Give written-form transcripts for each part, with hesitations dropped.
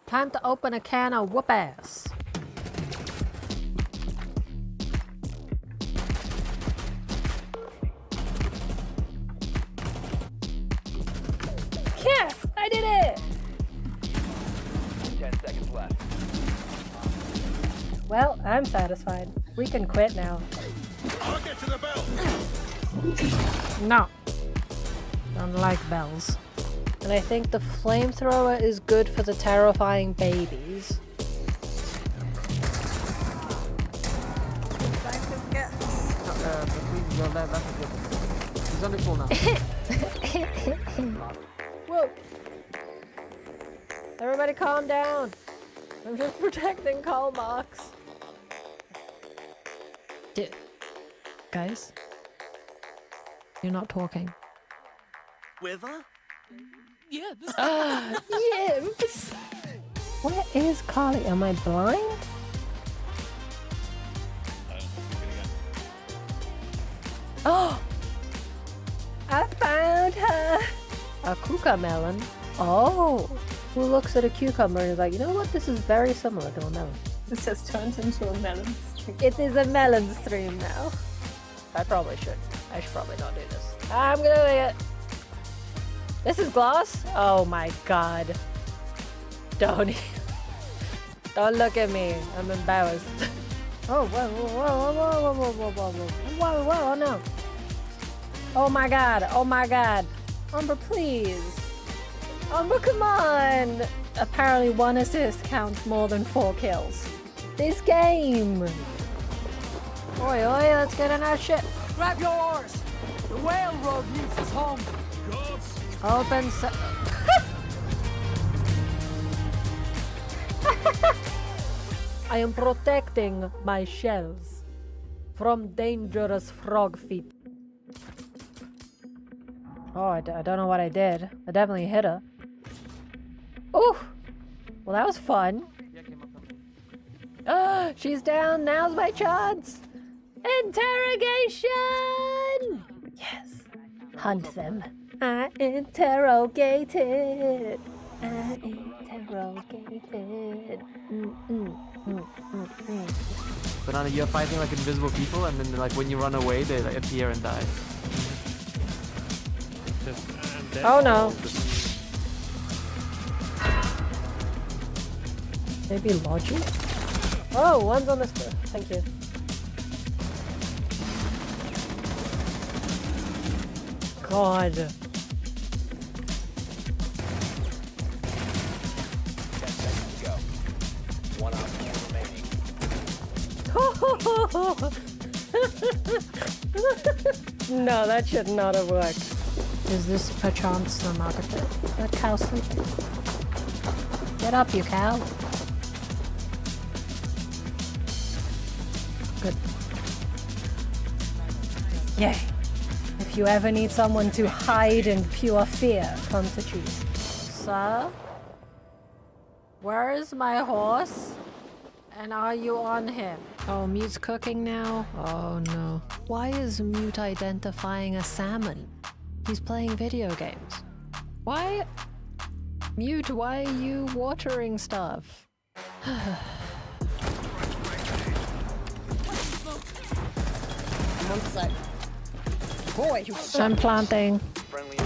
Time to open a can of whoop ass. Yes! I did it! 10 seconds left. Well, I'm satisfied. We can quit now. I'll get to the bell. No. Don't like bells. And I think the flamethrower is good for the terrifying babies. He's only full now. Whoa. Everybody calm down. I'm just protecting Karl Marx. Guys? You're not talking. Weather? Yeah, this Yes! Where is Carly? Am I blind? Oh! I found her! A cucamelon? Oh! Who looks at a cucumber and is like, you know what? This is very similar to a melon. This has turned into a melon stream. It is a melon stream now. I probably should. I should probably not do this. I'm gonna do it. This is glass? Oh my god. Don't look at me. I'm embarrassed. Oh, whoa, whoa, whoa, whoa, whoa, whoa, whoa, whoa, whoa, oh no. Oh my god, oh my god. Umber, please. Umber, come on. Apparently 1 assist counts more than 4 kills. This game. Oi, oi, let's get in our shit. Grab your oars! The whale road leads us home. Gods. Open I am protecting my shells from dangerous frog feet. Oh, I don't know what I did. I definitely hit her. Ooh! Well, that was fun. She's down. Now's my chance. Interrogation! Yes. Hunt them. I interrogated. I interrogated. Banana, you're fighting like invisible people, and then like when you run away, they like, appear and die. Oh no. Maybe logic? Oh, one's on this. Thank you. God. 10 seconds to go. 1 op 4 remaining. No, that should not have worked. Is this perchance the market? That cow sleeping? Get up, you cow. Good. Yay. If you ever need someone to hide in pure fear, come to Cheese. Sir? Where is my horse? And are you on him? Oh, Mute's cooking now? Oh no. Why is Mute identifying a salmon? He's playing video games. Why? Mute, why are you watering stuff? One sec. Boy, you I'm planting. Friendly.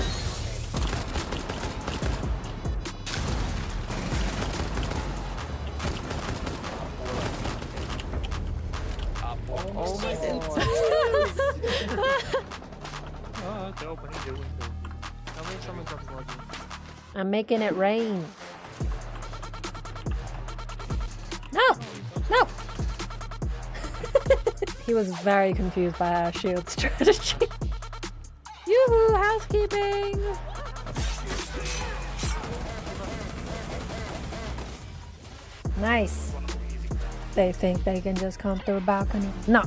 Op 4 Oh my She's god. Oh, okay, opening the window. How many summon drops logging? I'm making it rain. No! No! He was very confused by our shield strategy. Yoo-hoo! Housekeeping! Nice. They think they can just come through a balcony. No.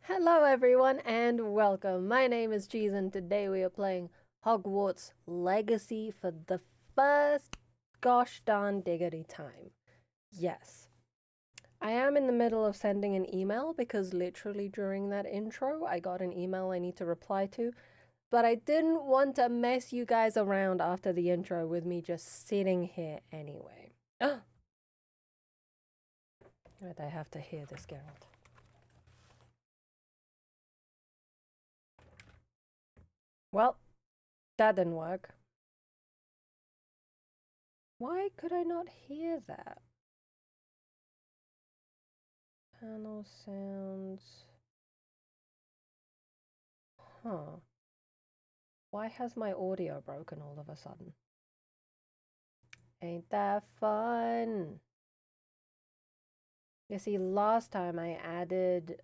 Hello everyone and welcome. My name is Cheese and today we are playing Hogwarts Legacy for the first gosh darn diggity time. Yes. I am in the middle of sending an email because literally during that intro I got an email I need to reply to, but I didn't want to mess you guys around after the intro with me just sitting here anyway. Right, I have to hear this, Geralt. Well, that didn't work. Why could I not hear that? Panel sounds. Huh. Why has my audio broken all of a sudden? Ain't that fun? You see, last time I added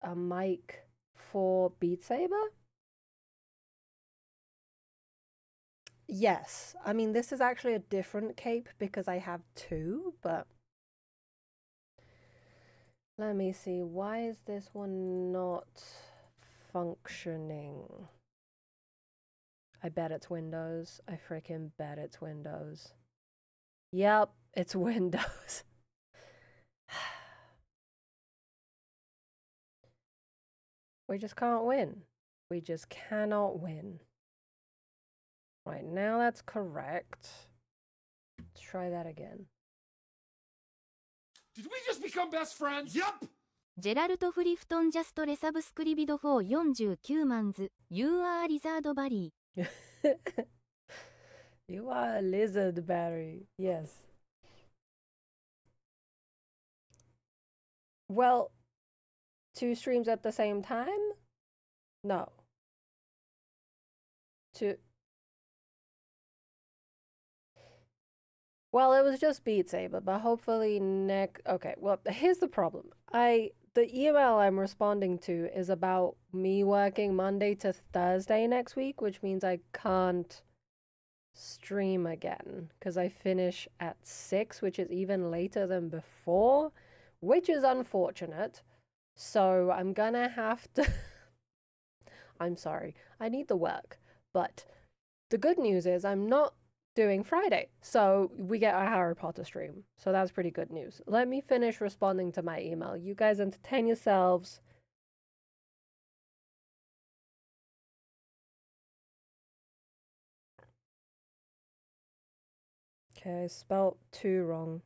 a mic for Beat Saber. Yes, I mean, this is actually a different cape because I have two, but let me see. Why is this one not functioning? I bet it's Windows. I freaking bet it's Windows. Yep, it's Windows. We just can't win. We just cannot win. Right, now that's correct. Let's try that again. Did we just become best friends? Yup! ジェラルト・フリフトン・ジャスト・レサブスクリビド449万ズ You are Lizard Barry You are a lizard, Barry. Yes. Well, 2 streams at the same time? No. 2. Well, it was just Beat Saber, but hopefully next. Okay, well, here's the problem. The email I'm responding to is about me working Monday to Thursday next week, which means I can't stream again because I finish at 6, which is even later than before, which is unfortunate. So I'm gonna have to. I'm sorry, I need the work, but the good news is I'm not doing Friday, so we get a Harry Potter stream, so that's pretty good news. Let me finish responding to my email. You guys entertain yourselves. Okay, I spelt 2 wrong.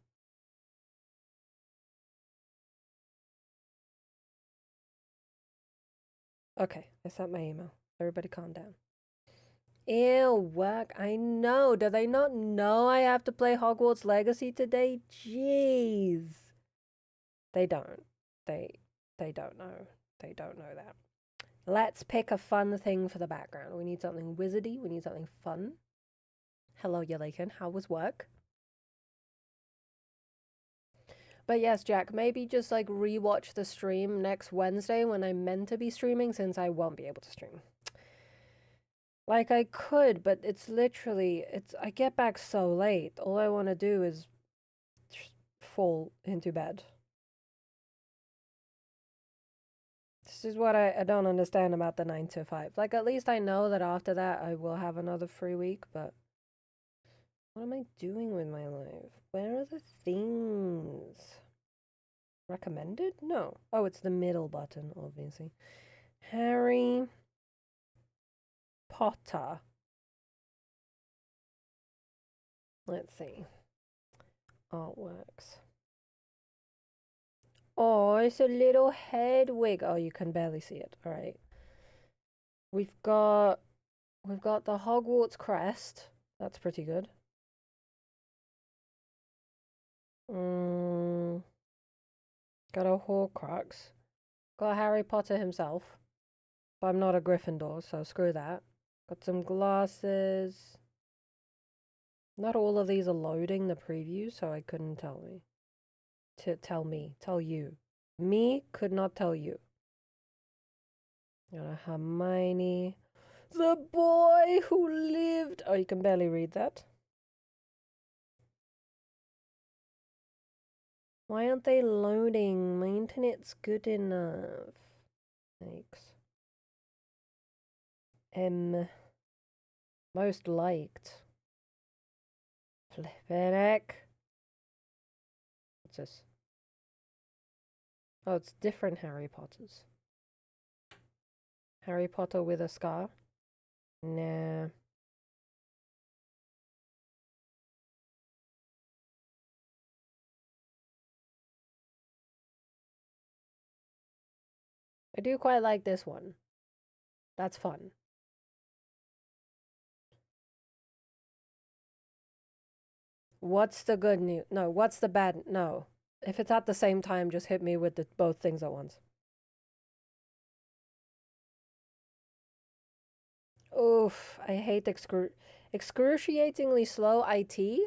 Okay, I sent my email. Everybody calm down. Ew, work. I know. Do they not know I have to play Hogwarts Legacy today? Jeez. They don't. They don't know. They don't know that. Let's pick a fun thing for the background. We need something wizardy. We need something fun. Hello, Yalakin. How was work? But yes, Jack, maybe just like rewatch the stream next Wednesday when I'm meant to be streaming, since I won't be able to stream. Like I could, but it's literally, I get back so late. All I want to do is just fall into bed. This is what I don't understand about the 9 to 5. Like, at least I know that after that I will have another free week, but what am I doing with my life? Where are the things? Recommended? No. Oh, it's the middle button, obviously. Harry Potter. Let's see. Artworks. Oh, it's a little head wig. Oh, you can barely see it. All right. We've got the Hogwarts crest. That's pretty good. Got a Horcrux. Got Harry Potter himself. But I'm not a Gryffindor, so screw that. Got some glasses. Not all of these are loading the preview, so I couldn't tell you. Me could not tell you. Got a Hermione. The boy who lived. Oh, you can barely read that. Why aren't they loading? My internet's good enough. Snakes. Most liked. Flippin' heck. What's this? Oh, it's different Harry Potters. Harry Potter with a scar? Nah. I do quite like this one. That's fun. What's the good news? No, what's the bad? No. If it's at the same time, just hit me with both things at once. Oof, I hate excruciatingly slow IT.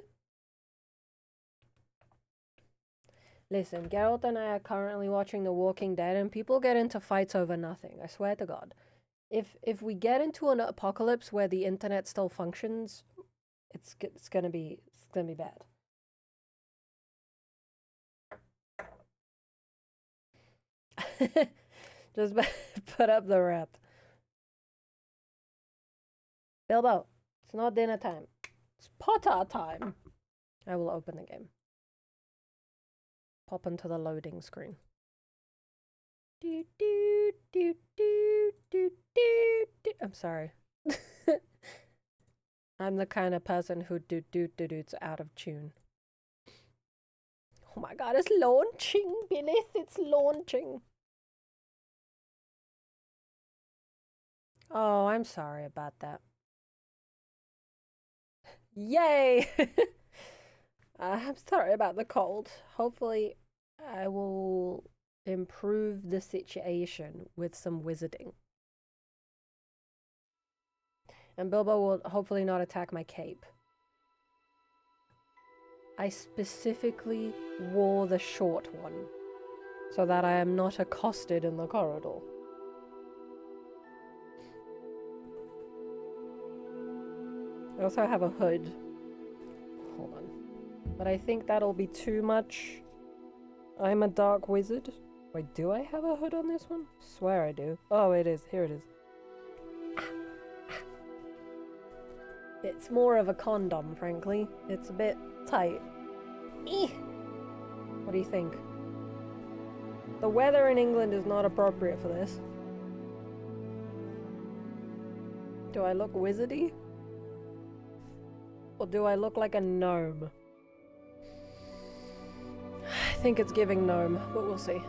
Listen, Geralt and I are currently watching The Walking Dead, and people get into fights over nothing. I swear to God. If we get into an apocalypse where the internet still functions, it's gonna be bad. Just put up the rap. Bilbo, it's not dinner time. It's Potter time. I will open the game. Pop into the loading screen. Do, do, do, do, do, do, do. I'm sorry. I'm the kind of person who it's out of tune. Oh my God, it's launching, Billith. It's launching. Oh, I'm sorry about that. Yay! I'm sorry about the cold. Hopefully, I will improve the situation with some wizarding. And Bilbo will hopefully not attack my cape. I specifically wore the short one so that I am not accosted in the corridor. I also have a hood. Hold on. But I think that'll be too much. I'm a dark wizard. Wait, do I have a hood on this one? Swear I do. Oh, it is. Here it is. It's more of a condom, frankly. It's a bit tight. Eeh! What do you think? The weather in England is not appropriate for this. Do I look wizardy? Or do I look like a gnome? I think it's giving gnome, but we'll see.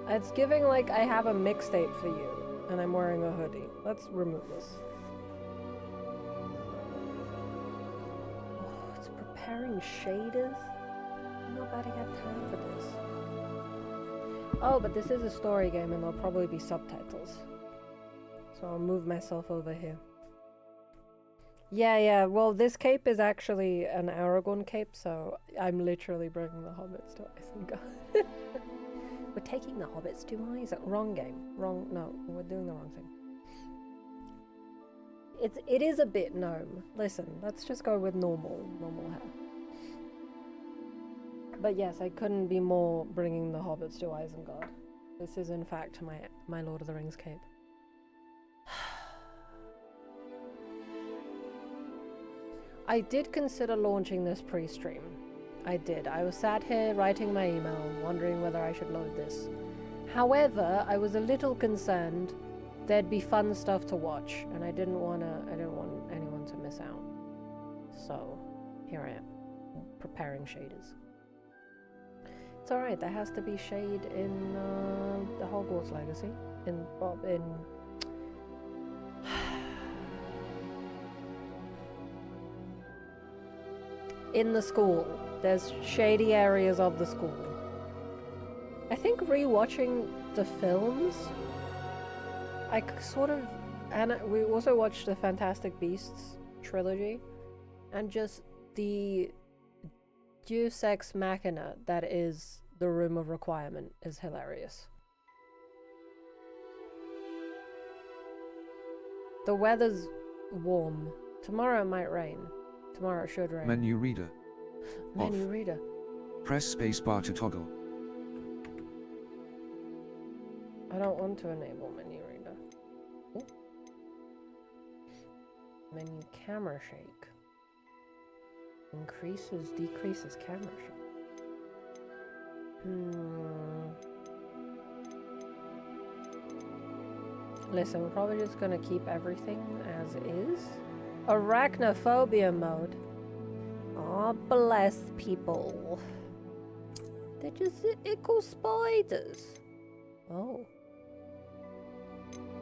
It's giving like I have a mixtape for you, and I'm wearing a hoodie. Let's remove this. Oh, it's preparing shaders? Nobody had time for this. Oh, but this is a story game and there'll probably be subtitles. So I'll move myself over here. Yeah, well, this cape is actually an Aragorn cape, so I'm literally bringing the hobbits to Isengard. We're taking the hobbits to Isengard. Wrong game. Wrong. No, we're doing the wrong thing. It is a bit gnome. Listen, let's just go with normal hair. But yes, I couldn't be more bringing the hobbits to Isengard. This is in fact my Lord of the Rings cape. I did consider launching this pre-stream. I did. I was sat here writing my email, wondering whether I should load this. However, I was a little concerned there'd be fun stuff to watch, and I didn't want anyone to miss out. So, here I am, preparing shaders. It's alright, there has to be shade in the Hogwarts Legacy. In the school. There's shady areas of the school. I think rewatching the films, I sort of, and we also watched the Fantastic Beasts trilogy, and just the Deus Ex Machina that is the Room of Requirement is hilarious. The weather's warm. Tomorrow it might rain. Tomorrow it should rain. Menu reader. Menu reader. Press spacebar to toggle. I don't want to enable menu reader. Ooh. Menu camera shake. Increases, decreases camera shake. Listen, we're probably just gonna keep everything as is. Arachnophobia mode. Oh, bless people. They're just ickle spiders. Oh.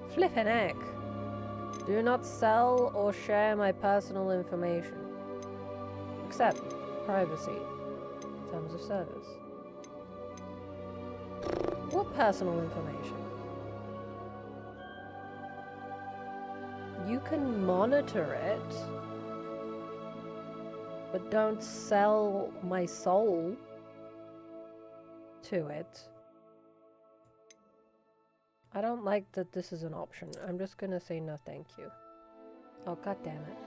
Flippin' heck. Do not sell or share my personal information. Except privacy. Terms of service. What personal information? You can monitor it, but don't sell my soul to it. I don't like that this is an option. I'm just gonna say no thank you. Oh, god damn it.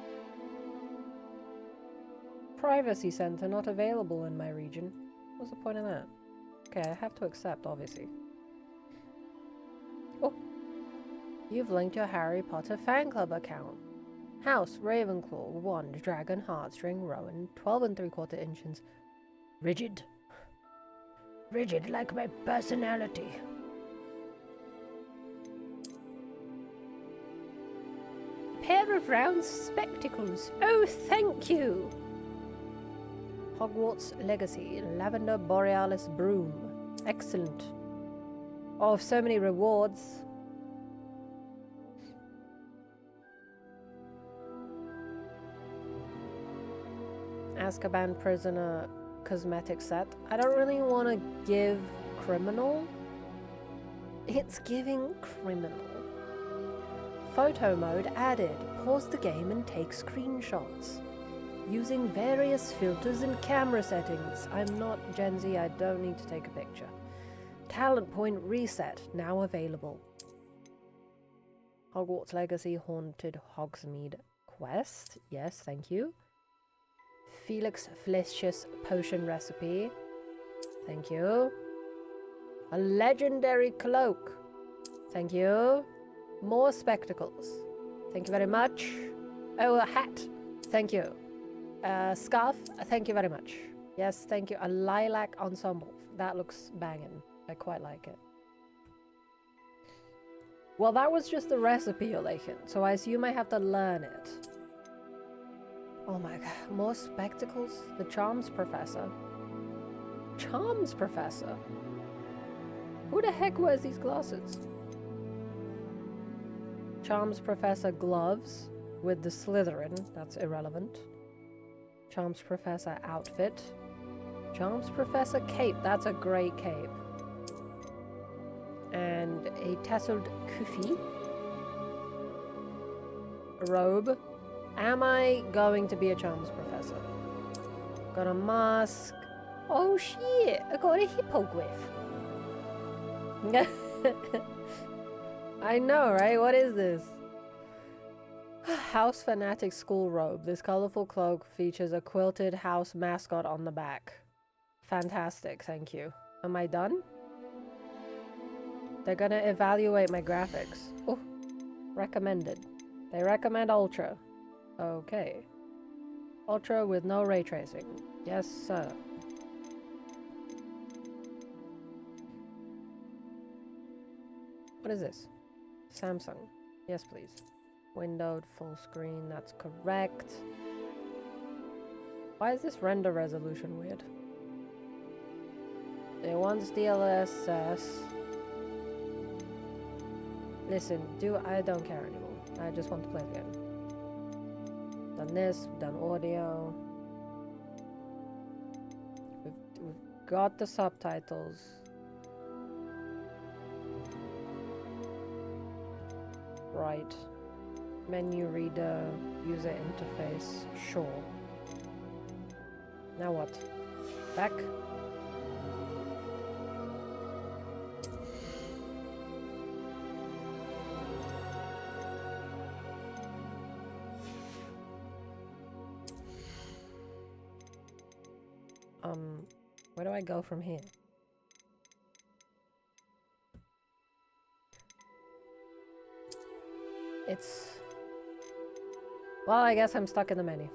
Privacy center not available in my region. What's the point of that? Okay, I have to accept, obviously. Oh. You've linked your Harry Potter fan club account. House, Ravenclaw, Wand, Dragon, Heartstring, Rowan, 12 3/4 inches. Rigid. Rigid like my personality. Pair of round spectacles. Oh, thank you. Hogwarts Legacy, Lavender Borealis Broom. Excellent. Oh, so many rewards. Azkaban Prisoner cosmetic set. I don't really want to give criminal. It's giving criminal. Photo mode added. Pause the game and take screenshots. Using various filters and camera settings. I'm not Gen Z, I don't need to take a picture. Talent point reset, now available. Hogwarts Legacy Haunted Hogsmeade quest. Yes, thank you. Felix Flesch's potion recipe. Thank you. A legendary cloak. Thank you. More spectacles. Thank you very much. Oh, a hat. Thank you. Scarf. Thank you very much. Yes, thank you. A lilac ensemble. That looks banging. I quite like it. Well, that was just the recipe, Olakin, so I assume I have to learn it. Oh my god, more spectacles? The Charms Professor. Charms Professor? Who the heck wears these glasses? Charms Professor gloves with the Slytherin. That's irrelevant. Charms Professor outfit. Charms Professor cape. That's a great cape. And a tasseled kufi. Robe. Am I going to be a Charms Professor? Got a mask. Oh shit, I got a hippogriff. I know, right? What is this? House Fanatic School Robe. This colorful cloak features a quilted house mascot on the back. Fantastic, thank you. Am I done? They're gonna evaluate my graphics. Oh, recommended. They recommend Ultra. Okay. Ultra with no ray tracing. Yes, sir. What is this? Samsung. Yes, please. Windowed full screen. That's correct. Why is this render resolution weird? It wants DLSS. Listen, I don't care anymore. I just want to play the game. Done this, done audio. We've got the subtitles. Right. Menu reader, user interface, sure. Now what? Back? Where do I go from here? It's... Well, I guess I'm stuck in the menu.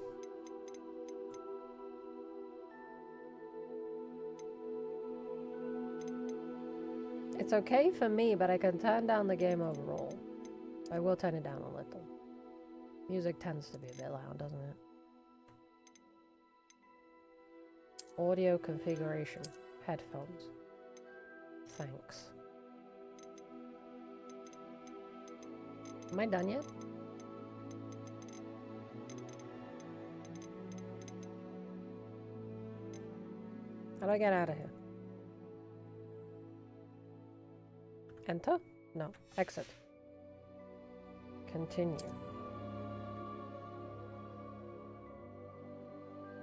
It's okay for me, but I can turn down the game overall. I will turn it down a little. Music tends to be a bit loud, doesn't it? Audio configuration. Headphones. Thanks. Am I done yet? How do I get out of here? Enter? No. Exit. Continue.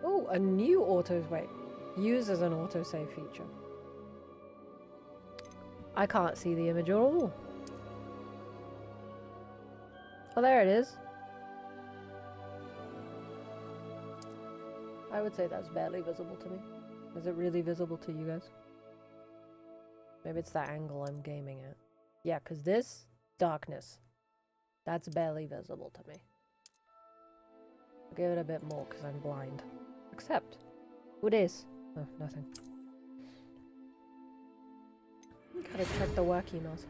Oh, a new auto... Wait. Use as an autosave feature. I can't see the image at all. Oh, there it is. I would say that's barely visible to me. Is it really visible to you guys? Maybe it's the angle I'm gaming at. Yeah, because this darkness, that's barely visible to me. I'll give it a bit more because I'm blind. Except, who this? Oh, nothing. Gotta check the work emails.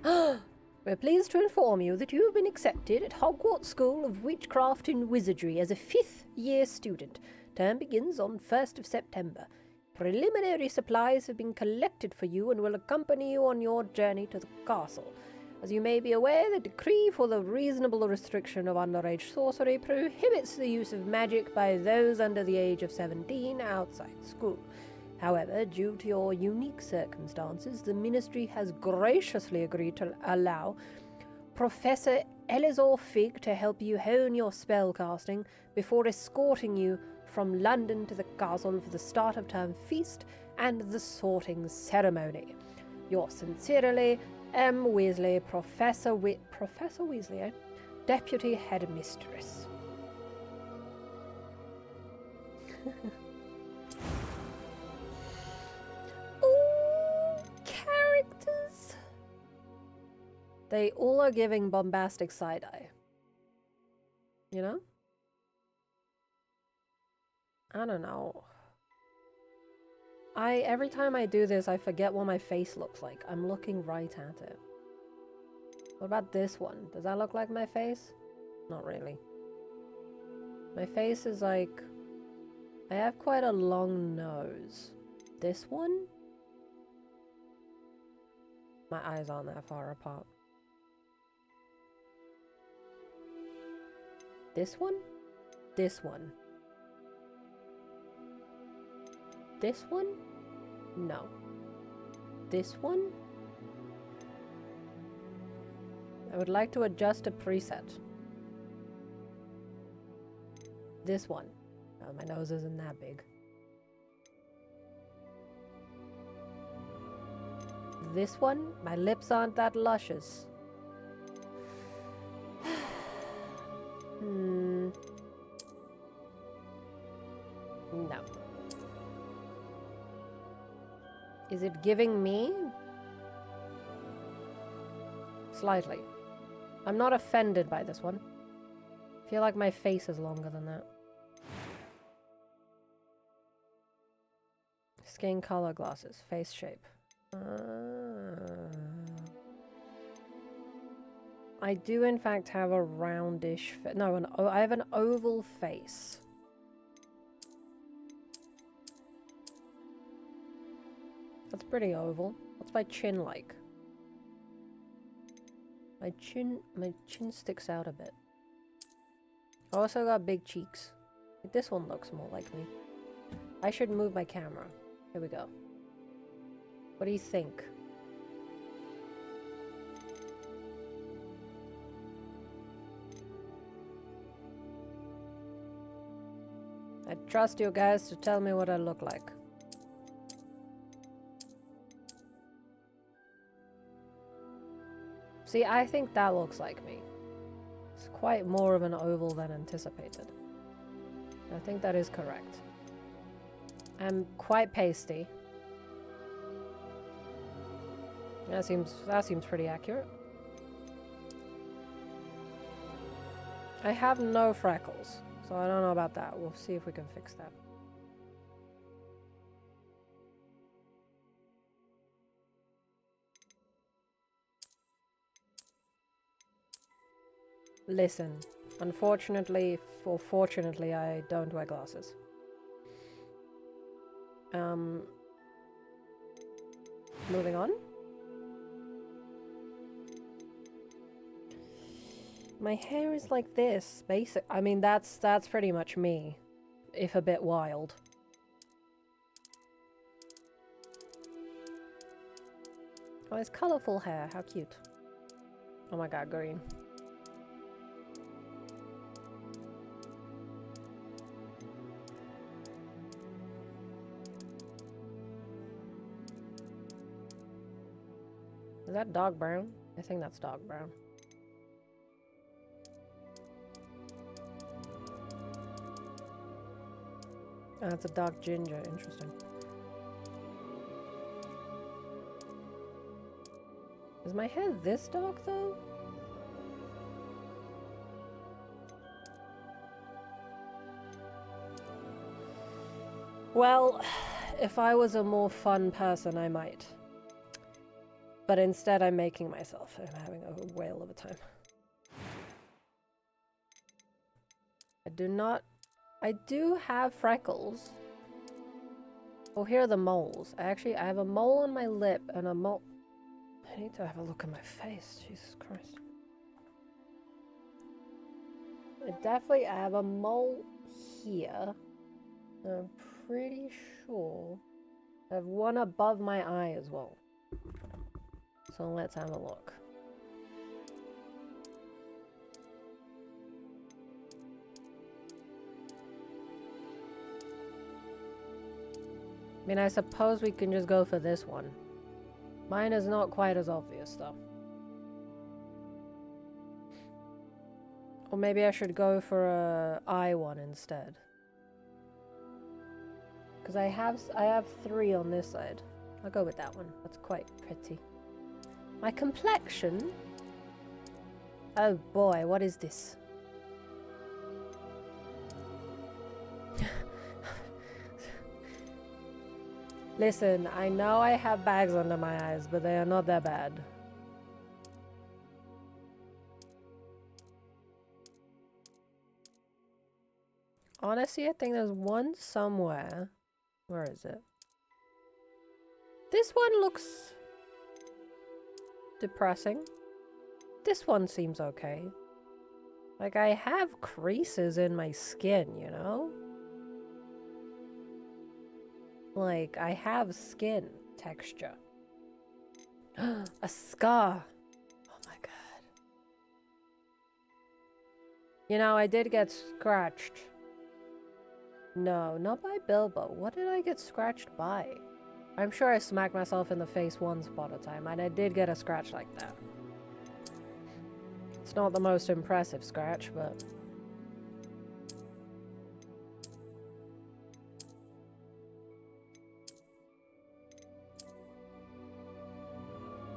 We're pleased to inform you that you have been accepted at Hogwarts School of Witchcraft and Wizardry as a 5th year student. Term begins on 1st of September. Preliminary supplies have been collected for you and will accompany you on your journey to the castle. As you may be aware, the decree for the reasonable restriction of underage sorcery prohibits the use of magic by those under the age of 17 outside school. However, due to your unique circumstances, the Ministry has graciously agreed to allow Professor Elizor Fig to help you hone your spellcasting before escorting you from London to the castle for the start of term feast and the sorting ceremony. Yours sincerely, M. Weasley, Professor Weasley, eh? Deputy Headmistress. Ooh, characters. They all are giving bombastic side-eye. You know? I don't know. Every time I do this, I forget what my face looks like. I'm looking right at it. What about this one? Does that look like my face? Not really. My face is like... I have quite a long nose. This one? My eyes aren't that far apart. This one? This one. This one? No. This one? I would like to adjust a preset. This one. Oh, my nose isn't that big. This one? My lips aren't that luscious. No. Is it giving me? Slightly. I'm not offended by this one. I feel like my face is longer than that. Skin color, glasses, face shape. I do in fact have a roundish no, I have an oval face. That's pretty oval. What's my chin like? My chin sticks out a bit. I also got big cheeks. This one looks more like me. I should move my camera. Here we go. What do you think? I trust you guys to tell me what I look like. See, I think that looks like me. It's quite more of an oval than anticipated. I think that is correct. I'm quite pasty. That seems pretty accurate. I have no freckles, so I don't know about that. We'll see if we can fix that. Listen, unfortunately, or fortunately, I don't wear glasses. Moving on. My hair is like this, basic. I mean, that's pretty much me, if a bit wild. Oh, it's colorful hair. How cute. Oh my god, green. Is that dog brown? I think that's dog brown. Oh, it's a dark ginger. Interesting. Is my hair this dark though? Well, if I was a more fun person, I might. But instead, I'm making myself. I'm having a whale of a time. I do have freckles. Oh, here are the moles. I have a mole on my lip and a mole... I need to have a look at my face. Jesus Christ. I have a mole here. I'm pretty sure I have one above my eye as well. So let's have a look. I mean, I suppose we can just go for this one. Mine is not quite as obvious, though. Or maybe I should go for a eye one instead. Because I have 3 on this side. I'll go with that one. That's quite pretty. My complexion? Oh boy, what is this? Listen, I know I have bags under my eyes, but they are not that bad. Honestly, I think there's one somewhere. Where is it? This one looks depressing. This one seems okay. Like, I have creases in my skin, you know? Like, I have skin texture. A scar. Oh my god. You know, I did get scratched. No, not by Bilbo. What did I get scratched by? I'm sure I smacked myself in the face once upon a time, and I did get a scratch like that. It's not the most impressive scratch, but...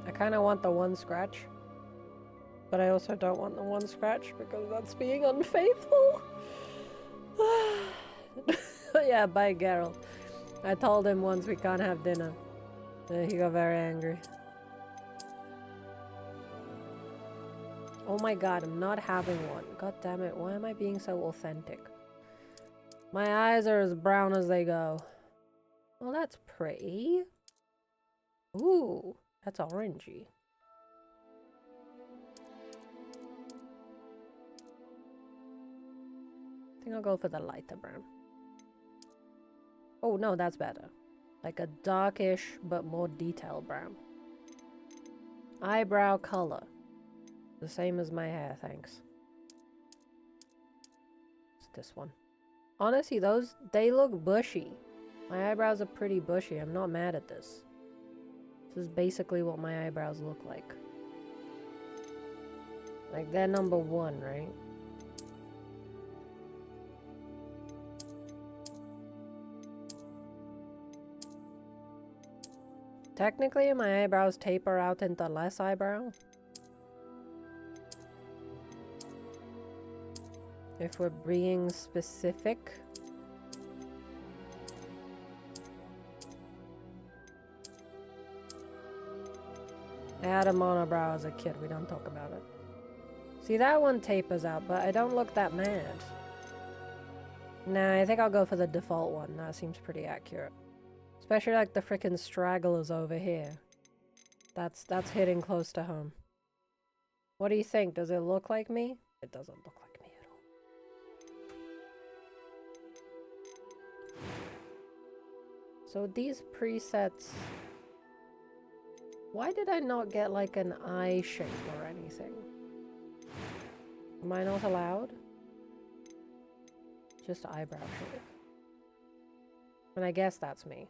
I kind of want the one scratch. But I also don't want the one scratch because that's being unfaithful. Yeah, bye, Geralt. I told him once we can't have dinner. He got very angry. Oh my god, I'm not having one. God damn it, why am I being so authentic? My eyes are as brown as they go. Well, that's pretty. Ooh, that's orangey. I think I'll go for the lighter brown. Oh no, that's better. Like a darkish but more detailed brown. Eyebrow color. The same as my hair, thanks. It's this one. Honestly, they look bushy. My eyebrows are pretty bushy. I'm not mad at this. This is basically what my eyebrows look like. Like, they're number 1, right? Technically, my eyebrows taper out into less eyebrow. If we're being specific. I had a monobrow as a kid, we don't talk about it. See, that one tapers out, but I don't look that mad. Nah, I think I'll go for the default one. That seems pretty accurate. Especially like the frickin' stragglers over here. That's hitting close to home. What do you think? Does it look like me? It doesn't look like me at all. So these presets... Why did I not get like an eye shape or anything? Am I not allowed? Just eyebrow shape. And I guess that's me.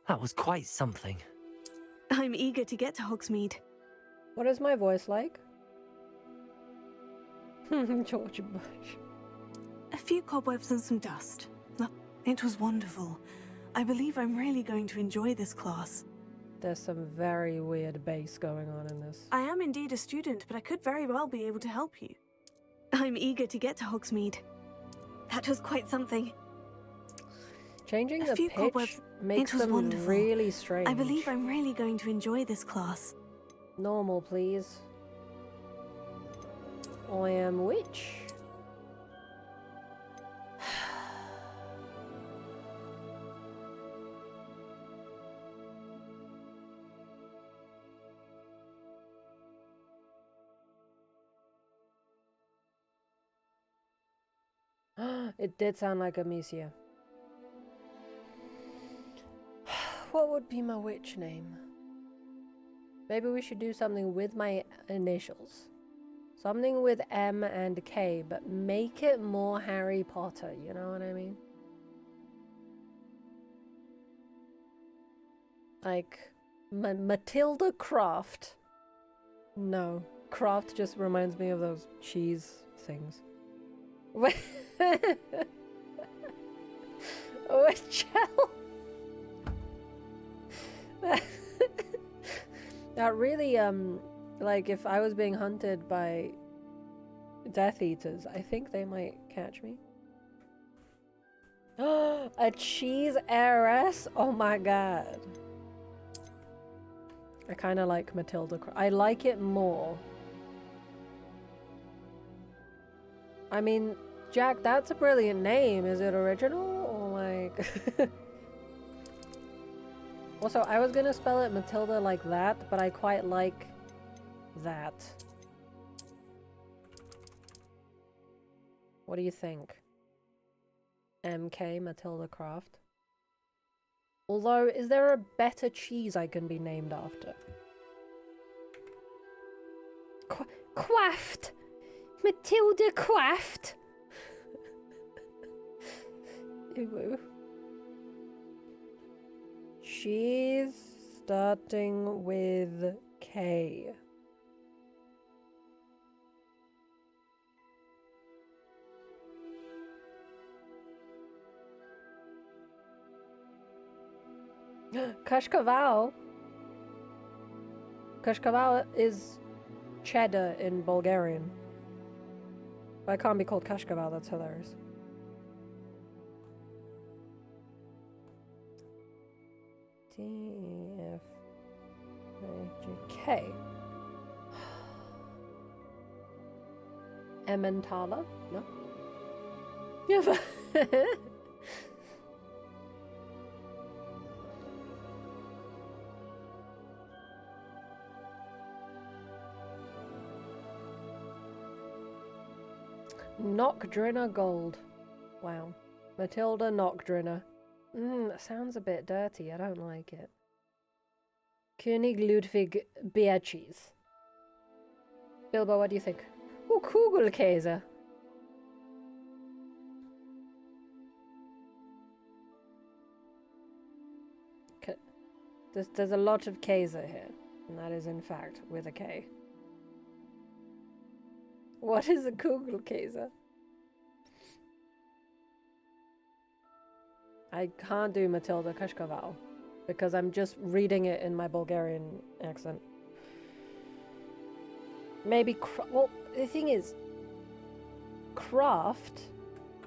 That was quite something. I'm eager to get to Hogsmeade. What is my voice like? George Bush. A few cobwebs and some dust. It was wonderful. I believe I'm really going to enjoy this class. There's some very weird bass going on in this. I am indeed a student, but I could very well be able to help you. I'm eager to get to Hogsmeade. That was quite something. Changing A the few pitch cobwebs. makes It was them wonderful. really strange. I believe I'm really going to enjoy this class. Normal, please. I am witch. It did sound like Amicia. What would be my witch name? Maybe we should do something with my initials. Something with M and K, but make it more Harry Potter, you know what I mean? Like, Matilda Croft. No, Croft just reminds me of those cheese things. Witchell. That really, like, if I was being hunted by Death Eaters, I think they might catch me. A cheese heiress? Oh my god. I kind of like Matilda. I like it more. I mean, Jack, that's a brilliant name. Is it original or like... Also, I was gonna spell it Matilda like that, but I quite like that. What do you think? MK Matilda Croft? Although, is there a better cheese I can be named after? Quaft! Matilda Quaft! Ew. Cheese starting with K. Kashkaval. Kashkaval is cheddar in Bulgarian. But I can't be called Kashkaval, that's hilarious. T-F-A-G-K. Emmentaler? No? Yeah. Knockdrinner Gold. Wow. Matilda Knockdrinner. Sounds a bit dirty. I don't like it. König Ludwig Beatrice. Bilbo, what do you think? Oh, Kugelkäse. There's a lot of Käse here. And that is, in fact, with a K. What is a Kugelkäse? I can't do Matilda Kashkaval because I'm just reading it in my Bulgarian accent. Maybe, well, the thing is, Craft,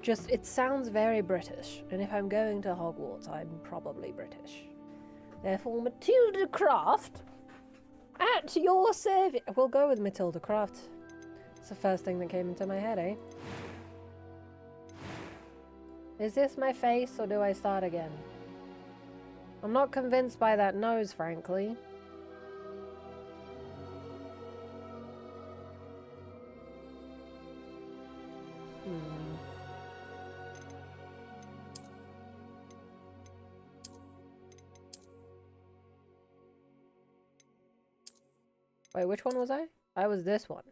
just, it sounds very British. And if I'm going to Hogwarts, I'm probably British. Therefore, Matilda Craft, at your service. We'll go with Matilda Craft. It's the first thing that came into my head, eh? Is this my face, or do I start again? I'm not convinced by that nose, frankly. Wait, which one was I? I was this one.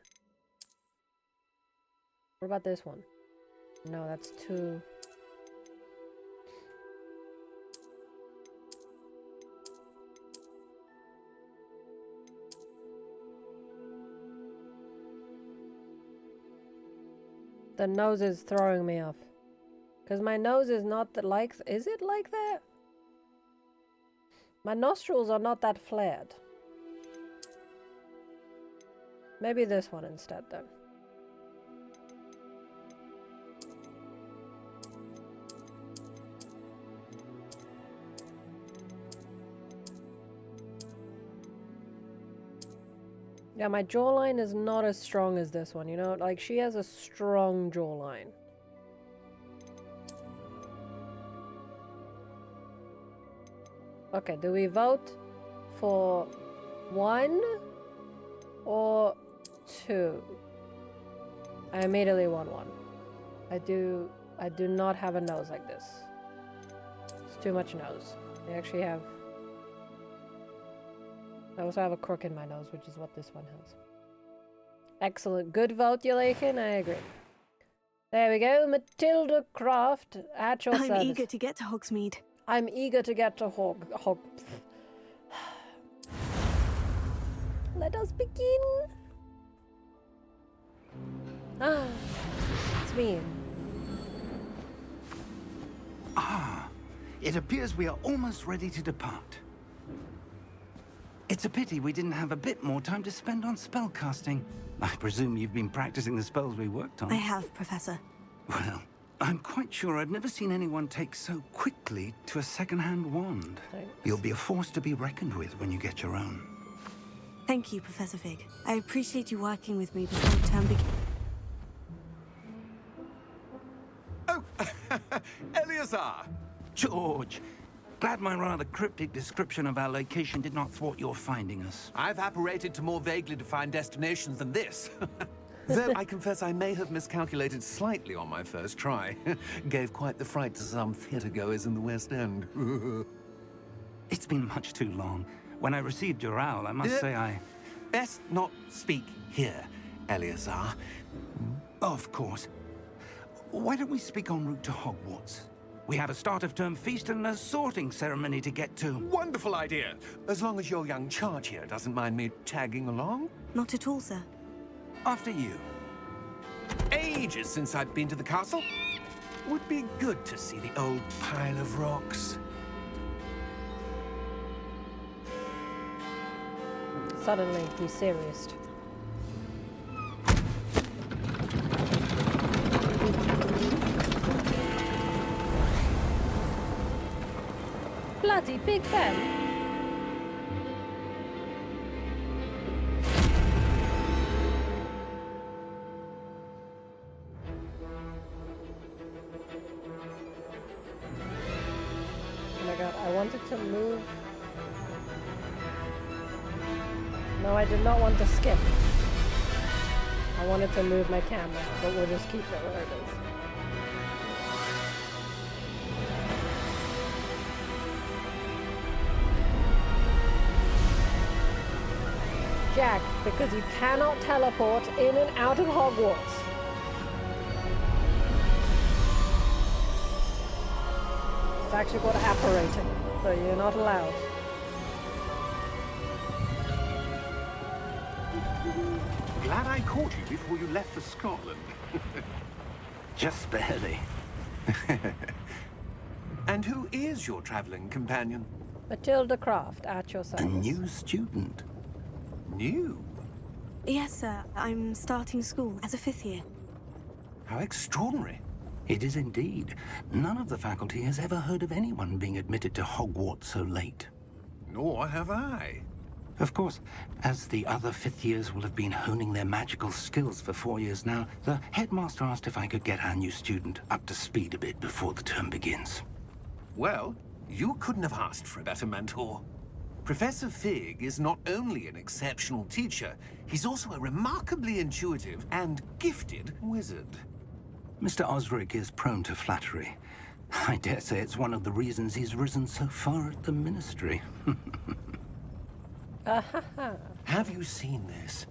What about this one? No, that's two. The nose is throwing me off. Because my nose is not that like... Is it like that? My nostrils are not that flared. Maybe this one instead, then. Yeah, my jawline is not as strong as this one, you know? Like, she has a strong jawline. Okay, do we vote for 1 or 2? I immediately want 1. I do not have a nose like this. It's too much nose. I actually have... I also have a crook in my nose, which is what this one has. Excellent. Good vote, Yulakin. I agree. There we go. Matilda Craft at your service. I'm eager to get to Hogsmeade. I'm eager to get to Let us begin. Ah, it's me. It appears we are almost ready to depart. It's a pity we didn't have a bit more time to spend on spellcasting. I presume you've been practicing the spells we worked on. I have, Professor. Well, I'm quite sure I've never seen anyone take so quickly to a second-hand wand. Thanks. You'll be a force to be reckoned with when you get your own. Thank you, Professor Fig. I appreciate you working with me before term begins. Oh, Eleazar! George! Glad my rather cryptic description of our location did not thwart your finding us. I've apparated to more vaguely defined destinations than this. Though I confess I may have miscalculated slightly on my first try. Gave quite the fright to some theatergoers in the West End. It's been much too long. When I received your owl, I must say I... Best not speak here, Eleazar. Of course. Why don't we speak en route to Hogwarts? We have a start-of-term feast and a sorting ceremony to get to. Wonderful idea! As long as your young charge here doesn't mind me tagging along. Not at all, sir. After you. Ages since I've been to the castle. Would be good to see the old pile of rocks. Suddenly, he's serious. Bloody Big Ben! Oh my god, I wanted to move. No, I did not want to skip. I wanted to move my camera, but we'll just keep it where it is. Jack, because you cannot teleport in and out of Hogwarts. It's actually called apparating, so you're not allowed. Glad I caught you before you left for Scotland. Just barely. And who is your traveling companion? Matilda Craft, at your A service. new student. New? Yes, sir. I'm starting school as a 5th year. How extraordinary. It is indeed. None of the faculty has ever heard of anyone being admitted to Hogwarts so late. Nor have I. Of course, as the other fifth years will have been honing their magical skills for 4 years now, the headmaster asked if I could get our new student up to speed a bit before the term begins. Well, you couldn't have asked for a better mentor. Professor Fig is not only an exceptional teacher, he's also a remarkably intuitive and gifted wizard. Mr. Osric is prone to flattery. I dare say it's one of the reasons he's risen so far at the Ministry. Have you seen this?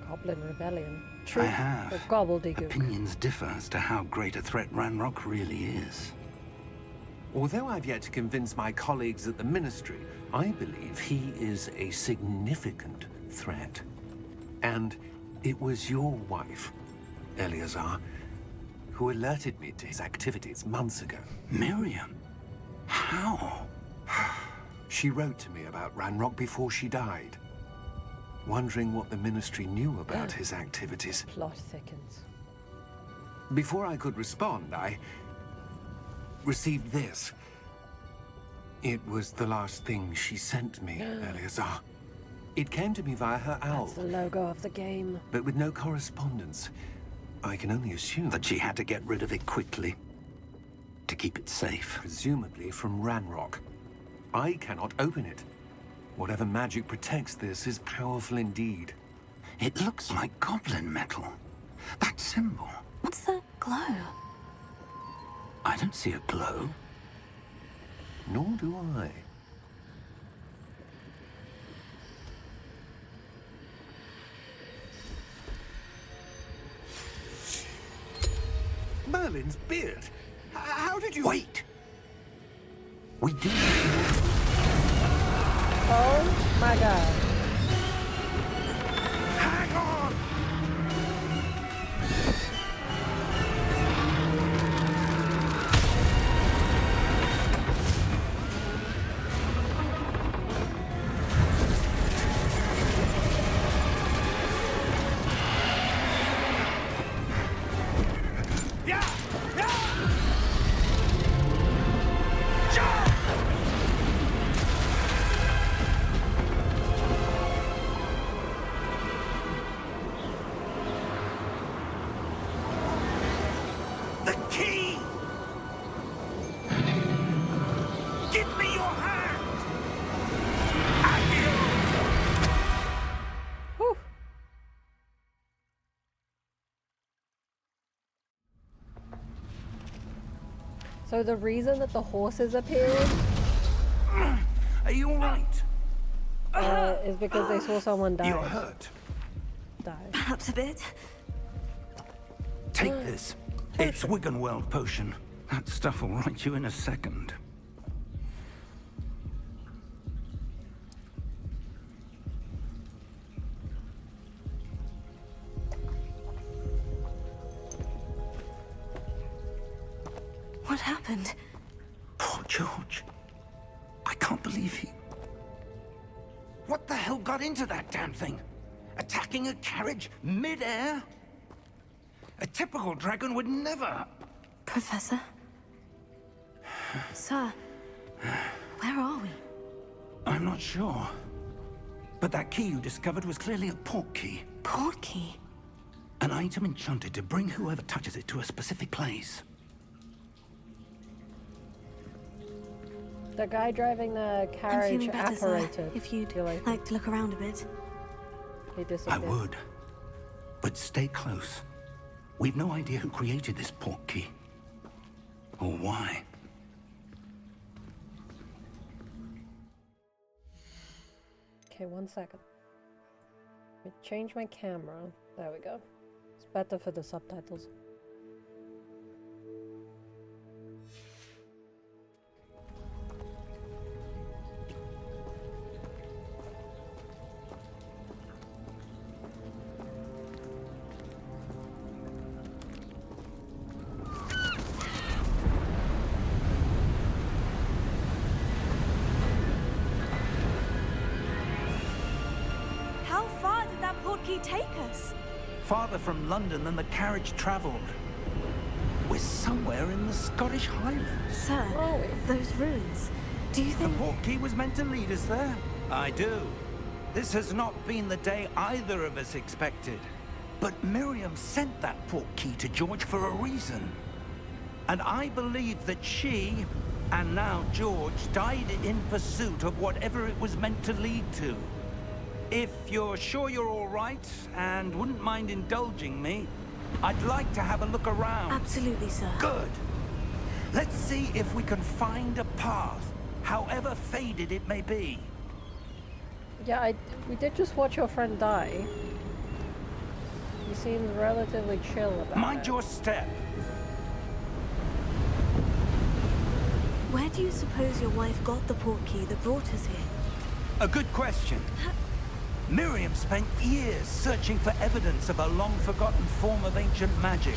Goblin Rebellion. I Truth have. or gobbledygook? Opinions differ as to how great a threat Ranrock really is. Although I've yet to convince my colleagues at the Ministry, I believe he is a significant threat. And it was your wife, Eleazar, who alerted me to his activities months ago. Miriam? How? She wrote to me about Ranrock before she died, wondering what the Ministry knew about his activities. Plot thickens. Before I could respond, I received this. It was the last thing she sent me, Eleazar. It came to me via her owl. That's the logo of the game. But with no correspondence. I can only assume That she had to get rid of it quickly. To keep it safe. presumably from Ranrock. I cannot open it. Whatever magic protects this is powerful indeed. It looks like goblin metal. That symbol. What's the glow? I don't see a glow. Nor do I. Merlin's beard. How did you... Wait! We do. Oh my god. Hang on! The key! Give me your hand! Accio! Whew. So the reason that the horses appeared Are you alright? is because they saw someone die. You're hurt. Perhaps a bit. Take this. It's Wiggenweld potion. That stuff will right you in a second. What happened? Poor George. I can't believe he... What the hell got into that damn thing? Attacking a carriage mid-air? A typical dragon would never... Professor? Sir, where are we? I'm not sure. But that key you discovered was clearly a port key. Port key? An item enchanted to bring whoever touches it to a specific place. The guy driving the I'm carriage feeling better, sir. apparated. If you'd Feel like like to look around a bit. he I disappeared. would. But stay close. We've no idea who created this port key. Or why. Okay, 1 second. Let me change my camera. There we go. It's better for the subtitles. How far did that port key take us? farther from London than the carriage travelled. We're somewhere in the Scottish Highlands. Sir, those ruins. Do you The think... portkey was meant to lead us there? I do. This has not been the day either of us expected. But Miriam sent that portkey to George for a reason. And I believe that she, and now George, died in pursuit of whatever it was meant to lead to. If you're sure you're all right, and wouldn't mind indulging me, I'd like to have a look around. Absolutely, sir. Good. Let's see if we can find a path, however faded it may be. Yeah, we did just watch your friend die. He seems relatively chill about it. Mind your step. Where do you suppose your wife got the portkey that brought us here? A good question. Miriam spent years searching for evidence of a long-forgotten form of ancient magic.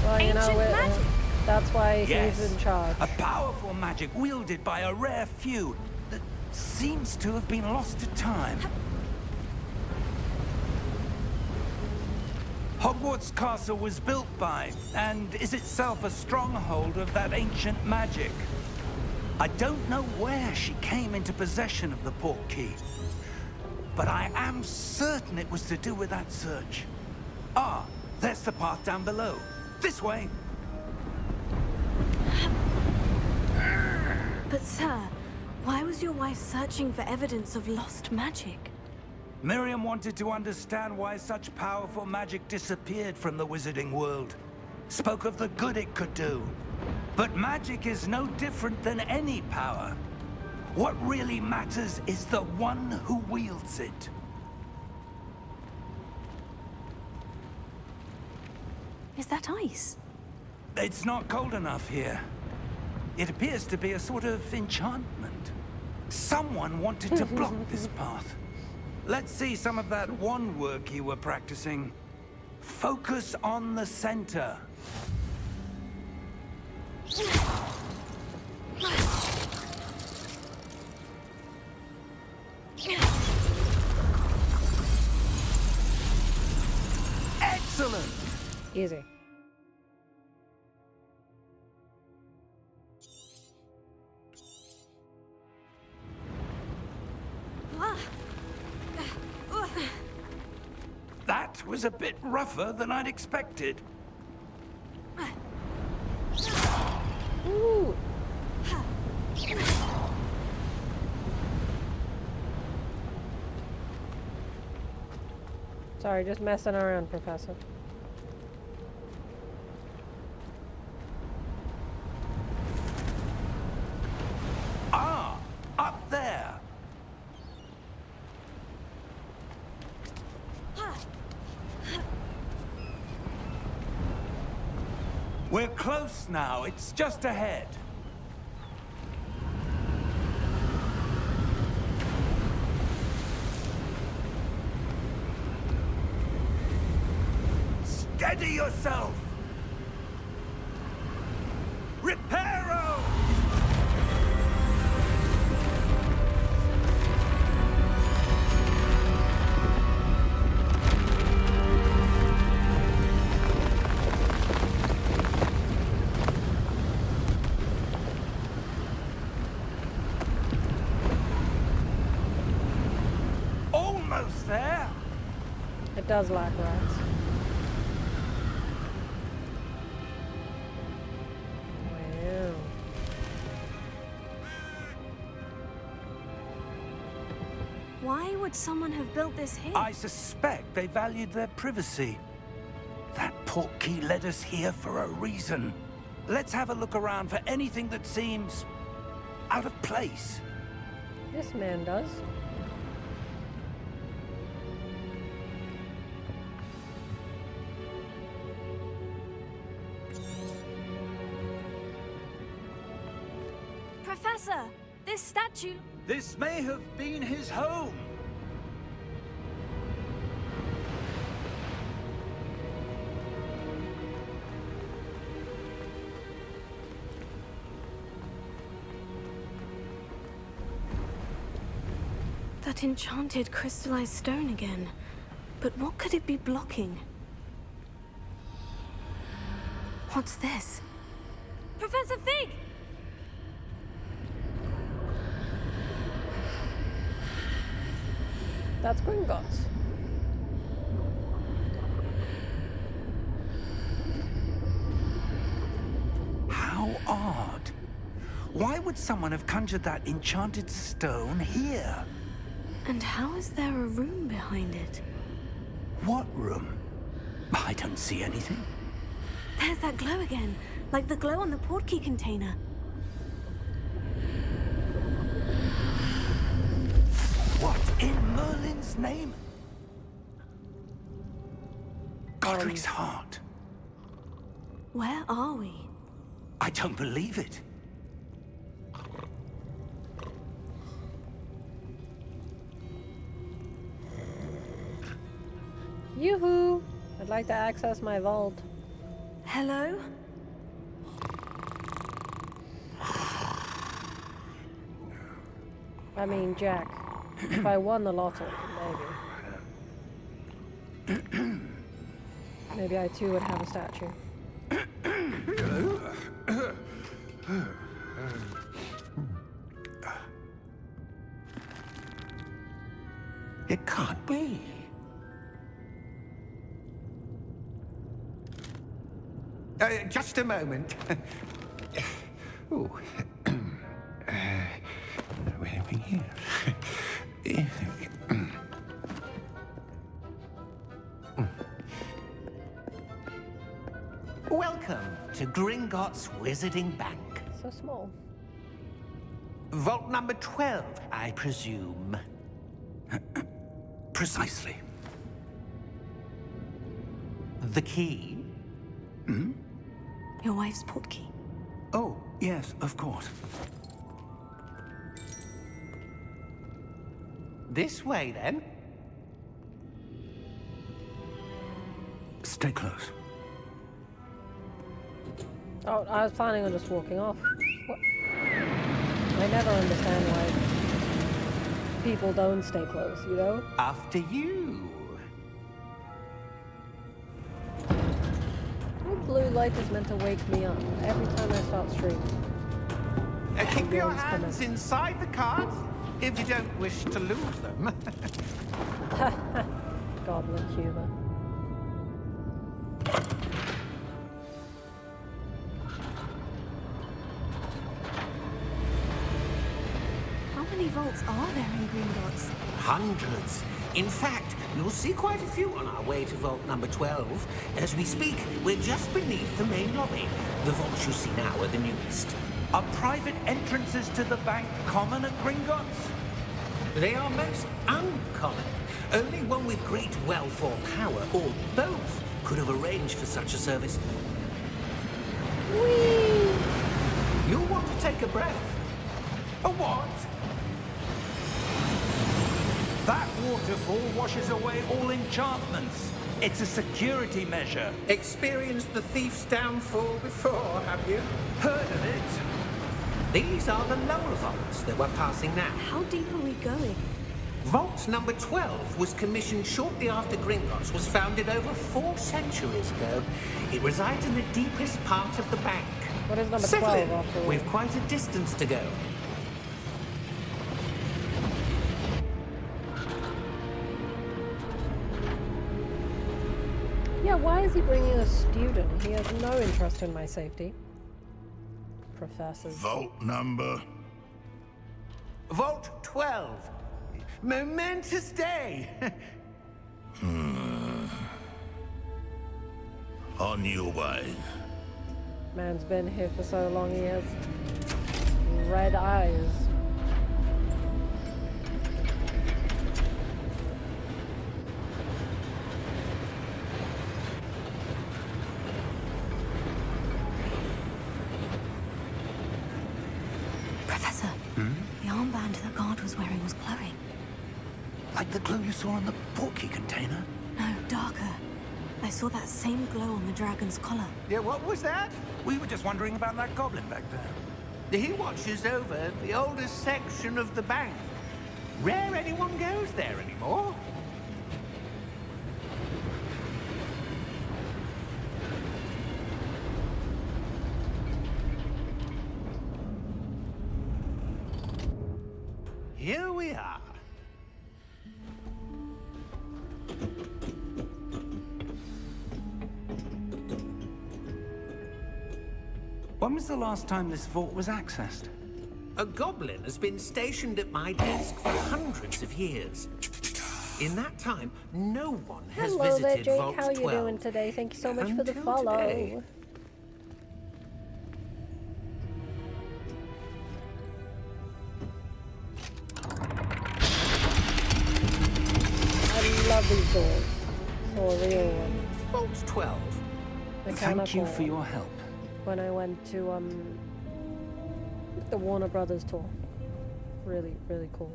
Well, you know, Ancient magic? that's why Yes, he's in charge. a powerful magic wielded by a rare few that seems to have been lost to time. Hogwarts Castle was built by, and is itself a stronghold of that ancient magic. I don't know where she came into possession of the portkey, but I am certain it was to do with that search. Ah, there's the path down below. This way. But sir, why was your wife searching for evidence of lost magic? Miriam wanted to understand why such powerful magic disappeared from the wizarding world. Spoke of the good it could do. But magic is no different than any power. What really matters is the one who wields it. Is that ice? It's not cold enough here. It appears to be a sort of enchantment. Someone wanted to block this path. Let's see some of that wand work you were practicing. Focus on the center. Excellent! Easy. That was a bit rougher than I'd expected. Ooh. Sorry, just messing around, Professor. Ah, up there. We're close now. It's just ahead. Steady yourself! Reparo! Almost there! It does lack rats. Wow. Why would someone have built this here? I suspect they valued their privacy. That portkey led us here for a reason. Let's have a look around for anything that seems out of place. This man does. Professor, this statue... This may have been his home. That enchanted crystallized stone again. But what could it be blocking? What's this? Professor Fig! That's Gringotts. How odd. Why would someone have conjured that enchanted stone here? And how is there a room behind it? What room? I don't see anything. There's that glow again, like the glow on the portkey container. What in Merlin's name? Godric's heart. Where are we? I don't believe it. Yoo-hoo! I'd like to access my vault. Hello? I mean, Jack. If I won the lotto, maybe. Maybe I too would have a statue. It can't be. Just a moment. Oh. Where are we here? Welcome to Gringotts Wizarding Bank. So small. Vault number 12, I presume. Precisely. The key? Hmm? Your wife's portkey. Oh, yes, of course. This way, then. Stay close. Oh, I was planning on just walking off. What? I never understand why people don't stay close, you know? After you. Blue light is meant to wake me up every time I start streaming. Keep your Everyone's hands coming. inside the cards if you don't wish to lose them. Goblin humor. How many vaults are there in Gringotts? Hundreds. In fact, you'll see quite a few on our way to vault number 12. As we speak, we're just beneath the main lobby. The vaults you see now are the newest. Are private entrances to the bank common at Gringotts? They are most uncommon. Only one with great wealth or power, or both, could have arranged for such a service. Whee! You'll want to take a breath. A what? That waterfall washes away all enchantments. It's a security measure. Experienced the thief's downfall before, have you? Heard of it? These are the lower vaults that we're passing now. How deep are we going? Vault number 12 was commissioned shortly after Gringotts was founded over 4 centuries ago. It resides in the deepest part of the bank. What is number Settle 12 in. after all? We've quite a distance to go. Yeah, why is he bringing a student? He has no interest in my safety. Professors. Vault number. Vault 12. Momentous day. On your way. Man's been here for so long, he has red eyes. Professor, the armband that guard was wearing was glowing. Like the glow you saw on the portkey container? No, darker. I saw that same glow on the dragon's collar. Yeah, what was that? We were just wondering about that goblin back there. He watches over the oldest section of the bank. Rare anyone goes there anymore. here we are. When was the last time this vault was accessed? A goblin has been stationed at my desk for hundreds of years. In that time, no one has Hello there, visited Jake. Vault How are you 12. doing today? Thank you so much for the Until follow. today. I love these doors. So real one. Vault 12. Thank you for your help. When I went to the Warner Brothers tour. Really, really cool.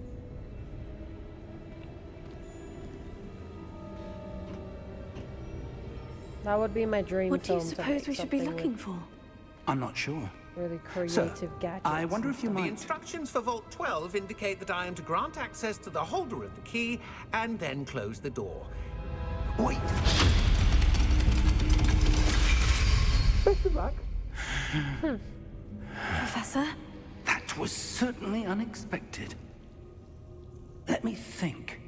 That would be my dream What do you film to suppose make we should be something looking with for? I'm not sure. really So, creative gadgets. I wonder and if you stuff. The might... instructions for Vault 12 indicate that I am to grant access to the holder of the key and then close the door. Wait! Professor? That was certainly unexpected. Let me think.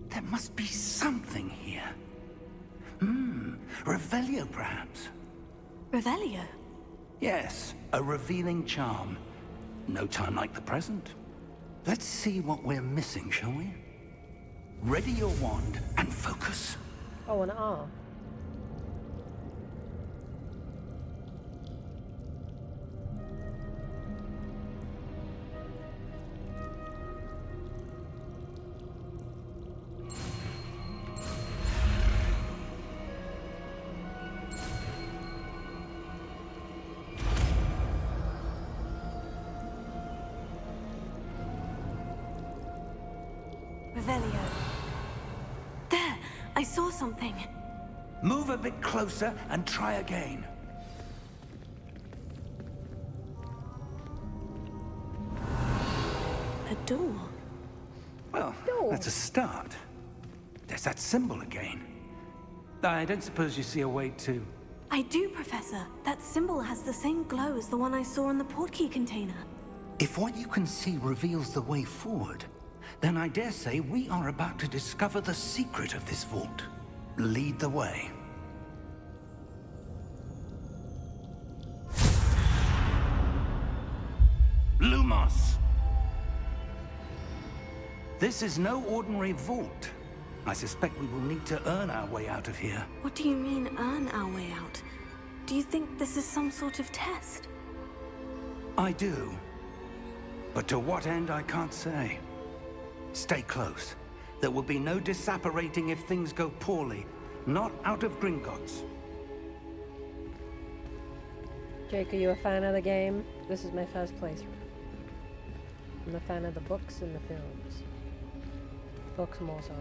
There must be something here. Revelio, perhaps? Revelio? Yes, a revealing charm. No time like the present. Let's see what we're missing, shall we? Ready your wand and focus. Oh, an R. Revelio. There! I saw something. Move a bit closer and try again. A door. Well, that's a start. There's that symbol again. I don't suppose you see a way to... I do, Professor. That symbol has the same glow as the one I saw on the portkey container. If what you can see reveals the way forward, then I dare say we are about to discover the secret of this vault. Lead the way. Lumos! This is no ordinary vault. I suspect we will need to earn our way out of here. What do you mean, earn our way out? Do you think this is some sort of test? I do. But to what end, I can't say. Stay close. There will be no disapparating if things go poorly. Not out of Gringotts. Jake, are you a fan of the game? This is my first playthrough. I'm a fan of the books and the films. Books more so.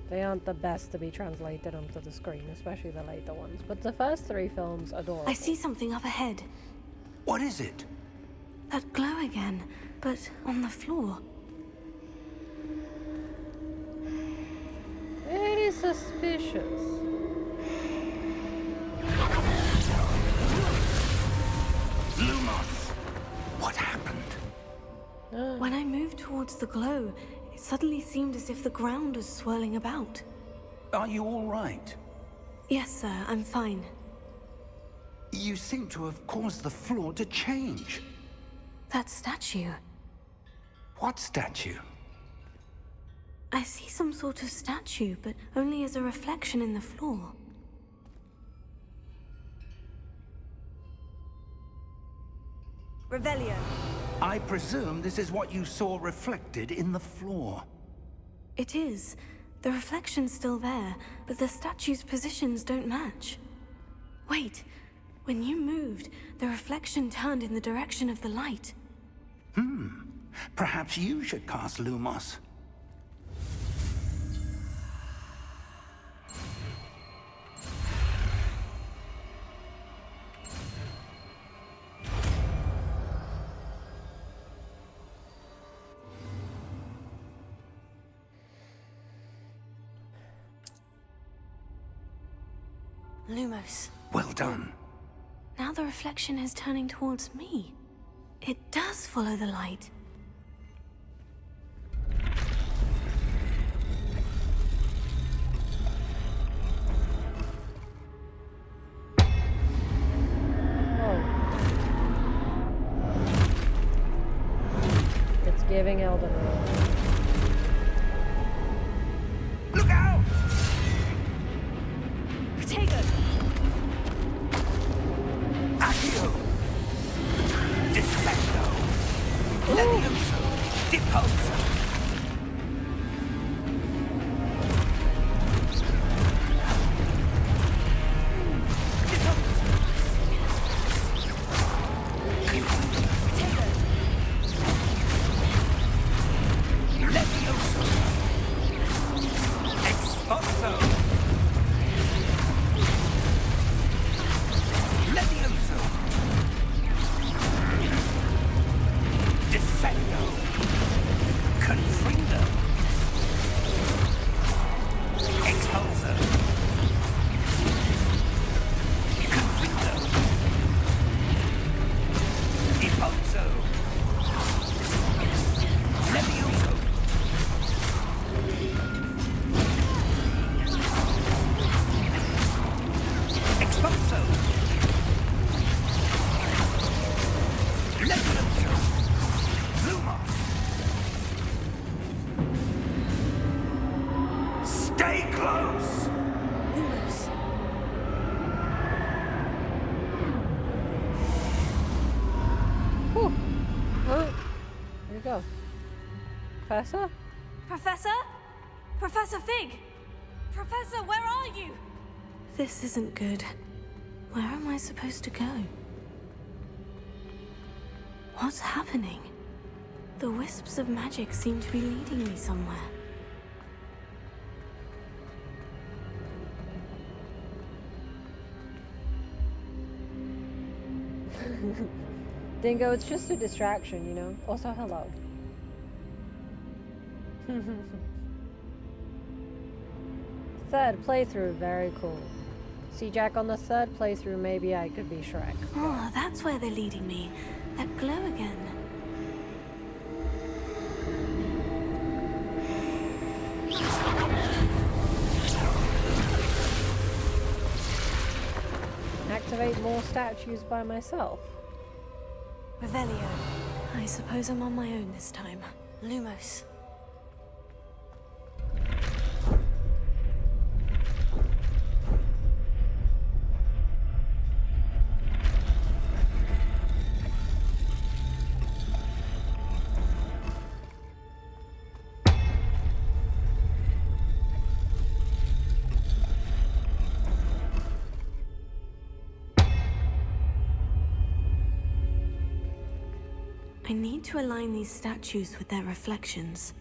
They aren't the best to be translated onto the screen, especially the later ones. But the first three films, adorable. I see something up ahead. What is it? That glow again, but on the floor. Very suspicious. Lumos! What happened? When I moved towards the glow, it suddenly seemed as if the ground was swirling about. Are you all right? Yes, sir, I'm fine. You seem to have caused the floor to change. That statue. What statue? I see some sort of statue, but only as a reflection in the floor. Revelio. I presume this is what you saw reflected in the floor. It is. The reflection's still there, but the statue's positions don't match. Wait. When you moved, the reflection turned in the direction of the light. Perhaps you should cast Lumos. Lumos. Well done. Now the reflection is turning towards me. It does follow the light. Whoa. It's giving Elden Ring. Look out! Protego! Accio! Defecto! Levioso! Deposa! Stay close! Lumos. Whew. Oh, there you go. Professor? Professor? Professor Fig! Professor, where are you? This isn't good. Where am I supposed to go? What's happening? The wisps of magic seem to be leading me somewhere. Dingo, it's just a distraction, you know? Also, hello. Third playthrough, very cool. See, Jack, on the third playthrough, maybe I could be Shrek. Oh, that's where they're leading me. That glow again. Activate more statues by myself. Revelio. I suppose I'm on my own this time. Lumos. I need to align these statues with their reflections.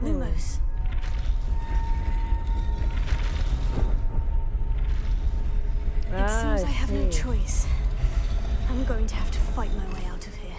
Lumos. It seems I have no choice. I'm going to have to fight my way out of here.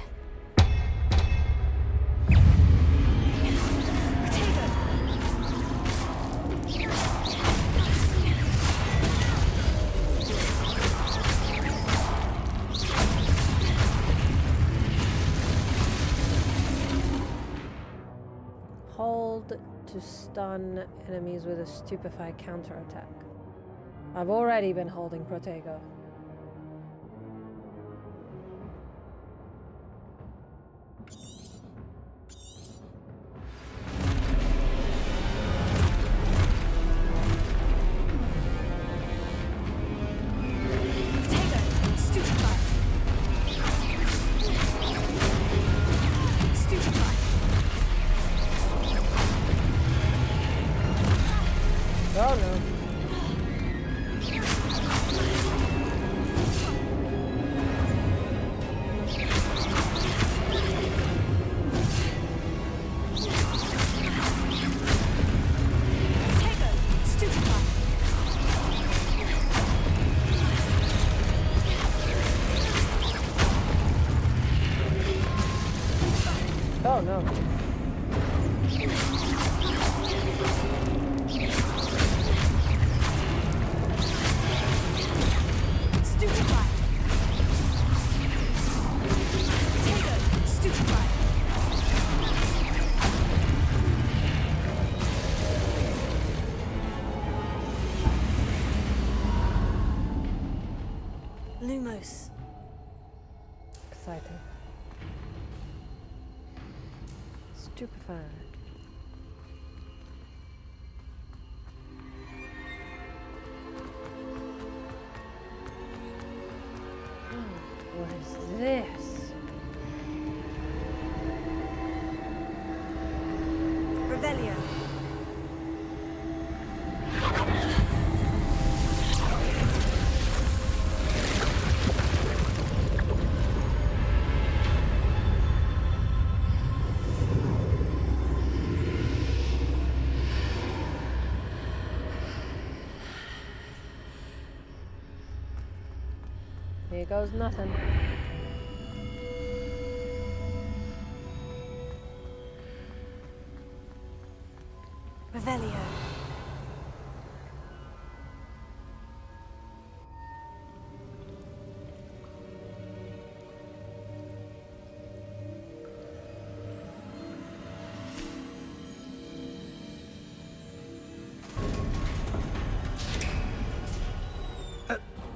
Hold to stun enemies with a stupefy counterattack. I've already been holding Protego. Oh no. Oh no. Stupefy. Potato. Stupefy. Lumos. Exciting. Stupefy. What is this? Revelio. Here goes nothing. Revelio.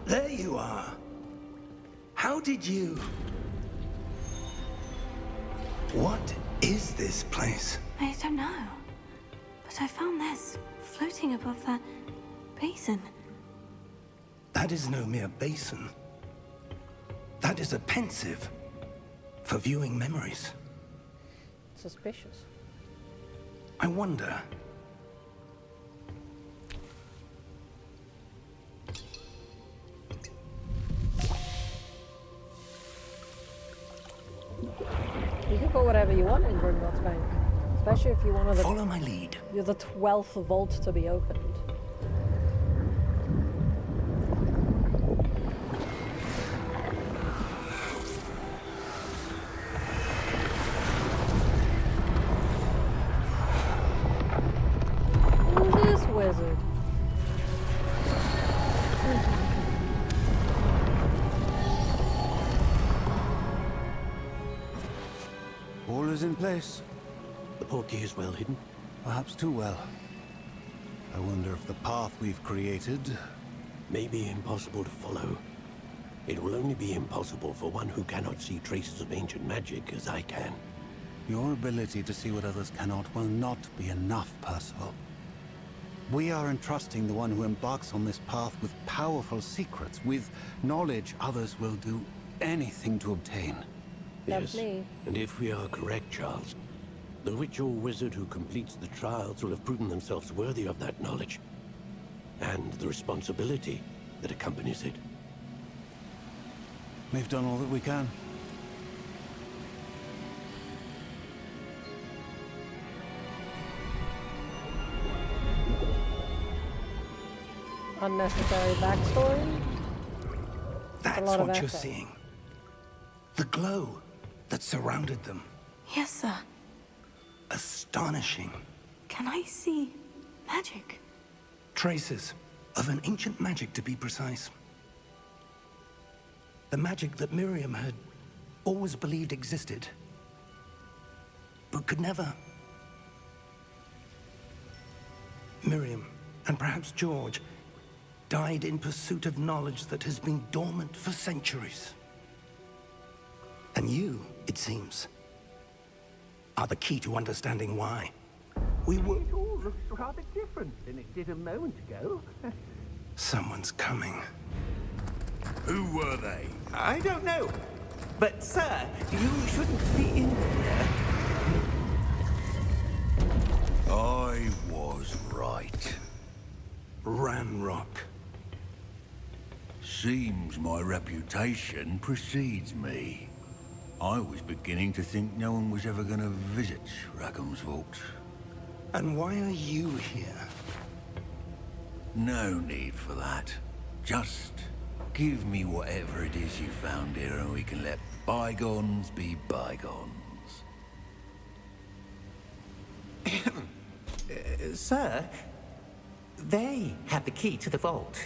There you are. How did you... What is this place? I don't know. But I found this floating above that basin. That is no mere basin. That is a pensive for viewing memories. Suspicious. I wonder... You can put whatever you want in Grimlock's Bank. Especially if you're one of the... Follow my lead. You're the 12th vault to be opened. Who's this wizard? All is in place. The portkey is well hidden. Perhaps too well. I wonder if the path we've created... May be impossible to follow. It will only be impossible for one who cannot see traces of ancient magic as I can. Your ability to see what others cannot will not be enough, Percival. We are entrusting the one who embarks on this path with powerful secrets, with knowledge others will do anything to obtain. That's Yes, me. and if we are correct, Charles, the witch or wizard who completes the trials will have proven themselves worthy of that knowledge, and the responsibility that accompanies it. We've done all that we can. Unnecessary backstory? That's a lot of what you're effort. seeing. The glow that surrounded them. Yes, sir. Astonishing. Can I see magic? Traces of an ancient magic, to be precise. The magic that Miriam had always believed existed, but could never. Miriam, and perhaps George, died in pursuit of knowledge that has been dormant for centuries. And you, it seems, are the key to understanding why. We were... It all looks rather different than it did a moment ago. Someone's coming. Who were they? I don't know. But, sir, you shouldn't be in here. I was right. Ranrock. Seems my reputation precedes me. I was beginning to think no one was ever going to visit Rackham's vault. And why are you here? No need for that. Just give me whatever it is you found here and we can let bygones be bygones. Sir, they have the key to the vault.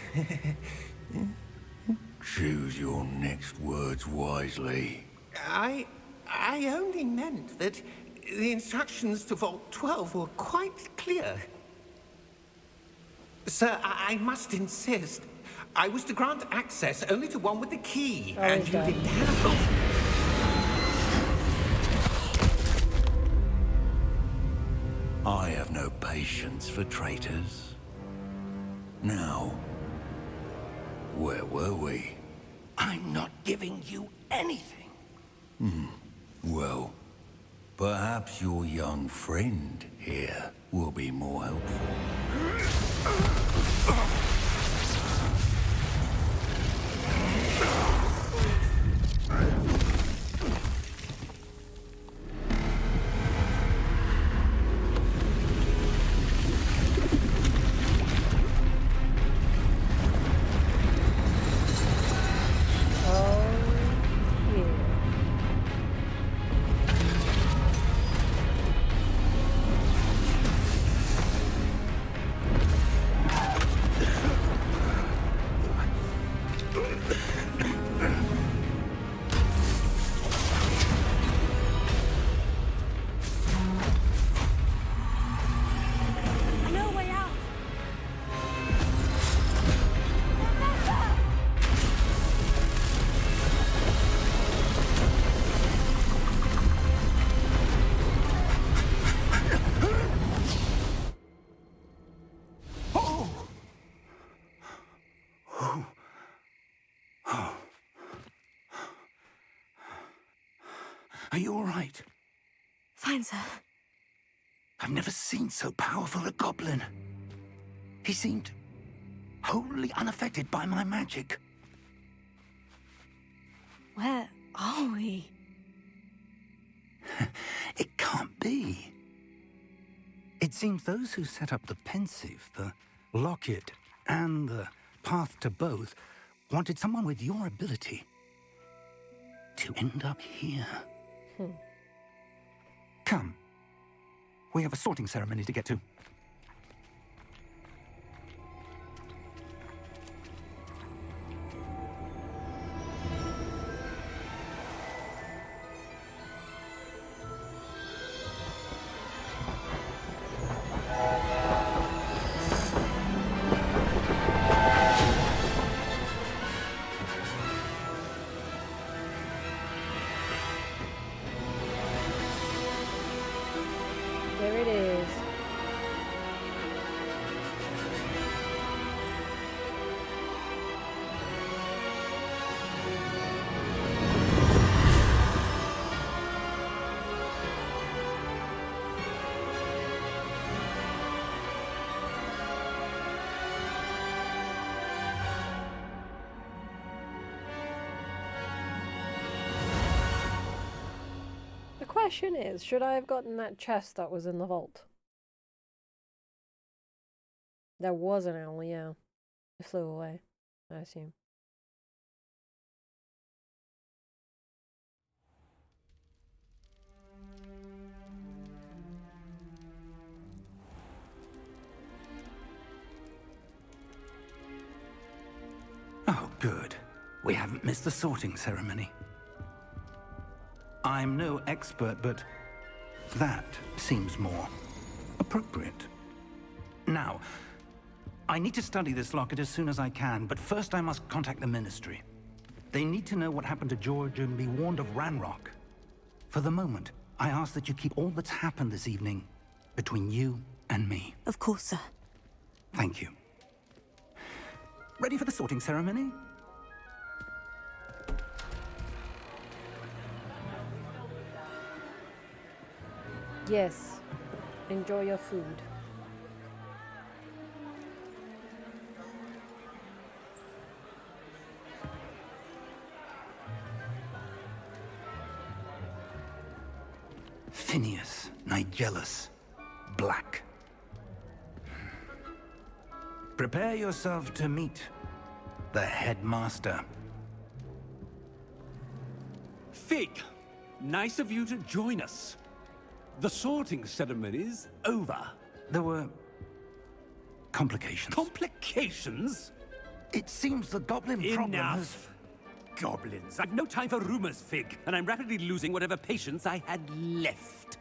Choose your next words wisely. I only meant that the instructions to Vault 12 were quite clear. Sir, I must insist. I was to grant access only to one with the key, and you didn't have them. I have no patience for traitors. Now, where were we? I'm not giving you anything. Well, perhaps your young friend here will be more helpful. Are you all right? Fine, sir. I've never seen so powerful a goblin. He seemed wholly unaffected by my magic. Where are we? It can't be. It seems those who set up the pensive, the locket, and the path to both wanted someone with your ability to end up here. Come. We have a sorting ceremony to get to. There it is. The question is, should I have gotten that chest that was in the vault? There was an owl, yeah. It flew away, I assume. Oh, good. We haven't missed the sorting ceremony. I'm no expert, but that seems more appropriate. Now, I need to study this locket as soon as I can, but first I must contact the Ministry. They need to know what happened to George and be warned of Ranrock. For the moment, I ask that you keep all that's happened this evening between you and me. Of course, sir. Thank you. Ready for the sorting ceremony? Yes. Enjoy your food. Phineas, Nigellus, Black. Prepare yourself to meet the headmaster. Fig, nice of you to join us. The sorting ceremony's over. There were Complications. Complications? It seems the goblin problem has... Enough. Goblins. I've no time for rumors, Fig, and I'm rapidly losing whatever patience I had left.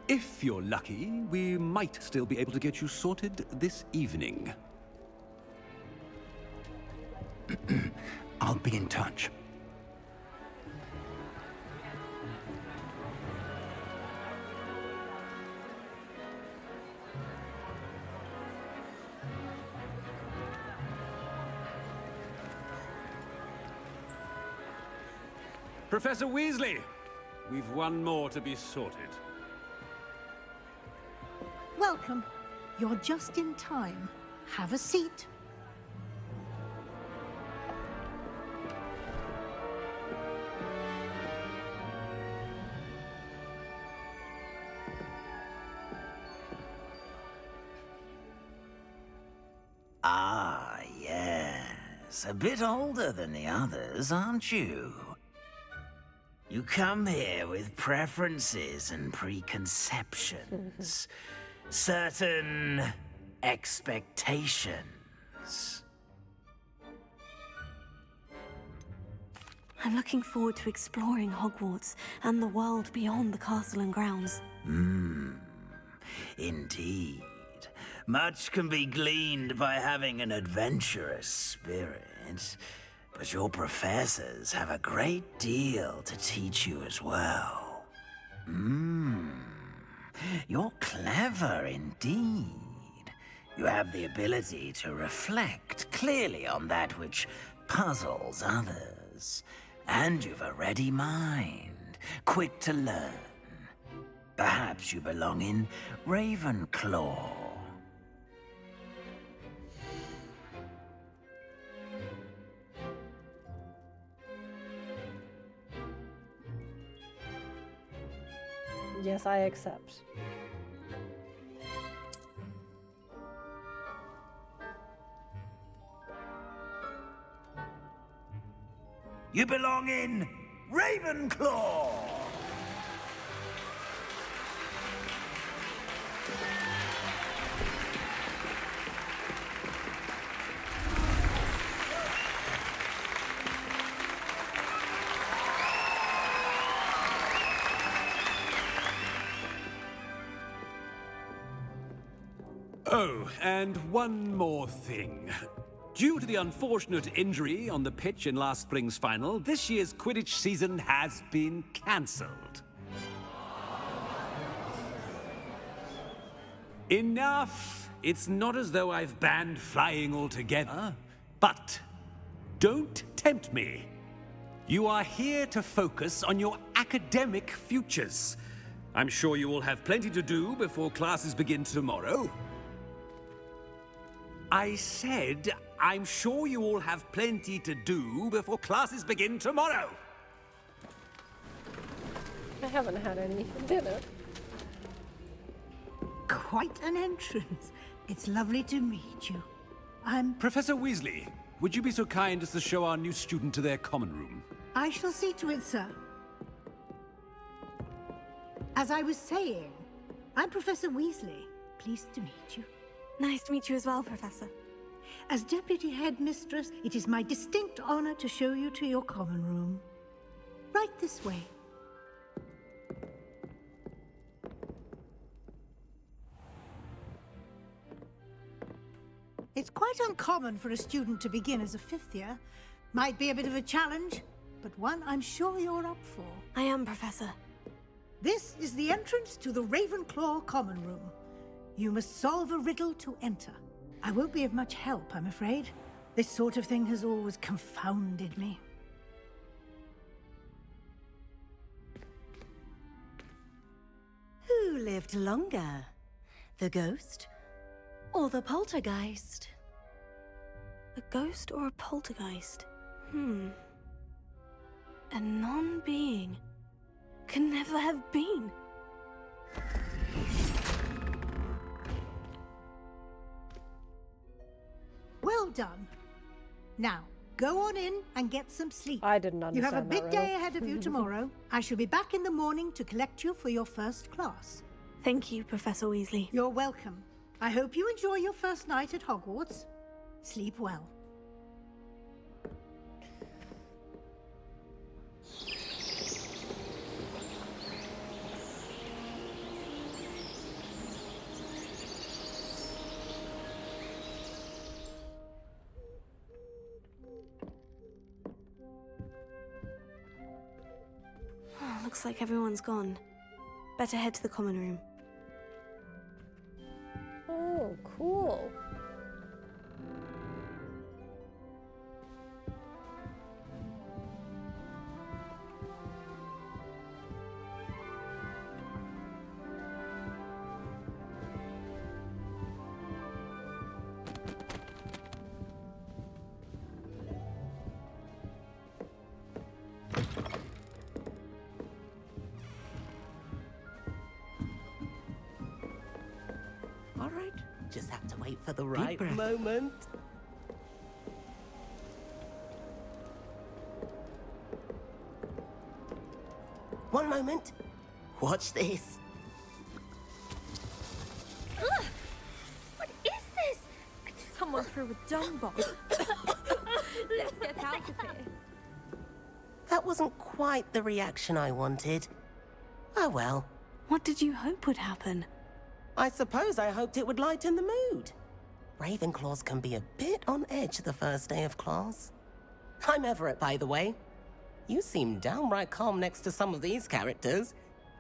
If you're lucky, we might still be able to get you sorted this evening. I'll be in touch. Professor Weasley, we've one more to be sorted. Welcome. You're just in time. Have a seat. Ah, yes. A bit older than the others, aren't you? You come here with preferences and preconceptions. Certain expectations. I'm looking forward to exploring Hogwarts and the world beyond the castle and grounds. Indeed. Much can be gleaned by having an adventurous spirit. But your professors have a great deal to teach you as well. You're clever indeed. You have the ability to reflect clearly on that which puzzles others. And you've a ready mind, quick to learn. Perhaps you belong in Ravenclaw. Yes, I accept. You belong in Ravenclaw! Oh, and one more thing. Due to the unfortunate injury on the pitch in last spring's final, this year's Quidditch season has been cancelled. Enough! It's not as though I've banned flying altogether. But don't tempt me. You are here to focus on your academic futures. I'm sure you will have plenty to do before classes begin tomorrow. I said, I'm sure you all have plenty to do before classes begin tomorrow. I haven't had any dinner. Quite an entrance. It's lovely to meet you. Professor Weasley, would you be so kind as to show our new student to their common room? I shall see to it, sir. As I was saying, I'm Professor Weasley. Pleased to meet you. Nice to meet you as well, Professor. As Deputy Headmistress, it is my distinct honor to show you to your common room. Right this way. It's quite uncommon for a student to begin as a fifth year. Might be a bit of a challenge, but one I'm sure you're up for. I am, Professor. This is the entrance to the Ravenclaw common room. You must solve a riddle to enter. I won't be of much help, I'm afraid. This sort of thing has always confounded me. Who lived longer? The ghost or the poltergeist? A ghost or a poltergeist? A non-being can never have been. Well done. Now, go on in and get some sleep. I didn't understand. You have a big that day riddle. ahead of you tomorrow. I shall be back in the morning to collect you for your first class. Thank you, Professor Weasley. You're welcome. I hope you enjoy your first night at Hogwarts. Sleep well. Looks like everyone's gone. Better head to the common room. Oh, cool. All right, just have to wait for the right moment. One moment. Watch this. Ugh! What is this? Someone threw a dung bomb. Let's get out of here. That wasn't quite the reaction I wanted. Oh well. What did you hope would happen? I suppose I hoped it would lighten the mood. Ravenclaws can be a bit on edge the first day of class. I'm Everett, by the way. You seem downright calm next to some of these characters,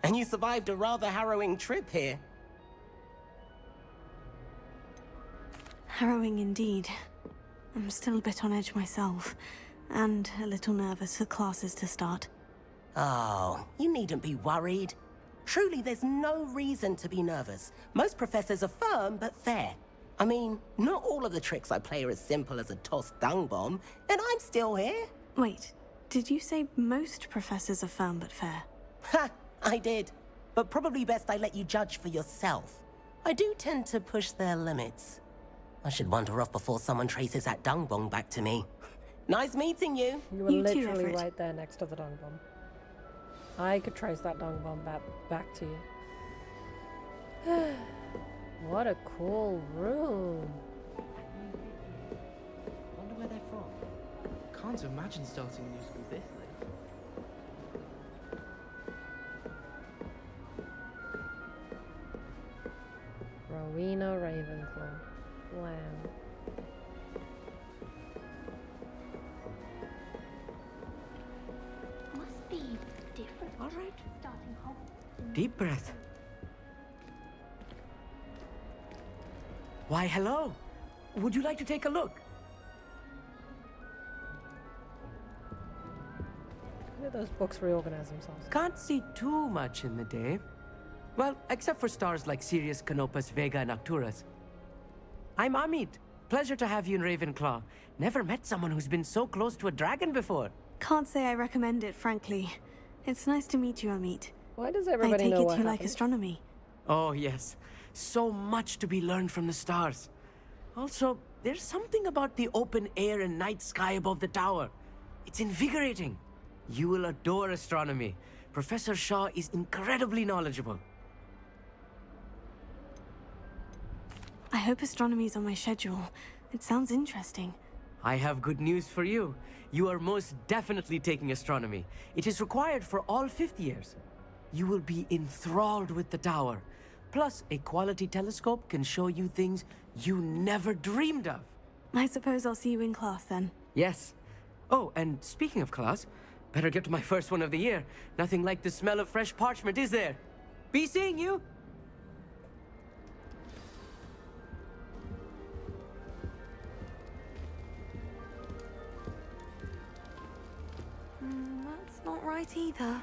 and you survived a rather harrowing trip here. Harrowing indeed. I'm still a bit on edge myself, and a little nervous for classes to start. Oh, you needn't be worried. Truly, there's no reason to be nervous. Most professors are firm but fair. I mean, not all of the tricks I play are as simple as a tossed dung bomb, and I'm still here. Wait, did you say most professors are firm but fair? Ha! I did. But probably best I let you judge for yourself. I do tend to push their limits. I should wander off before someone traces that dung bomb back to me. Nice meeting you. You were literally right there next to the dung bomb. I could trace that dung bomb back to you. What a cool room. Wonder where they're from. Can't imagine starting a new school this late. Rowena Ravenclaw. Wow. Must be different. All right. Starting home. Deep breath. Why, hello. Would you like to take a look? Look at those books reorganize themselves. Can't see too much in the day. Well, except for stars like Sirius, Canopus, Vega, and Arcturus. I'm Amit. Pleasure to have you in Ravenclaw. Never met someone who's been so close to a dragon before. Can't say I recommend it, frankly. It's nice to meet you, Amit. Why does everybody know I take what it you like happened? astronomy. Oh, yes. So much to be learned from the stars. Also, there's something about the open air and night sky above the tower. It's invigorating. You will adore astronomy. Professor Shaw is incredibly knowledgeable. I hope astronomy's on my schedule. It sounds interesting. I have good news for you. You are most definitely taking astronomy. It is required for all fifth years. You will be enthralled with the tower. Plus, a quality telescope can show you things you never dreamed of. I suppose I'll see you in class then. Yes. Oh, and speaking of class, better get to my first one of the year. Nothing like the smell of fresh parchment, is there? Be seeing you! That's not right either.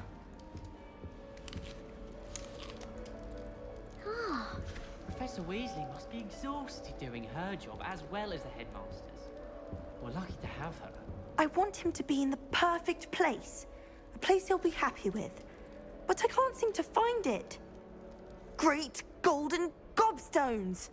Ah, Professor Weasley must be exhausted doing her job as well as the headmaster's. We're lucky to have her. I want him to be in the perfect place. A place he'll be happy with. But I can't seem to find it. Great golden gobstones!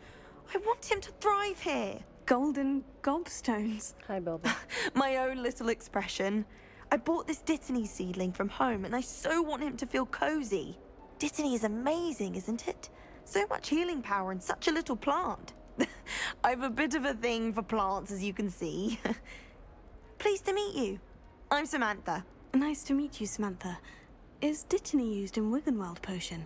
I want him to thrive here. Golden gobstones? Hi, Bilbo. My own little expression. I bought this Dittany seedling from home and I so want him to feel cozy. Dittany is amazing, isn't it? So much healing power in such a little plant. I've a bit of a thing for plants, as you can see. Pleased to meet you. I'm Samantha. Nice to meet you, Samantha. Is Dittany used in Wiggenweld potion?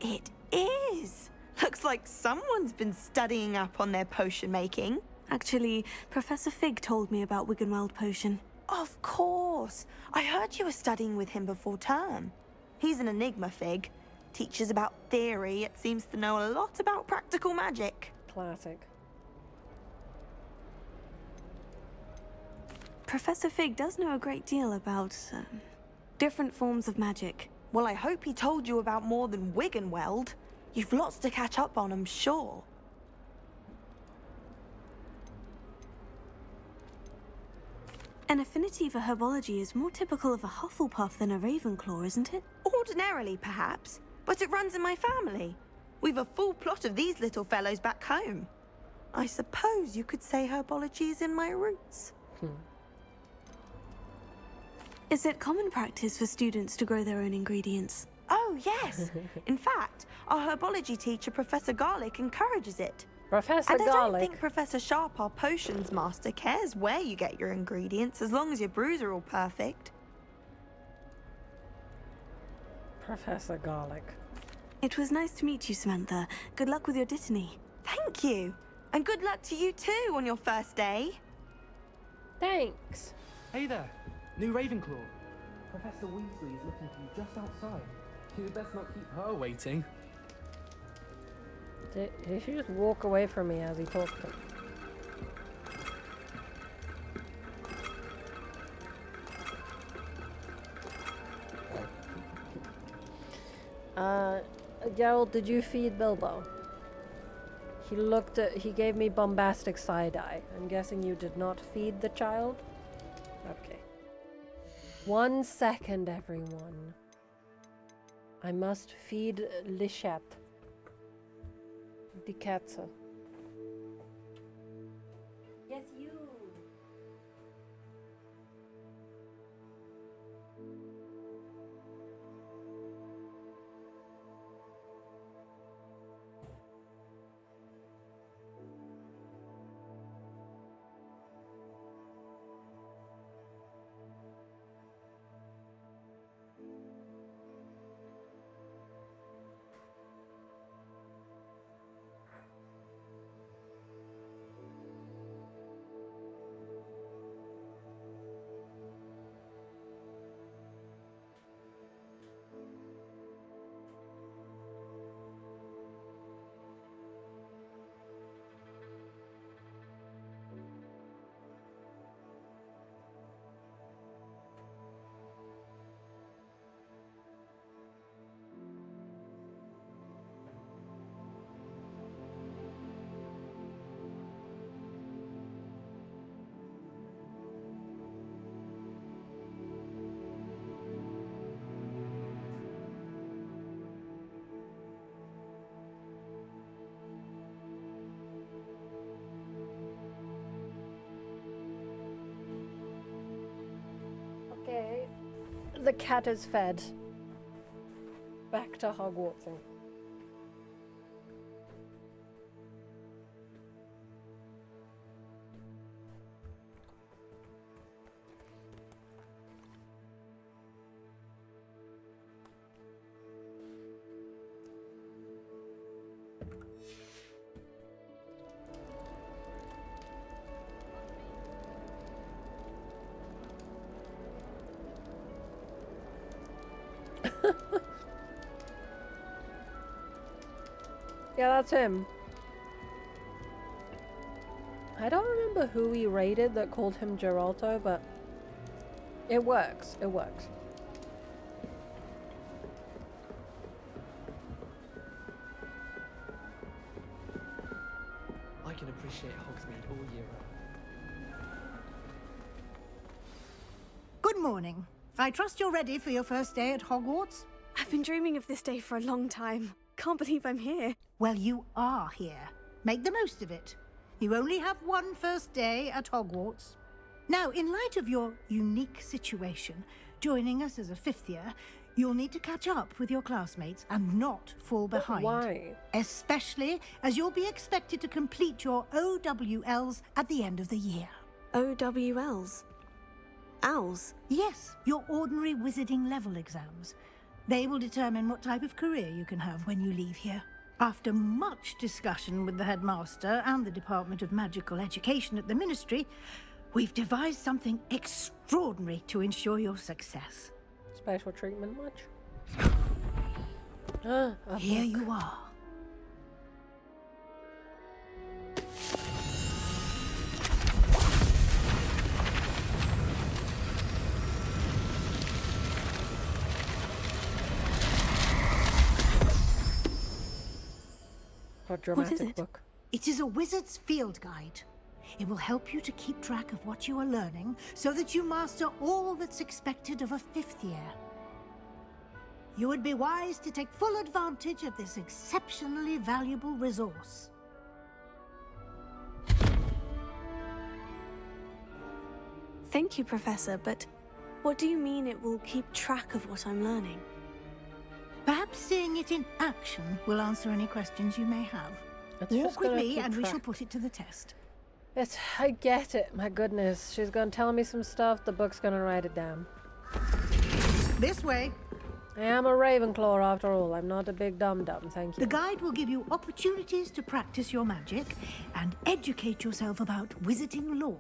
It is. Looks like someone's been studying up on their potion making. Actually, Professor Fig told me about Wiggenweld potion. Of course. I heard you were studying with him before term. He's an enigma, Fig. Teaches about theory, yet seems to know a lot about practical magic. Classic. Professor Fig does know a great deal about different forms of magic. Well, I hope he told you about more than Wiggenweld. You've lots to catch up on, I'm sure. An affinity for herbology is more typical of a Hufflepuff than a Ravenclaw, isn't it? Ordinarily, perhaps, but it runs in my family. We've a full plot of these little fellows back home. I suppose you could say herbology is in my roots. Is it common practice for students to grow their own ingredients? Oh, yes. In fact, our herbology teacher, Professor Garlick, encourages it. Professor Garlick? And I don't Garlic. think Professor Sharp, our potions master, cares where you get your ingredients, as long as your brews are all perfect. Professor Garlic. It was nice to meet you, Samantha. Good luck with your Dittany. Thank you. And good luck to you too on your first day. Thanks. Hey there, new Ravenclaw. Professor Weasley is looking for you just outside. You best not keep her waiting. Did he just walk away from me as he talked to me? Gerald, did you feed Bilbo? He gave me bombastic side-eye. I'm guessing you did not feed the child? Okay. 1 second, everyone. I must feed Lishat. Die Katze. Yes, you. Okay. The cat is fed. Back to Hogwarts. Yeah, that's him. I don't remember who he raided that called him Geralto, but it works. It works. I can appreciate Hogsmeade all year round. Good morning. I trust you're ready for your first day at Hogwarts? I've been dreaming of this day for a long time. Can't believe I'm here. Well, you are here. Make the most of it. You only have one first day at Hogwarts. Now, in light of your unique situation, joining us as a fifth year, You'll need to catch up with your classmates and not fall behind. Why? Especially as you'll be expected to complete your OWLs at the end of the year. OWLs? Owls? Yes, your ordinary wizarding level exams. They will determine what type of career you can have when you leave here. After much discussion with the headmaster and the Department of Magical Education at the Ministry, we've devised something extraordinary to ensure your success. Special treatment much? Here you are. What dramatic What is it? book? It is a wizard's field guide. It will help you to keep track of what you are learning so that you master all that's expected of a 5th year. You would be wise to take full advantage of this exceptionally valuable resource. Thank you, Professor, but what do you mean it will keep track of what I'm learning? Perhaps seeing it in action will answer any questions you may have. It's just Walk with gonna me keep and we shall track. put it to the test. I get it. My goodness. She's gonna tell me some stuff. The book's gonna write it down. This way. I am a Ravenclaw after all. I'm not a big dum-dum, thank you. The guide will give you opportunities to practice your magic and educate yourself about wizarding lore.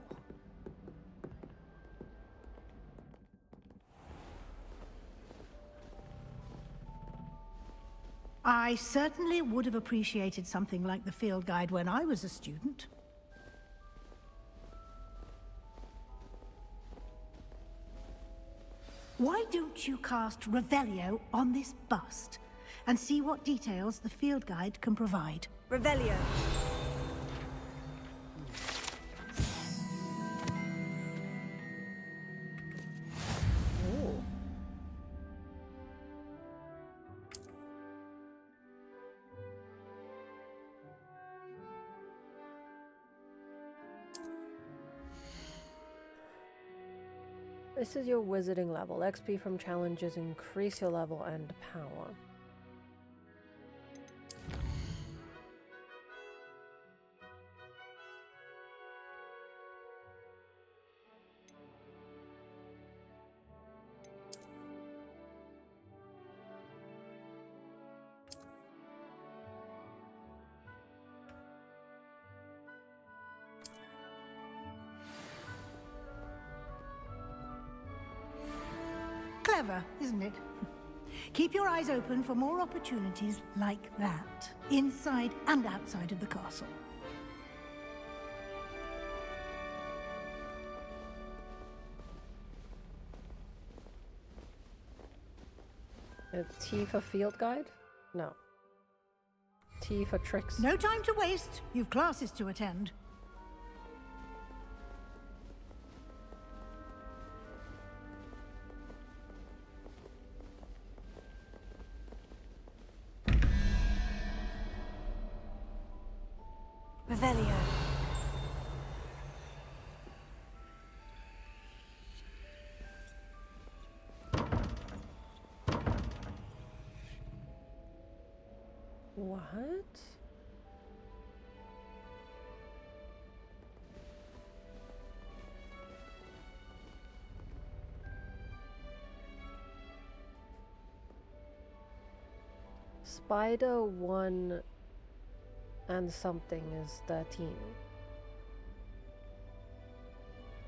I certainly would have appreciated something like the field guide when I was a student. Why don't you cast Revelio on this bust and see what details the field guide can provide? Revelio. Ooh. This is your wizarding level. XP from challenges increase your level and power. Clever, isn't it? Keep your eyes open for more opportunities like that, inside and outside of the castle. A T for field guide? No. T for tricks. No time to waste. You've classes to attend. Revelio. What? Spider 1 and something is 13.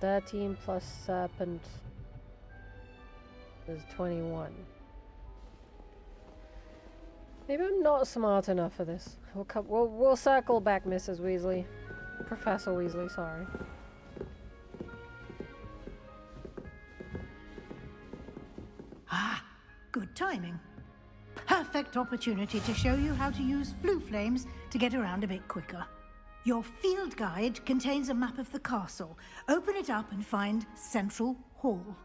13 plus serpent is 21. Maybe I'm not smart enough for this. We'll circle back, Mrs. Weasley. Professor Weasley, sorry. Ah, good timing. Perfect opportunity to show you how to use flue flames to get around a bit quicker. Your field guide contains a map of the castle. Open it up and find Central Hall.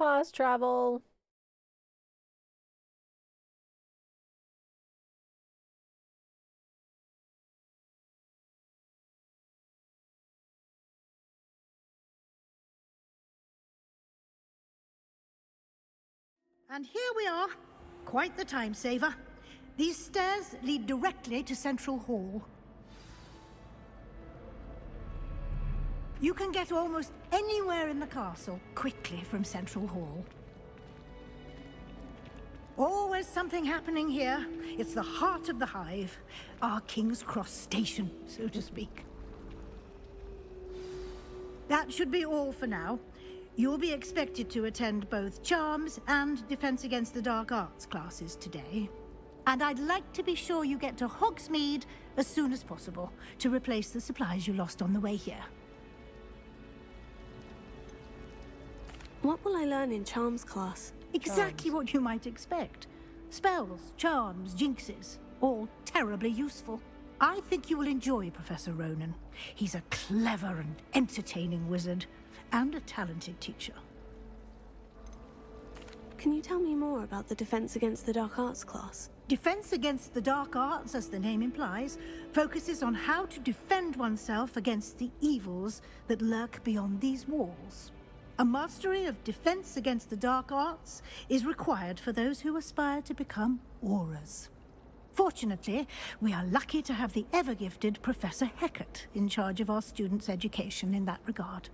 fast travel. And here we are. Quite the time saver. These stairs lead directly to Central Hall. You can get almost anywhere in the castle quickly from Central Hall. Always something happening here. It's the heart of the hive. Our King's Cross station, so to speak. That should be all for now. You'll be expected to attend both Charms and Defense Against the Dark Arts classes today. And I'd like to be sure you get to Hogsmeade as soon as possible to replace the supplies you lost on the way here. What will I learn in Charms class? Exactly what you might expect. Spells, charms, jinxes, all terribly useful. I think you will enjoy Professor Ronan. He's a clever and entertaining wizard, and a talented teacher. Can you tell me more about the Defense Against the Dark Arts class? Defense Against the Dark Arts, as the name implies, focuses on how to defend oneself against the evils that lurk beyond these walls. A mastery of Defense Against the Dark Arts is required for those who aspire to become Aurors. Fortunately, we are lucky to have the ever-gifted Professor Hecat in charge of our students' education in that regard.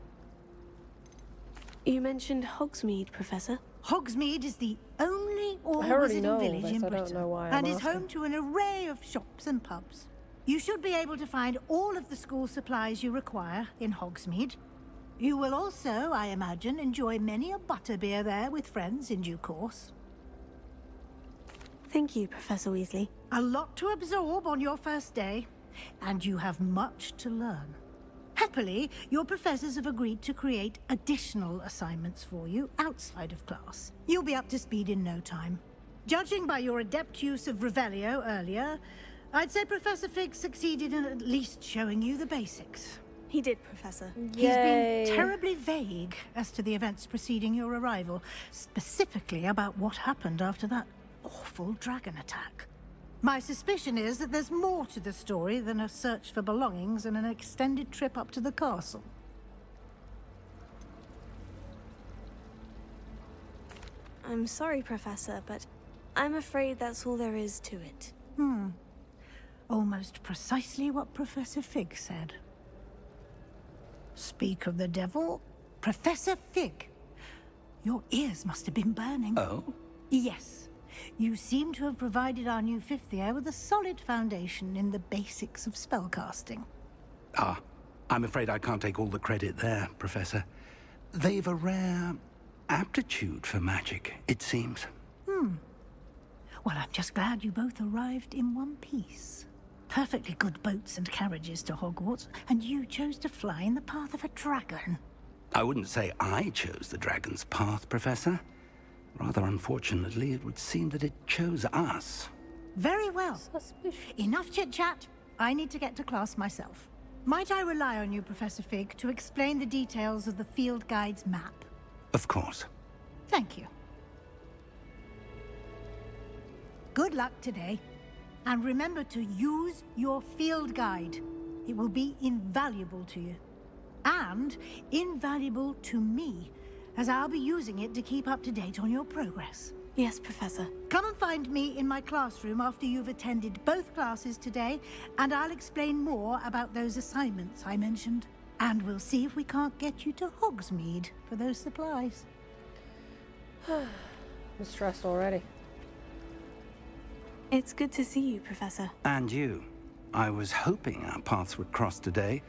You mentioned Hogsmeade, Professor. Hogsmeade is the only I already all-wizarding know village this, in I don't Britain, know why and I'm is home asking. to an array of shops and pubs. You should be able to find all of the school supplies you require in Hogsmeade. You will also, I imagine, enjoy many a butterbeer there with friends in due course. Thank you, Professor Weasley. A lot to absorb on your first day, and you have much to learn. Happily, your professors have agreed to create additional assignments for you outside of class. You'll be up to speed in no time. Judging by your adept use of Revelio earlier, I'd say Professor Fig succeeded in at least showing you the basics. He did, Professor. He's been terribly vague as to the events preceding your arrival, specifically about what happened after that awful dragon attack. My suspicion is that there's more to the story than a search for belongings and an extended trip up to the castle. I'm sorry, Professor, but I'm afraid that's all there is to it. Almost precisely what Professor Fig said. Speak of the devil, Professor Fig. Your ears must have been burning. Oh? Yes. You seem to have provided our new fifth year with a solid foundation in the basics of spellcasting. Ah, I'm afraid I can't take all the credit there, Professor. They've a rare aptitude for magic, it seems. Well, I'm just glad you both arrived in one piece. Perfectly good boats and carriages to Hogwarts, and you chose to fly in the path of a dragon. I wouldn't say I chose the dragon's path, Professor. Rather unfortunately, it would seem that it chose us. Very well. Enough chit-chat. I need to get to class myself. Might I rely on you, Professor Fig, to explain the details of the field guide's map? Of course. Thank you. Good luck today. And remember to use your field guide. It will be invaluable to you. And invaluable to me, as I'll be using it to keep up to date on your progress. Yes, Professor. Come and find me in my classroom after you've attended both classes today, and I'll explain more about those assignments I mentioned. And we'll see if we can't get you to Hogsmeade for those supplies. I'm stressed already. It's good to see you, Professor. And you. I was hoping our paths would cross today,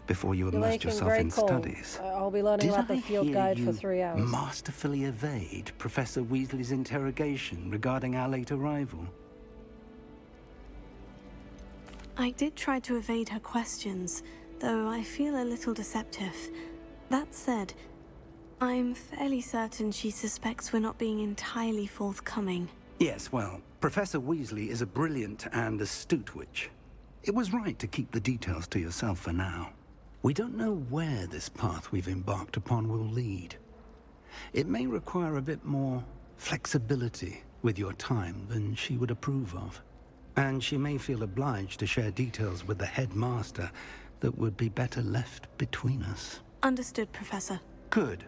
before you You're immersed making yourself great in call. studies. I'll be learning Did about the I field hear guide you for 3 hours. masterfully evade Professor Weasley's interrogation regarding our late arrival? I did try to evade her questions, though I feel a little deceptive. That said, I'm fairly certain she suspects we're not being entirely forthcoming. Yes, well, Professor Weasley is a brilliant and astute witch. It was right to keep the details to yourself for now. We don't know where this path we've embarked upon will lead. It may require a bit more flexibility with your time than she would approve of. And she may feel obliged to share details with the headmaster that would be better left between us. Understood, Professor. Good.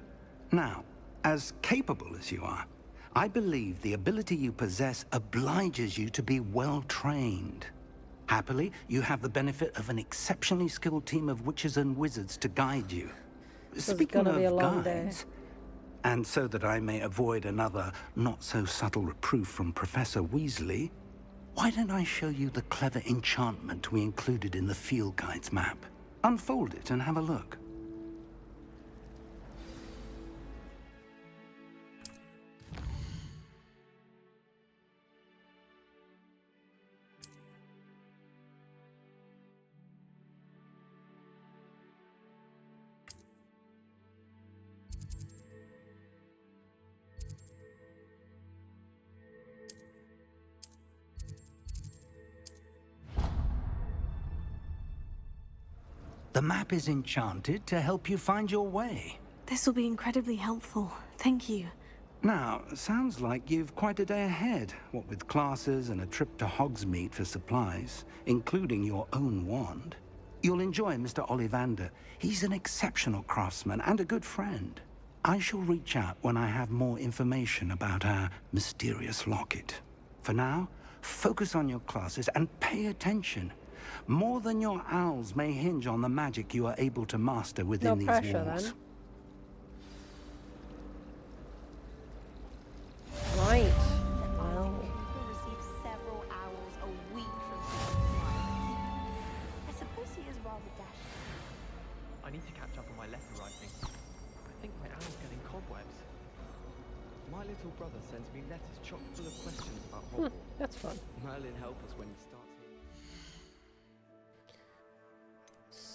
Now, as capable as you are, I believe the ability you possess obliges you to be well trained. Happily, you have the benefit of an exceptionally skilled team of witches and wizards to guide you. Speaking of guides, and so that I may avoid another not-so-subtle reproof from Professor Weasley, why don't I show you the clever enchantment we included in the field guide's map? Unfold it and have a look. The map is enchanted to help you find your way. This will be incredibly helpful. Thank you. Now, sounds like you've quite a day ahead, what with classes and a trip to Hogsmeade for supplies, including your own wand. You'll enjoy Mr. Ollivander. He's an exceptional craftsman and a good friend. I shall reach out when I have more information about our mysterious locket. For now, focus on your classes and pay attention. More than your owls may hinge on the magic you are able to master within these walls. Then. Right. Well. Receive several owls a week from supplies. I suppose he is rather dashing. I need to catch up on my letter writing. I think my owl's getting cobwebs. My little brother sends me letters chock full of questions about Hogwarts. That's fun. Merlin, help us when he starts.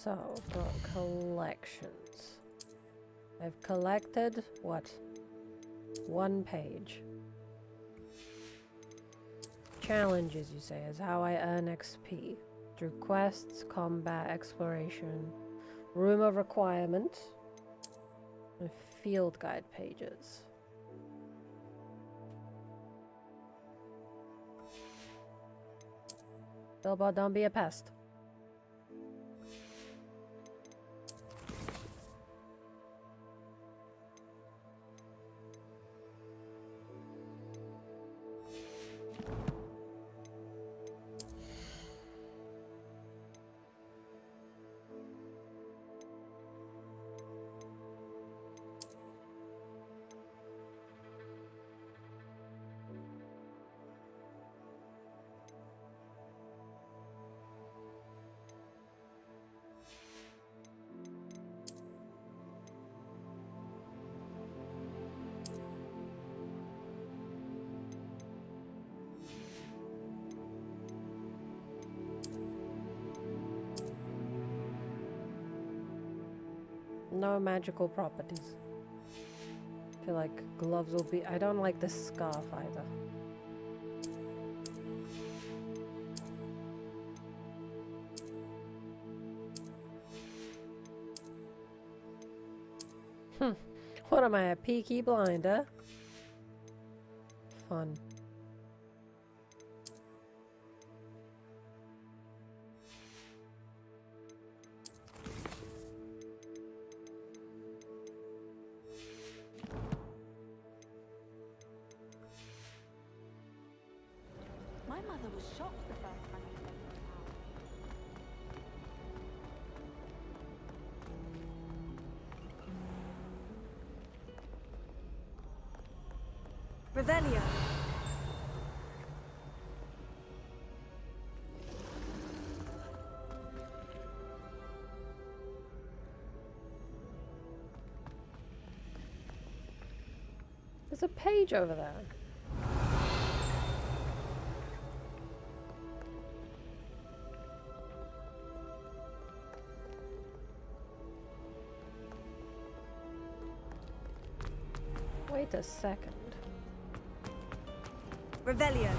So, got collections. I've collected, what? 1 page. Challenges, you say, is how I earn XP. Through quests, combat, exploration, room of requirement, and field guide pages. Bilbo, don't be a pest. No magical properties. I feel like gloves will be... I don't like this scarf either. What am I, a peaky blinder? Fun. My mother was shocked the first time I said Revelio. There's a page over there. Wait a second. Revelio.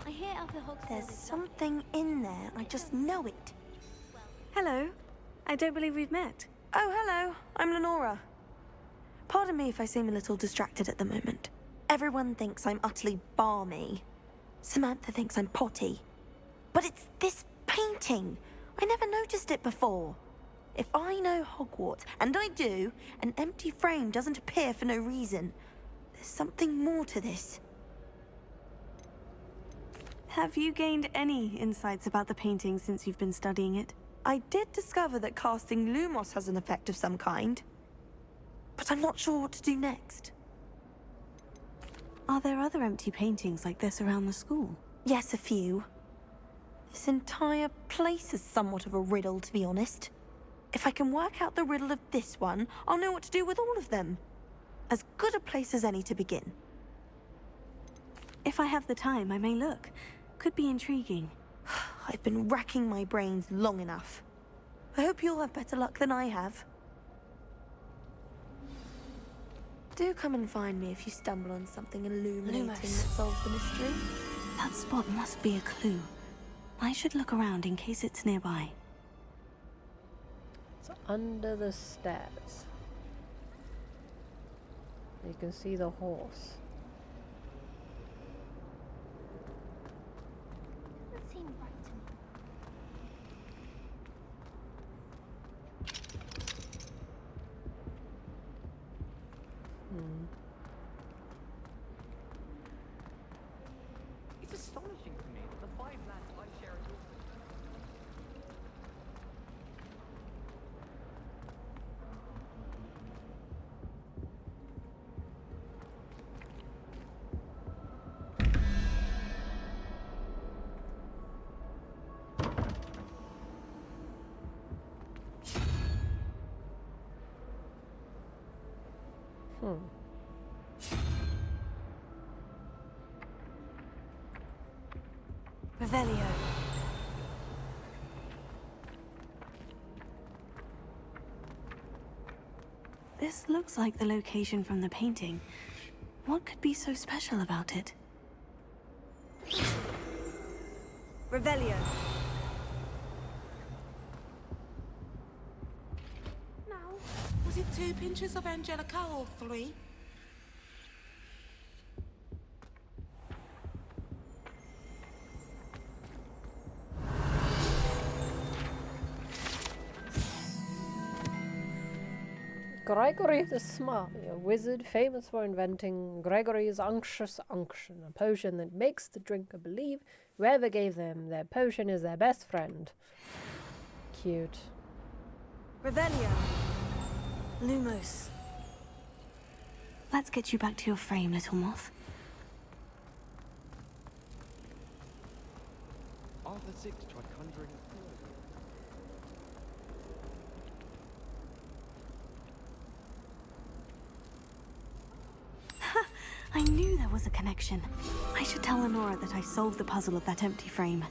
I hear other Hogsmeade. There's something in there. I just know it. Hello. I don't believe we've met. Oh, hello. I'm Lenora. Pardon me if I seem a little distracted at the moment. Everyone thinks I'm utterly balmy. Samantha thinks I'm potty. But it's this painting. I never noticed it before. If I know Hogwarts, and I do, an empty frame doesn't appear for no reason. There's something more to this. Have you gained any insights about the painting since you've been studying it? I did discover that casting Lumos has an effect of some kind. But I'm not sure what to do next. Are there other empty paintings like this around the school? Yes, a few. This entire place is somewhat of a riddle, to be honest. If I can work out the riddle of this one, I'll know what to do with all of them. As good a place as any to begin. If I have the time, I may look. Could be intriguing. I've been racking my brains long enough. I hope you'll have better luck than I have. Do come and find me if you stumble on something illuminating that solves the mystery. That spot must be a clue. I should look around in case it's nearby. It's under the stairs. You can see the horse. Doesn't seem right to me. It's astonishing to me that the 5 lands I share at all. Revelio. This looks like the location from the painting. What could be so special about it? Revelio. No. Was it 2 pinches of Angelica or 3? Gregory the Smarty, a wizard famous for inventing Gregory's Unctuous Unction, a potion that makes the drinker believe whoever gave them their potion is their best friend. Cute. Revelio. Lumos. Let's get you back to your frame, little moth. Arthur VI tried conjuring a I knew there was a connection. I should tell Lenora that I solved the puzzle of that empty frame.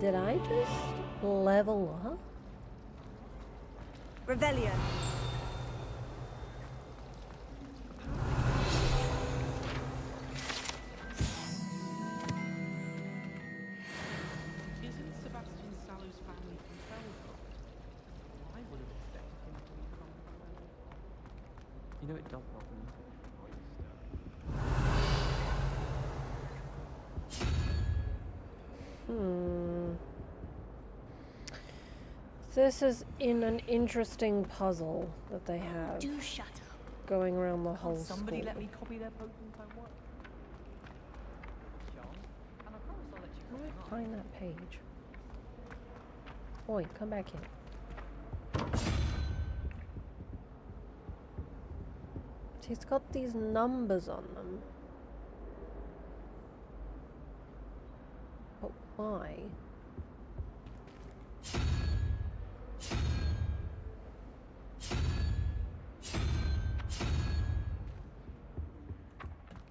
Did I just level up? Revelio. Isn't Sebastian Sallow's family from Felgard? I would have expected him to become. You know it does bother me. This is in an interesting puzzle that they have. Do shut up. Going around the whole Somebody school. let me copy their potions homework. Sean, and I promise I'll let you How do copy I mine. find that page? Oi, come back here. She's got these numbers on them. But why?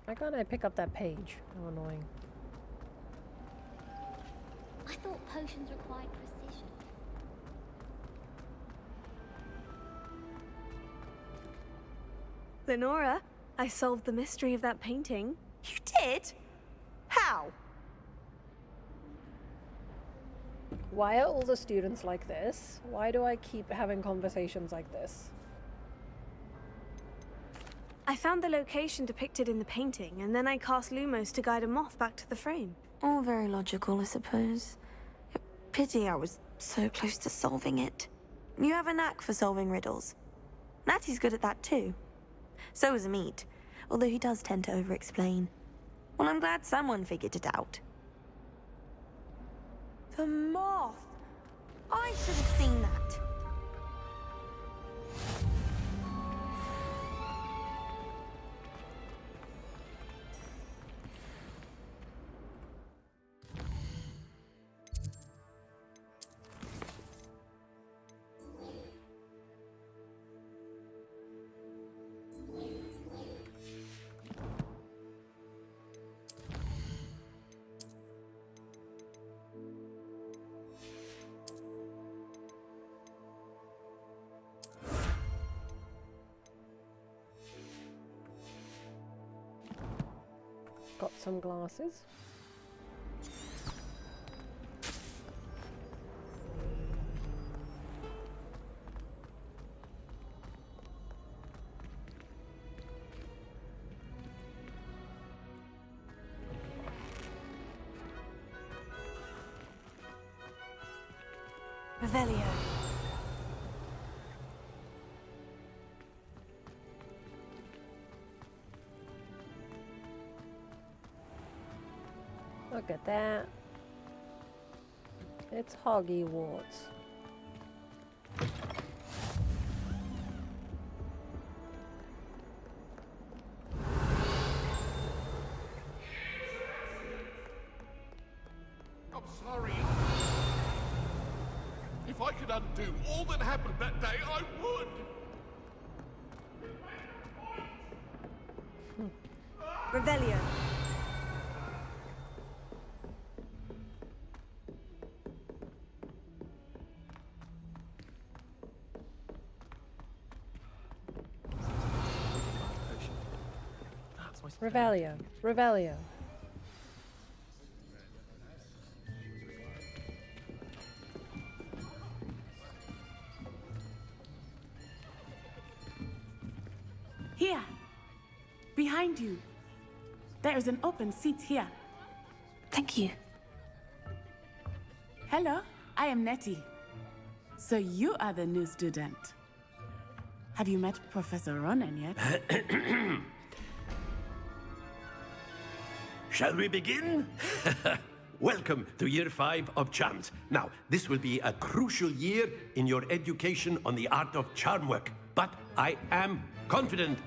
Why can't I pick up that page? How annoying. I thought potions required precision. Lenora, I solved the mystery of that painting. You did? How? Why are all the students like this? Why do I keep having conversations like this? I found the location depicted in the painting, and then I cast Lumos to guide a moth back to the frame. All very logical, I suppose. Pity I was so close to solving it. You have a knack for solving riddles. Natty's good at that too. So is Amit, although he does tend to over-explain. Well, I'm glad someone figured it out. The moth! I should have seen that. Got some glasses. Revelio. Look at that. It's Hogwarts. I'm sorry. If I could undo all that happened that day, I would. Revelio. Revelio. Revelio. Here. Behind you. There is an open seat here. Thank you. Hello, I am Nettie. So you are the new student. Have you met Professor Ronan yet? Shall we begin? Welcome to Year 5 of Charms. Now, this will be a crucial year in your education on the art of charm work. But I am confident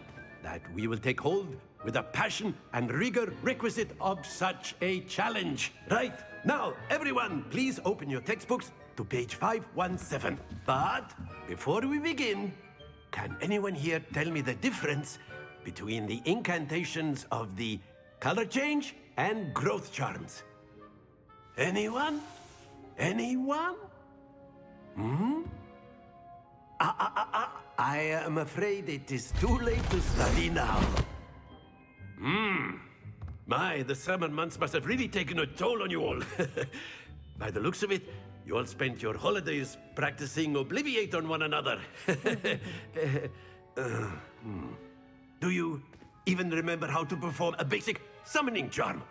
that we will take hold with the passion and rigor requisite of such a challenge. Right, now, everyone, please open your textbooks to page 517. But before we begin, can anyone here tell me the difference between the incantations of the color change and growth charms? Anyone? Anyone? I am afraid it is too late to study now. My, the summer months must have really taken a toll on you all. By the looks of it, you all spent your holidays practicing Obliviate on one another. Do you even remember how to perform a basic summoning charm?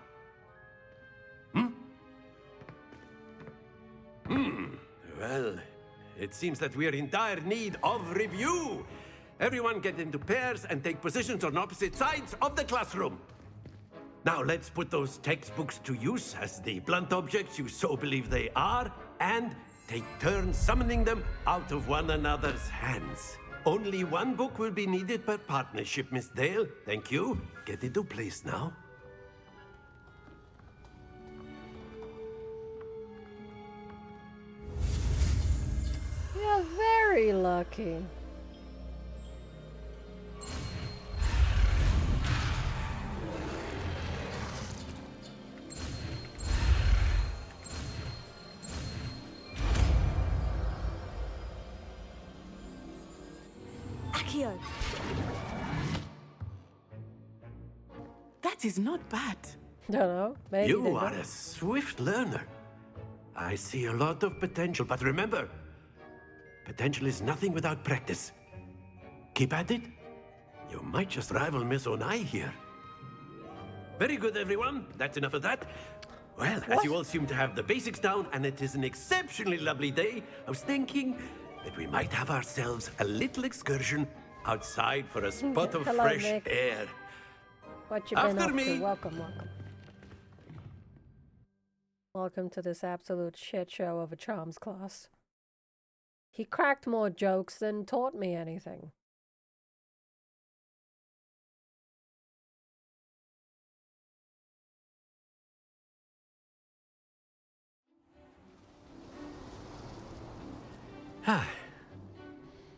Well, it seems that we are in dire need of review. Everyone get into pairs and take positions on opposite sides of the classroom. Now let's put those textbooks to use as the blunt objects you so believe they are, and take turns summoning them out of one another's hands. Only one book will be needed per partnership, Miss Dale. Thank you. Get into place now. You're very lucky. Accio. That is not bad. Don't know. Maybe you are a swift learner. I see a lot of potential, but remember, potential is nothing without practice. Keep at it. You might just rival Miss Onai here. Very good, everyone. That's enough of that. Well, as you all seem to have the basics down, and it is an exceptionally lovely day, I was thinking that we might have ourselves a little excursion outside for a spot of Hello, fresh Nick. air. What you been After up me. to? Welcome. Welcome to this absolute shit show of a charms class. He cracked more jokes than taught me anything.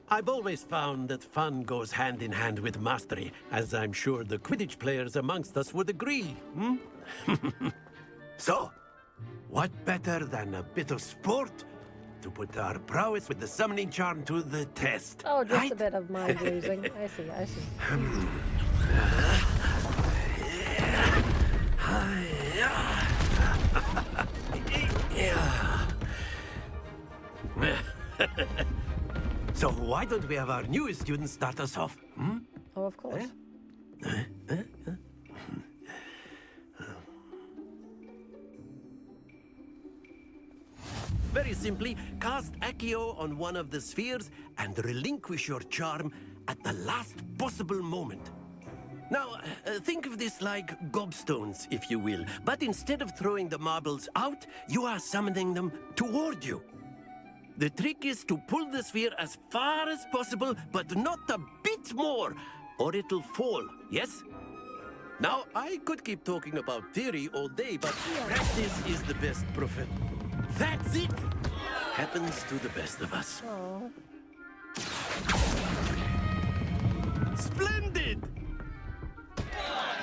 I've always found that fun goes hand in hand with mastery, as I'm sure the Quidditch players amongst us would agree. So, what better than a bit of sport to put our prowess with the summoning charm to the test? Oh, just right? a bit of mind losing. I see. So why don't we have our newest student start us off? Oh, of course. Very simply, cast Accio on one of the spheres and relinquish your charm at the last possible moment. Now, think of this like gobstones, if you will, but instead of throwing the marbles out, you are summoning them toward you. The trick is to pull the sphere as far as possible, but not a bit more, or it'll fall, yes? Now, I could keep talking about theory all day, but practice is the best prophet. That's it! Happens to the best of us. Oh. Splendid!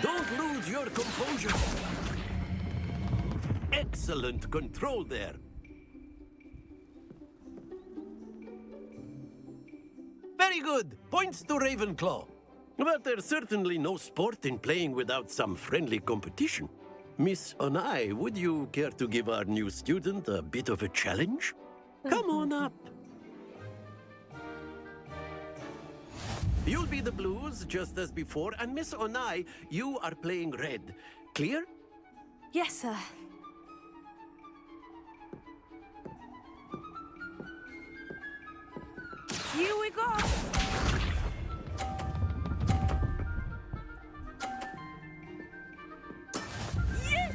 Don't lose your composure. Excellent control there. Very good. Points to Ravenclaw. But there's certainly no sport in playing without some friendly competition. Miss Onai, would you care to give our new student a bit of a challenge? Come on up. You'll be the blues, just as before, and Miss Onai, you are playing red. Clear? Yes, sir. Here we go! Yes!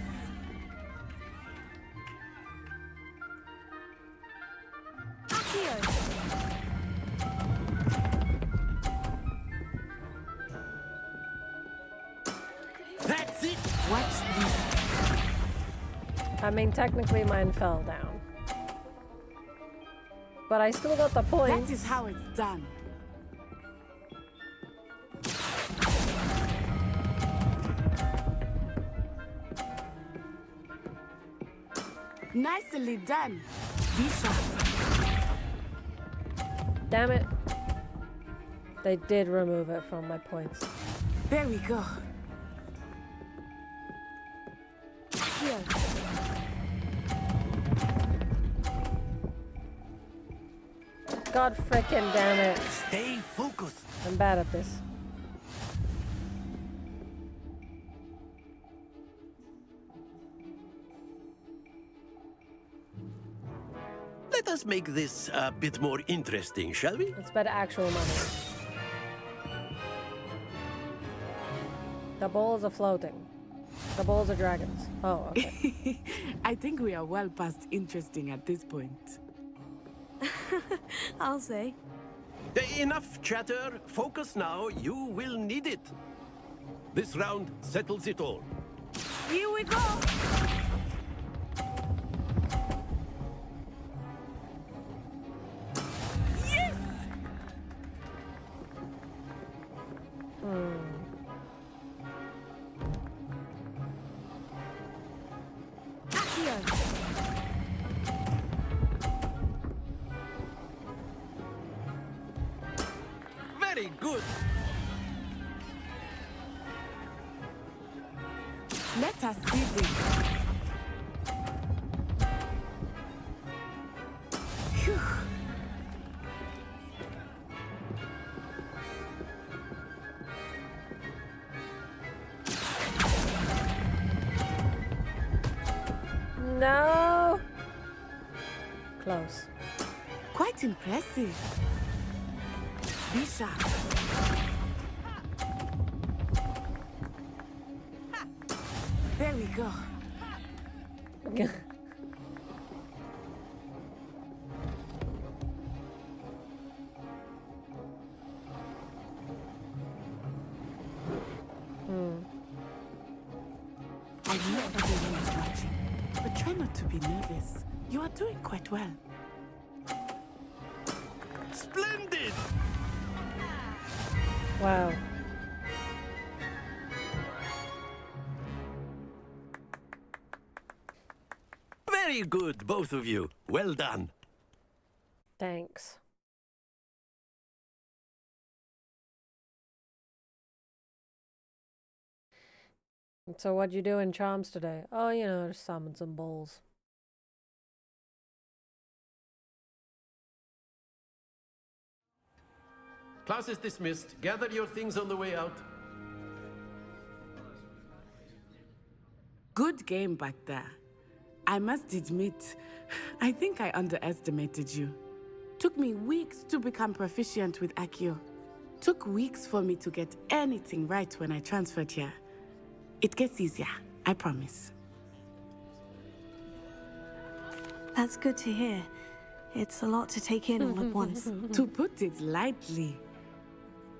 That's it! Watch this. I mean, technically mine fell down. But I still got the points. That is how it's done. Nicely done. Be sharp. Damn it. They did remove it from my points. There we go. Here. God frickin' damn it. Stay focused. I'm bad at this. Let us make this a bit more interesting, shall we? Let's bet actual money. The balls are floating. The balls are dragons. Oh, okay. I think we are well past interesting at this point. I'll say. Enough chatter. Focus now. You will need it. This round settles it all. Here we go! Yes! Very good. Let us see this. No. Close. Quite impressive. Be sharp. There we go. I know everyone is watching, but try not to be nervous. You are doing quite well. Splendid! Wow. Very good, both of you. Well done. Thanks. So what'd you do in Charms today? Oh, you know, just summon some bulls. Class is dismissed. Gather your things on the way out. Good game back there. I must admit, I think I underestimated you. Took me weeks to become proficient with Accio. Took weeks for me to get anything right when I transferred here. It gets easier, I promise. That's good to hear. It's a lot to take in all at once. To put it lightly,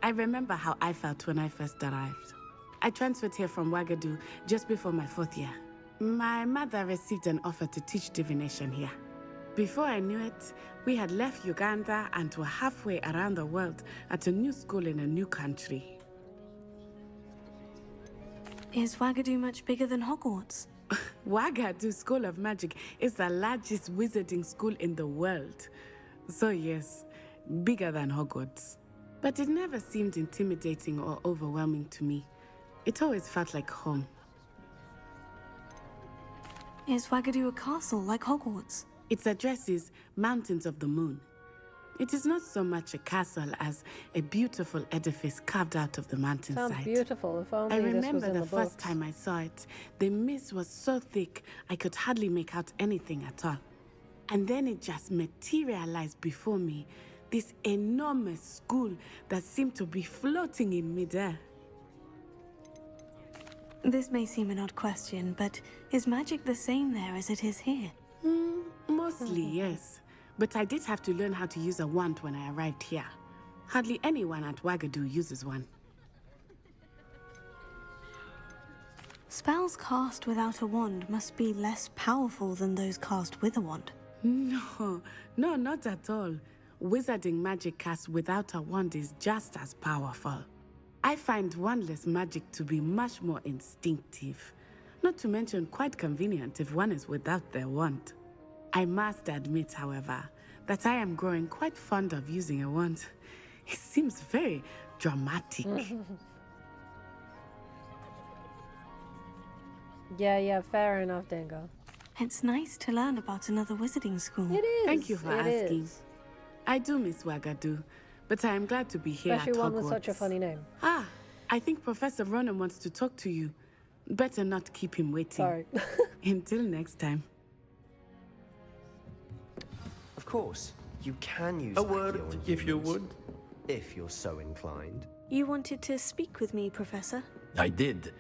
I remember how I felt when I first arrived. I transferred here from Ouagadougou just before my 4th year. My mother received an offer to teach divination here. Before I knew it, we had left Uganda and were halfway around the world at a new school in a new country. Is Ouagadougou much bigger than Hogwarts? Ouagadougou School of Magic is the largest wizarding school in the world. So yes, bigger than Hogwarts. But it never seemed intimidating or overwhelming to me. It always felt like home. Is Ouagadougou a castle like Hogwarts? Its address is Mountains of the Moon. It is not so much a castle as a beautiful edifice carved out of the mountainside. Sounds beautiful. If only I this was remember in the first time I saw it, the mist was so thick I could hardly make out anything at all. And then it just materialized before me, this enormous school that seemed to be floating in midair. This may seem an odd question, but is magic the same there as it is here? Mostly, yes. But I did have to learn how to use a wand when I arrived here. Hardly anyone at Ouagadougou uses one. Spells cast without a wand must be less powerful than those cast with a wand. No, not at all. Wizarding magic cast without a wand is just as powerful. I find wandless magic to be much more instinctive. Not to mention quite convenient if one is without their wand. I must admit, however, that I am growing quite fond of using a wand. It seems very dramatic. Yeah, fair enough, Dingo. It's nice to learn about another wizarding school. It is. Thank you for asking. I do miss Ouagadougou, but I am glad to be here Especially at one Hogwarts. with such a funny name. Ah, I think Professor Ronan wants to talk to you. Better not keep him waiting. Sorry. Until next time. Of course, you can use A word, Accio on if you humans, would. if you're so inclined. You wanted to speak with me, Professor? I did.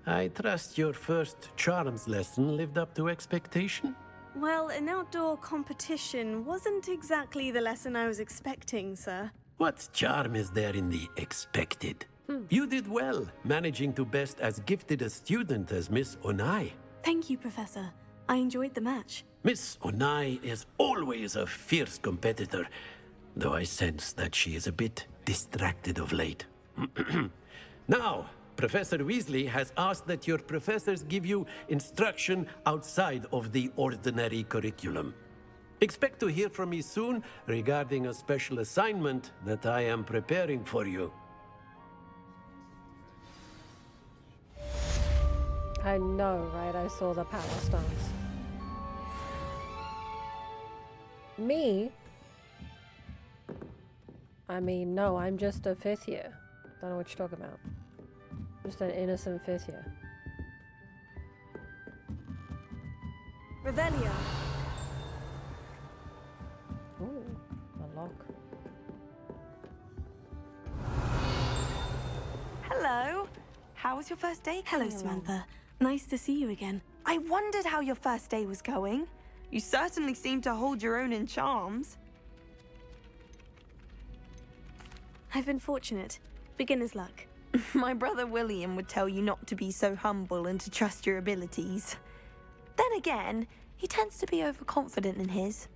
I trust your first charms lesson lived up to expectation? Well, an outdoor competition wasn't exactly the lesson I was expecting, sir. What charm is there in the expected? You did well, managing to best as gifted a student as Miss Onai. Thank you, Professor. I enjoyed the match. Miss Onai is always a fierce competitor, though I sense that she is a bit distracted of late. Now, Professor Weasley has asked that your professors give you instruction outside of the ordinary curriculum. Expect to hear from me soon regarding a special assignment that I am preparing for you. I know, right? I saw the power stance. Me? I mean, no, I'm just a 5th year. Don't know what you're talking about. Just an innocent 5th year. Revelio. Ooh, a lock. Hello. How was your first day? Hello, Samantha. Nice to see you again. I wondered how your first day was going. You certainly seem to hold your own in charms. I've been fortunate. Beginner's luck. My brother William would tell you not to be so humble and to trust your abilities. Then again, he tends to be overconfident in his.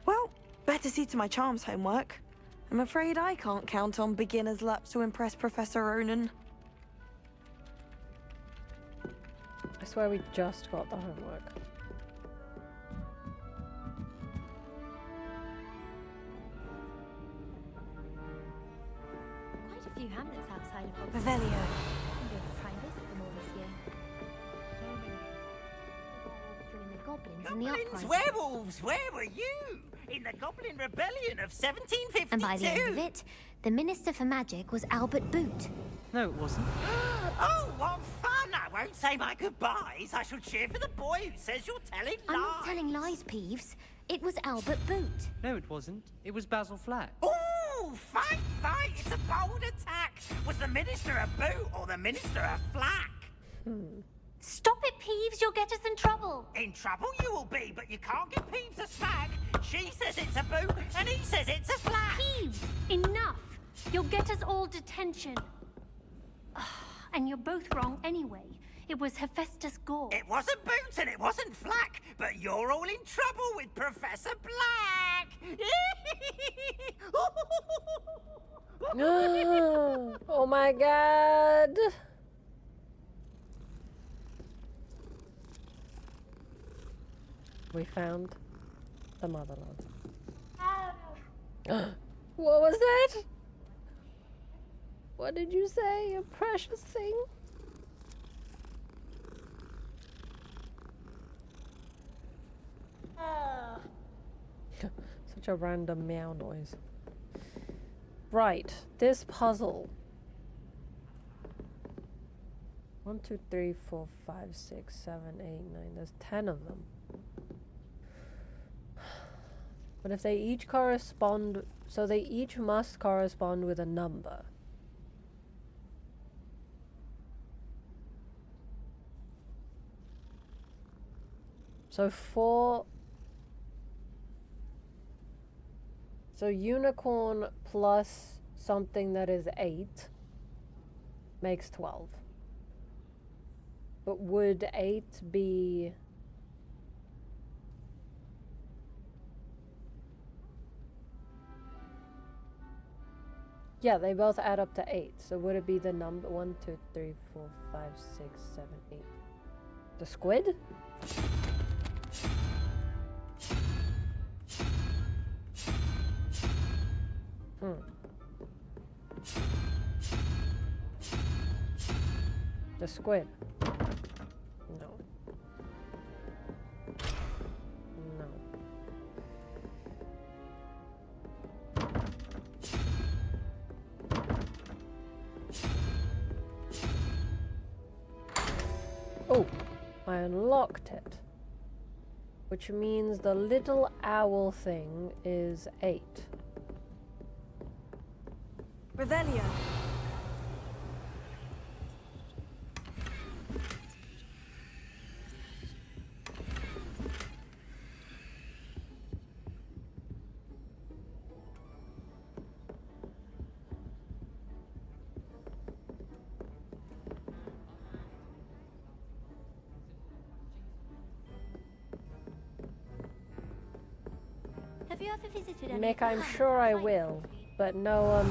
Well, better see to my charms homework. I'm afraid I can't count on beginner's luck to impress Professor Ronan. I swear we just got the homework. Quite a few hamlets outside of Hogwarts. Revelio. I'm going to try and visit them all this year. Join the goblins in the Goblins, uprising. werewolves, where were you? In the Goblin Rebellion of 1752. And by the end of it, the Minister for Magic was Albert Boot. No, it wasn't. Oh, what fun! I won't say my goodbyes. I shall cheer for the boy who says you're telling lies. I'm not telling lies, Peeves. It was Albert Boot. No, it wasn't. It was Basil Flack. Ooh, fight, fight! It's a bold attack. Was the Minister a boot or the Minister a flack? Stop it, Peeves. You'll get us in trouble. In trouble you will be, but you can't give Peeves a smack. She says it's a boot, and he says it's a flack. Peeves, enough. You'll get us all detention. And you're both wrong anyway. It was Hephaestus Gore. It wasn't boot and it wasn't flack, but you're all in trouble with Professor Black. Oh my god. We found the motherlode. What was that? What did you say, you precious thing? Such a random meow noise. Right, this puzzle. 1, 2, 3, 4, 5, 6, 7, 8, 9. There's 10 of them. But if they each correspond, so they each must correspond with a number. So 4. So unicorn plus something that is 8 makes 12. But would 8 be... Yeah, they both add up to 8. So would it be the number 1, 2, 3, 4, 5, 6, 7, 8? The squid? The squid. No. No. Oh, I unlocked it. Which means the little owl thing is 8. Revelio. Have you ever visited any Mick, of the I'm hamlets sure I like will, but no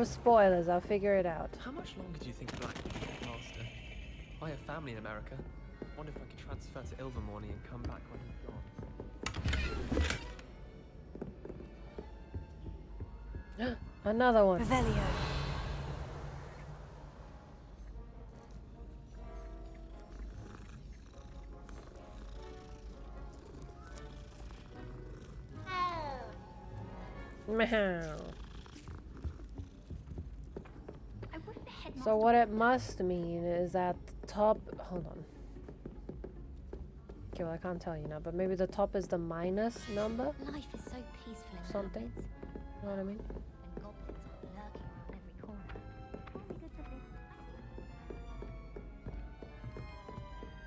spoilers. I'll figure it out. How much longer do you think Black will be master? I have family in America. Wonder if I could transfer to Ilvermorny and come back when he's gone. Another one. Revelio. Meow. So what it must mean is that the top... Hold on. Okay, well, I can't tell you now, but maybe the top is the minus number? Life is so peaceful in Something. Hogwarts. You know what I mean? And goblins are lurking around every corner. Only good for business.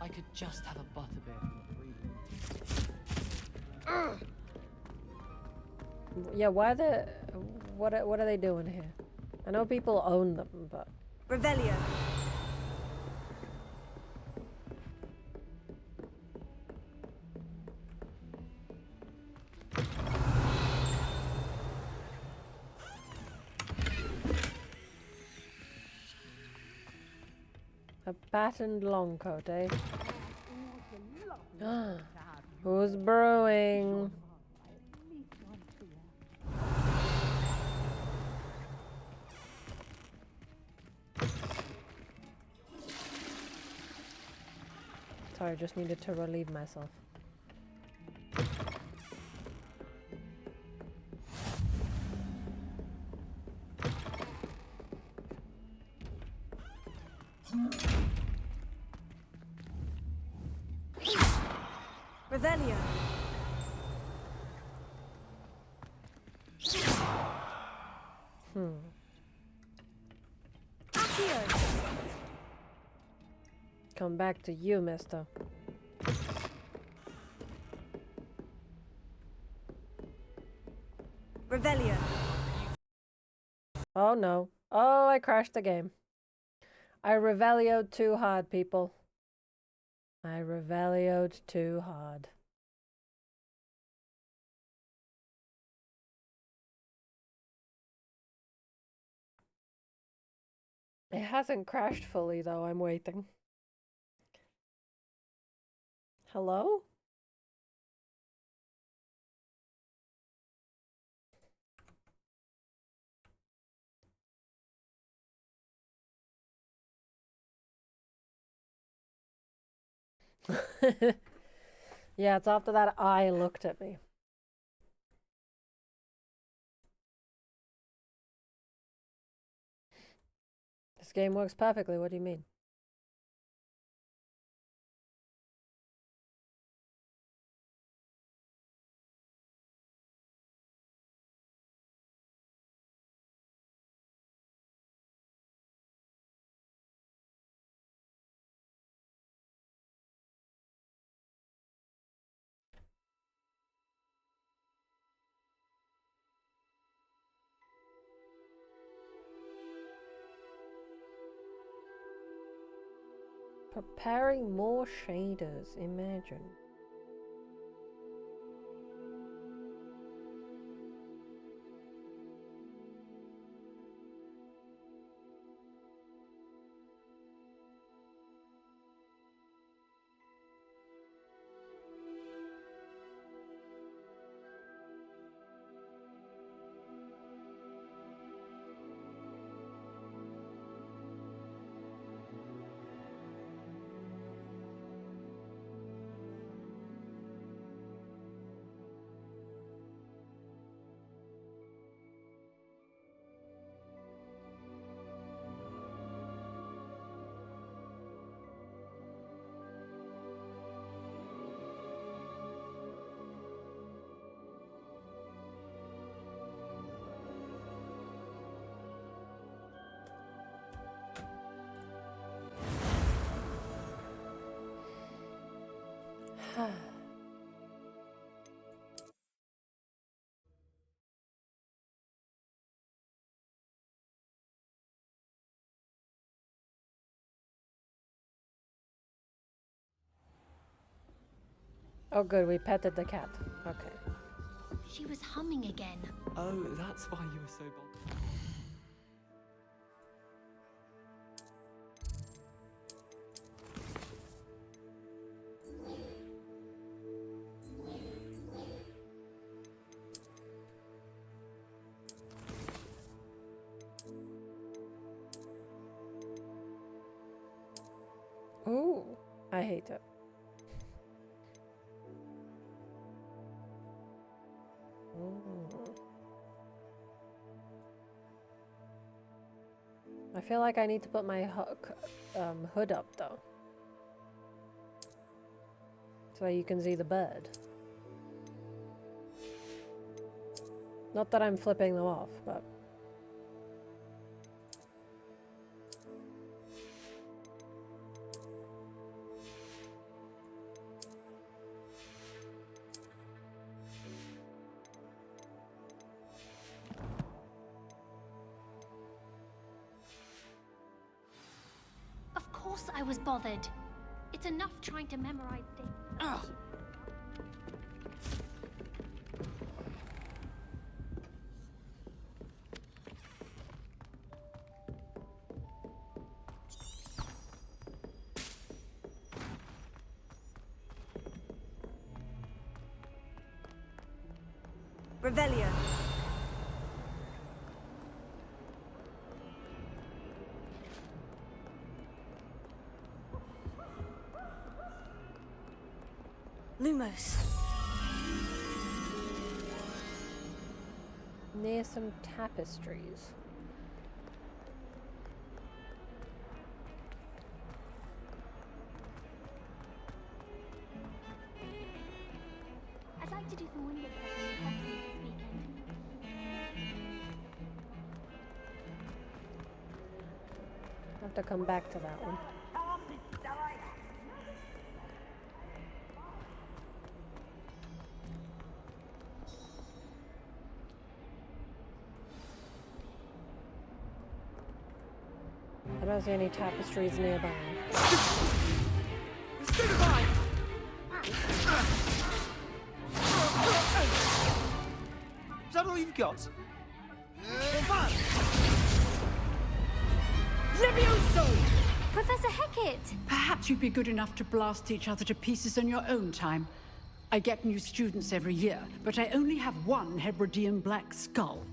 I could just have a butterbeer for free. Yeah, why the... What are they doing here? I know people own them, but... Revelio. A patterned long coat, eh? Who's brewing? Sorry, I just needed to relieve myself. Revelio. Accio. Come back to you, mister. Revelio. Oh no. Oh, I crashed the game. I revelioed too hard, people. I revelioed too hard. It hasn't crashed fully though, I'm waiting. Hello? Yeah, it's after that eye looked at me. This game works perfectly, what do you mean? Preparing more shaders, imagine. Oh good, we petted the cat. Okay. She was humming again. Oh, that's why you were so bold. Ooh, I hate it. Ooh. I feel like I need to put my hood up though. So you can see the bird. Not that I'm flipping them off, but... Of course I was bothered. It's enough trying to memorize things. Ugh. Revelio. Lumos. Near some tapestries. I'd like to do some window dressing in Hogwarts this weekend. I have to come back to that one. I don't see any tapestries nearby. Is that all you've got? Levioso! Professor Hecat! Perhaps you'd be good enough to blast each other to pieces on your own time. I get new students every year, but I only have one Hebridean black skull.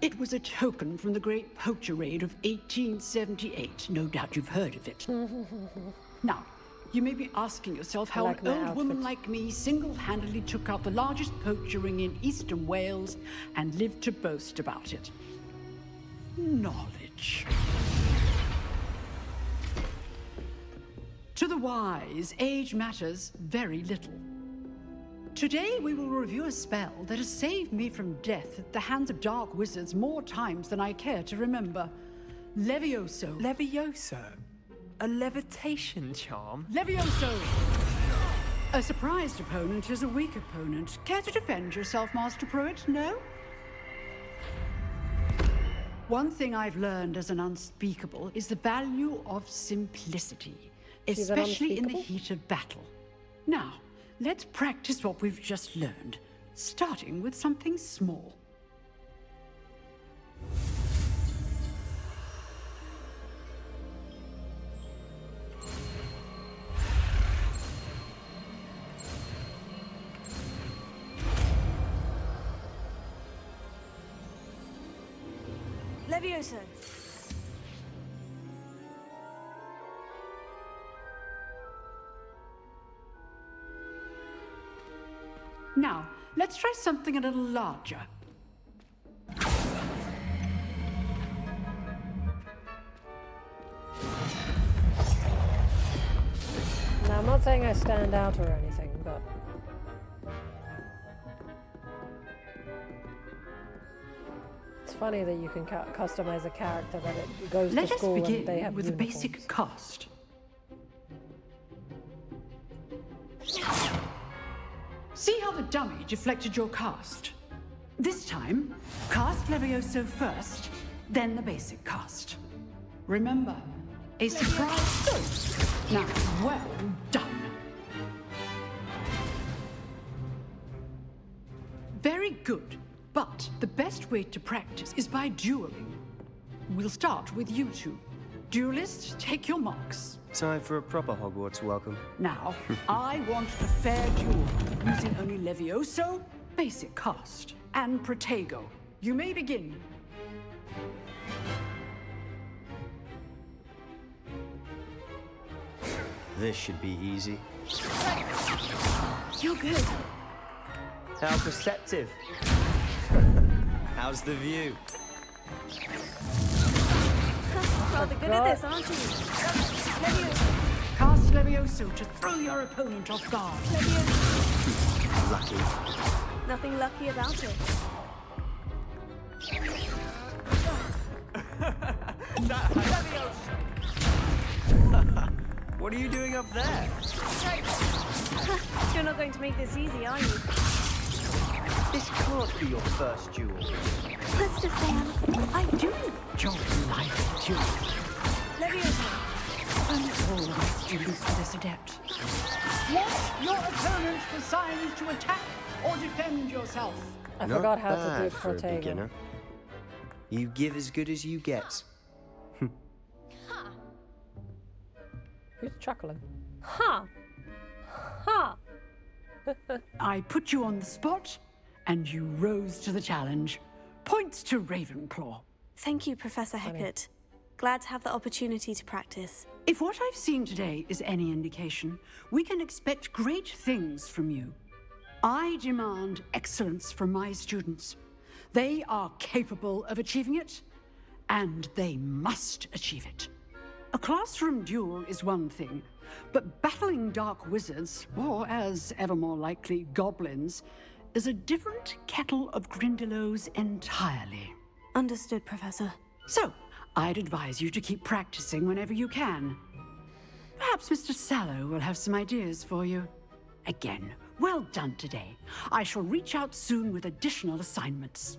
It was a token from the Great Poacher Raid of 1878. No doubt you've heard of it. Now, you may be asking yourself how an old woman like me single-handedly took out the largest poacher ring in eastern Wales and lived to boast about it. Knowledge. To the wise, age matters very little. Today we will review a spell that has saved me from death at the hands of dark wizards more times than I care to remember. Levioso. Levioso? A levitation charm? Levioso! A surprised opponent is a weak opponent. Care to defend yourself, Master Pruitt? No? One thing I've learned as an unspeakable is the value of simplicity, especially in the heat of battle. Now, let's practice what we've just learned, starting with something small. Levioso. Now, let's try something a little larger. Now, I'm not saying I stand out or anything, but... It's funny that you can customize a character that it goes to school and they have with uniforms. the basic cast. See how the dummy deflected your cast? This time, cast Levioso first, then the basic cast. Remember, a surprise. Now, well done. Very good, but the best way to practice is by dueling. We'll start with you two. Duelists, take your marks. Time for a proper Hogwarts welcome. Now, I want a fair duel, using only Levioso, basic cast, and Protego. You may begin. This should be easy. You're good. How perceptive. How's the view? Rather good at this, aren't you? Cast Levioso to throw your opponent off guard. Lucky. Nothing lucky about it. What are you doing up there? You're not going to make this easy, are you? This can't be your first duel. Let's just say I do. Your life duel. Levioso. And all of my students are this adept. Watch your opponent for signs to attack or defend yourself. I Not forgot how to bad do for a Protego. beginner. You give as good as you get. Who's chuckling? Ha! Ha! I put you on the spot, and you rose to the challenge. Points to Ravenclaw. Thank you, Professor Hecat. Glad to have the opportunity to practice. If what I've seen today is any indication, we can expect great things from you. I demand excellence from my students. They are capable of achieving it, and they must achieve it. A classroom duel is one thing, but battling dark wizards, or as ever more likely, goblins, is a different kettle of Grindylows entirely. Understood, Professor. So, I'd advise you to keep practicing whenever you can. Perhaps Mr. Sallow will have some ideas for you. Again, well done today. I shall reach out soon with additional assignments.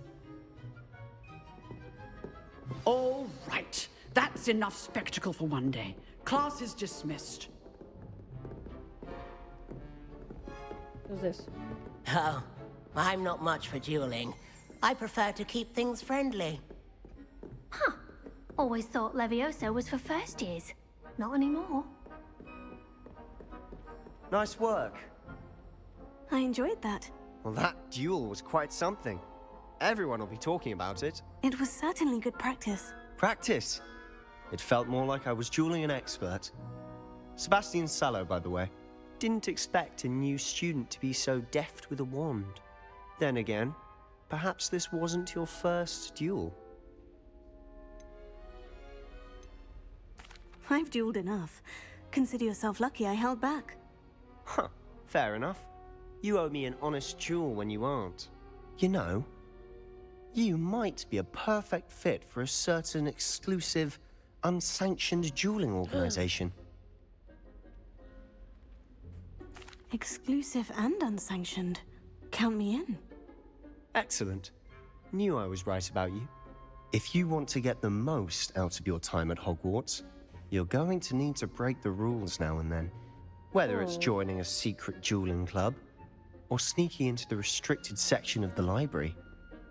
All right. That's enough spectacle for one day. Class is dismissed. Who's this? Oh, I'm not much for dueling. I prefer to keep things friendly. Huh. Always thought Levioso was for first years. Not anymore. Nice work. I enjoyed that. Well, that duel was quite something. Everyone will be talking about it. It was certainly good practice. Practice. It felt more like I was dueling an expert. Sebastian Sallow, by the way. Didn't expect a new student to be so deft with a wand. Then again, perhaps this wasn't your first duel. I've dueled enough. Consider yourself lucky I held back. Huh, fair enough. You owe me an honest duel when you aren't. You know, you might be a perfect fit for a certain exclusive, unsanctioned dueling organization. Exclusive and unsanctioned. Count me in. Excellent. Knew I was right about you. If you want to get the most out of your time at Hogwarts, you're going to need to break the rules now and then. Whether it's joining a secret dueling club, or sneaking into the restricted section of the library,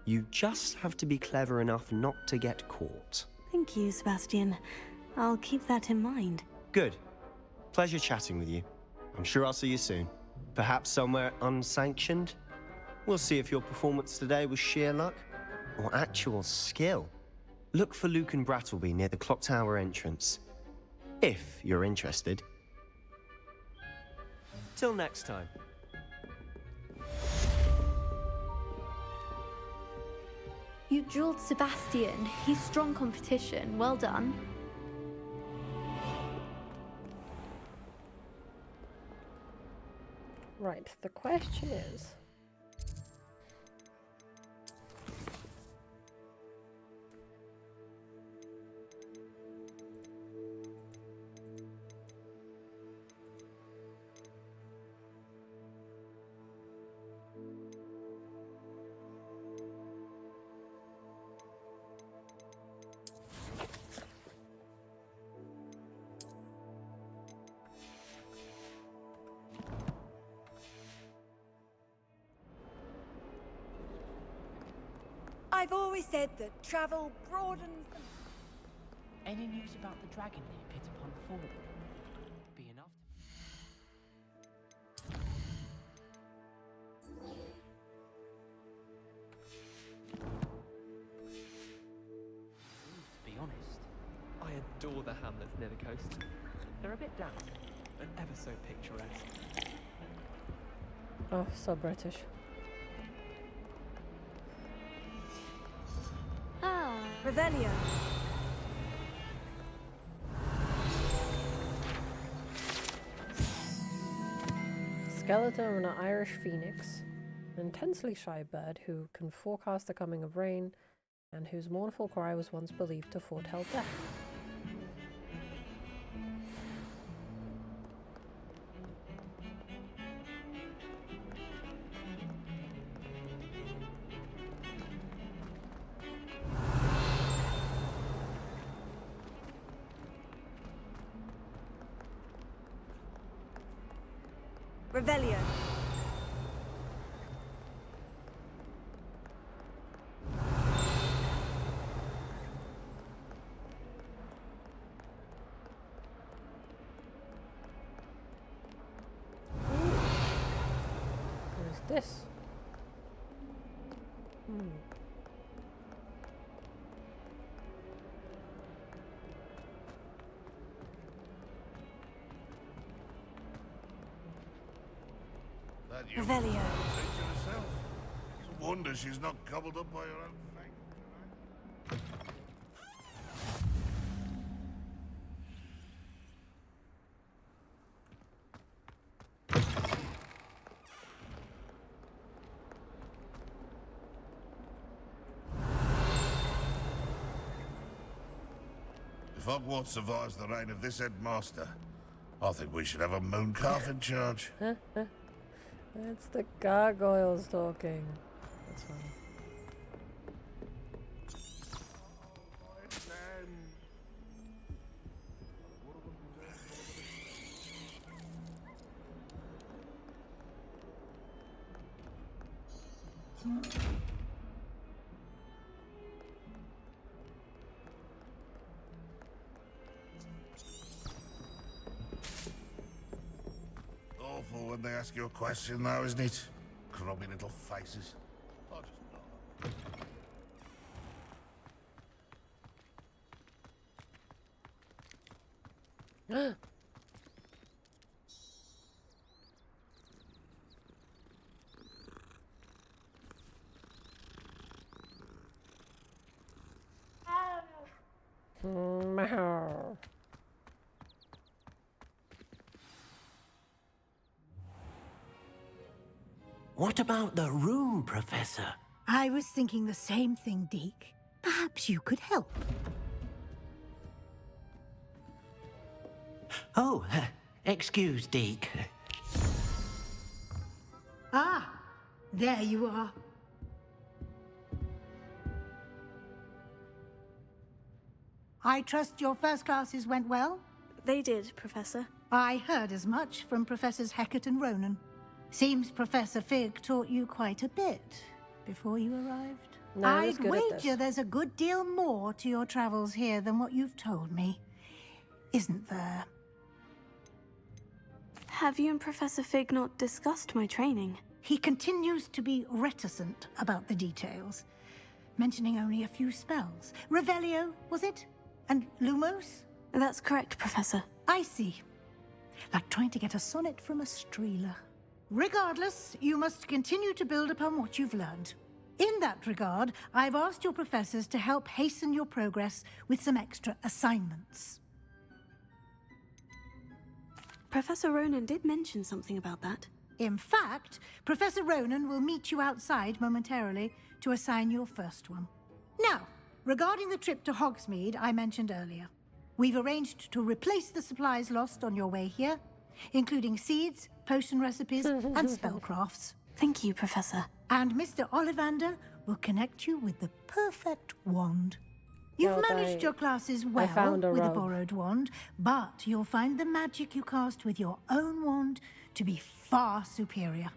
you just have to be clever enough not to get caught. Thank you, Sebastian. I'll keep that in mind. Good. Pleasure chatting with you. I'm sure I'll see you soon. Perhaps somewhere unsanctioned? We'll see if your performance today was sheer luck or actual skill. Look for Luke and Brattleby near the clock tower entrance, if you're interested. Till next time. You dueled Sebastian. He's strong competition. Well done. Right, the question is... I've always said that travel broadens the... Any news about the dragon near Pit upon Fall? Be enough to be honest. I adore the hamlets near the coast. They're a bit damp, but ever so picturesque. Oh, so British. Ah, Revelio. skeleton of an Irish phoenix, an intensely shy bird who can forecast the coming of rain, and whose mournful cry was once believed to foretell death. Revelio. What is this? Revelio. It's a wonder she's not gobbled up by her own fang. If Hogwarts survives the reign of this headmaster, I think we should have a mooncalf in charge. It's the gargoyles talking. That's funny. Awful when they ask you a question, though, isn't it? Grubby little faces. I'll just nod. What about the room, Professor? I was thinking the same thing, Deke. Perhaps you could help. Oh, excuse, Deke. Ah, there you are. I trust your first classes went well? They did, Professor. I heard as much from Professors Hecat and Ronan. Seems Professor Fig taught you quite a bit before you arrived. No, I'd wager there's a good deal more to your travels here than what you've told me. Isn't there? Have you and Professor Fig not discussed my training? He continues to be reticent about the details, mentioning only a few spells. Revelio, was it? And Lumos? That's correct, Professor. I see. Like trying to get a sonnet from a streeler. Regardless, you must continue to build upon what you've learned. In that regard, I've asked your professors to help hasten your progress with some extra assignments. Professor Ronan did mention something about that. In fact, Professor Ronan will meet you outside momentarily to assign your first one. Now, regarding the trip to Hogsmeade I mentioned earlier, we've arranged to replace the supplies lost on your way here, including seeds, potion recipes, and spellcrafts. Thank you, Professor. And Mr. Ollivander will connect you with the perfect wand. You've managed your classes well with a borrowed wand, but you'll find the magic you cast with your own wand to be far superior.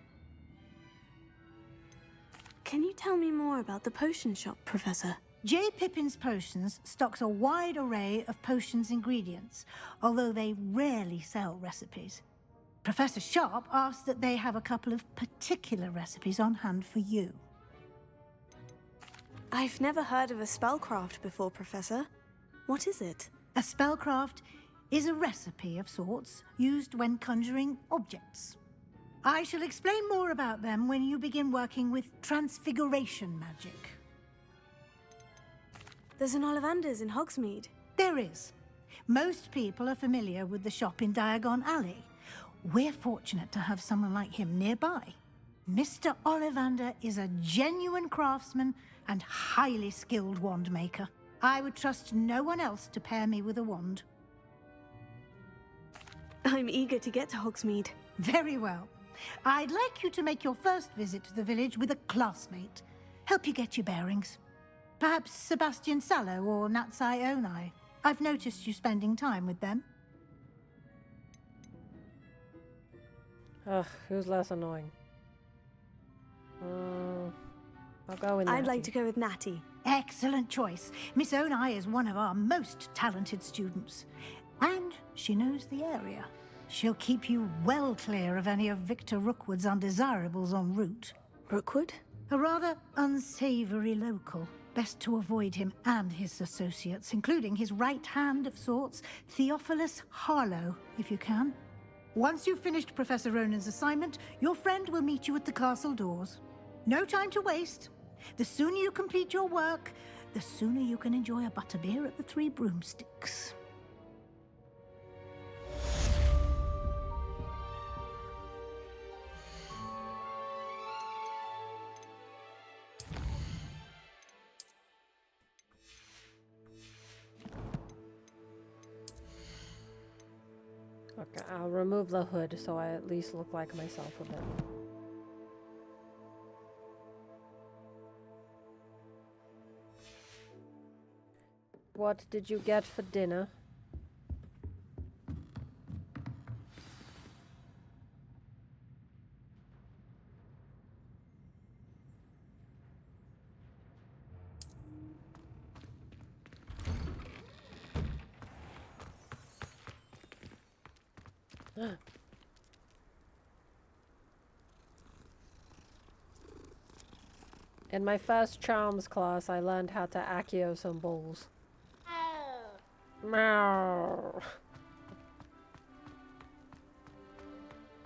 Can you tell me more about the potion shop, Professor? J. Pippin's Potions stocks a wide array of potions ingredients, although they rarely sell recipes. Professor Sharp asked that they have a couple of particular recipes on hand for you. I've never heard of a spellcraft before, Professor. What is it? A spellcraft is a recipe of sorts used when conjuring objects. I shall explain more about them when you begin working with transfiguration magic. There's an Ollivander's in Hogsmeade. There is. Most people are familiar with the shop in Diagon Alley. We're fortunate to have someone like him nearby. Mr. Ollivander is a genuine craftsman and highly skilled wand maker. I would trust no one else to pair me with a wand. I'm eager to get to Hogsmeade. Very well. I'd like you to make your first visit to the village with a classmate. Help you get your bearings. Perhaps Sebastian Sallow or Natsai Onai. I've noticed you spending time with them. Ugh, who's less annoying? I'll go with Natty. I'd like to go with Natty. Excellent choice. Miss Onai is one of our most talented students. And she knows the area. She'll keep you well clear of any of Victor Rookwood's undesirables en route. Rookwood? A rather unsavory local. Best to avoid him and his associates, including his right hand of sorts, Theophilus Harlow, if you can. Once you've finished Professor Ronan's assignment, your friend will meet you at the castle doors. No time to waste. The sooner you complete your work, the sooner you can enjoy a butterbeer at the Three Broomsticks. Okay, I'll remove the hood so I at least look like myself a bit. What did you get for dinner? In my first charms class, I learned how to accio some bowls. Meow.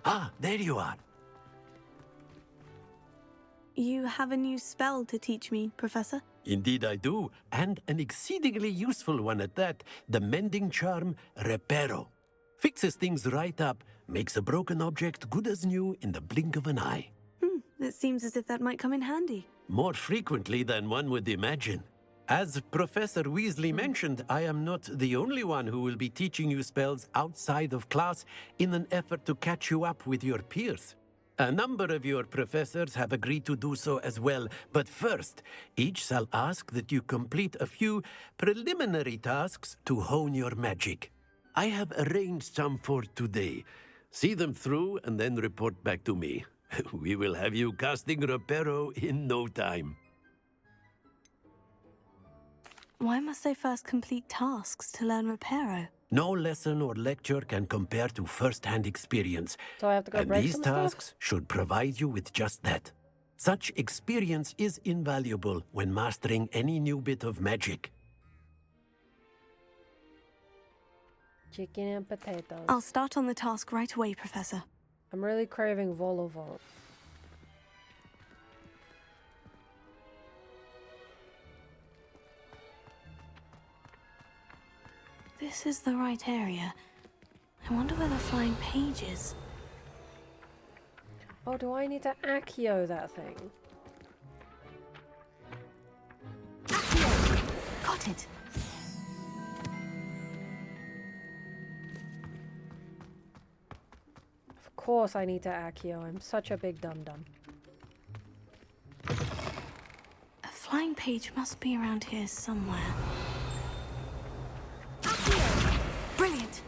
Ah, there you are. You have a new spell to teach me, Professor? Indeed I do, and an exceedingly useful one at that. The mending charm, Reparo. Fixes things right up, makes a broken object good as new in the blink of an eye. It seems as if that might come in handy. More frequently than one would imagine. As Professor Weasley mentioned, I am not the only one who will be teaching you spells outside of class in an effort to catch you up with your peers. A number of your professors have agreed to do so as well, but first, each shall ask that you complete a few preliminary tasks to hone your magic. I have arranged some for today. See them through and then report back to me. We will have you casting Reparo in no time. Why must I first complete tasks to learn Reparo? No lesson or lecture can compare to first-hand experience. So I have to go and break these some tasks stuff? should provide you with just that. Such experience is invaluable when mastering any new bit of magic. Chicken and potatoes. I'll start on the task right away, Professor. I'm really craving vol-au-vent. This is the right area. I wonder where the flying page is. Oh, do I need to accio that thing? Got it. Of course I need to accio. I'm such a big dum-dum. A flying page must be around here somewhere. Brilliant!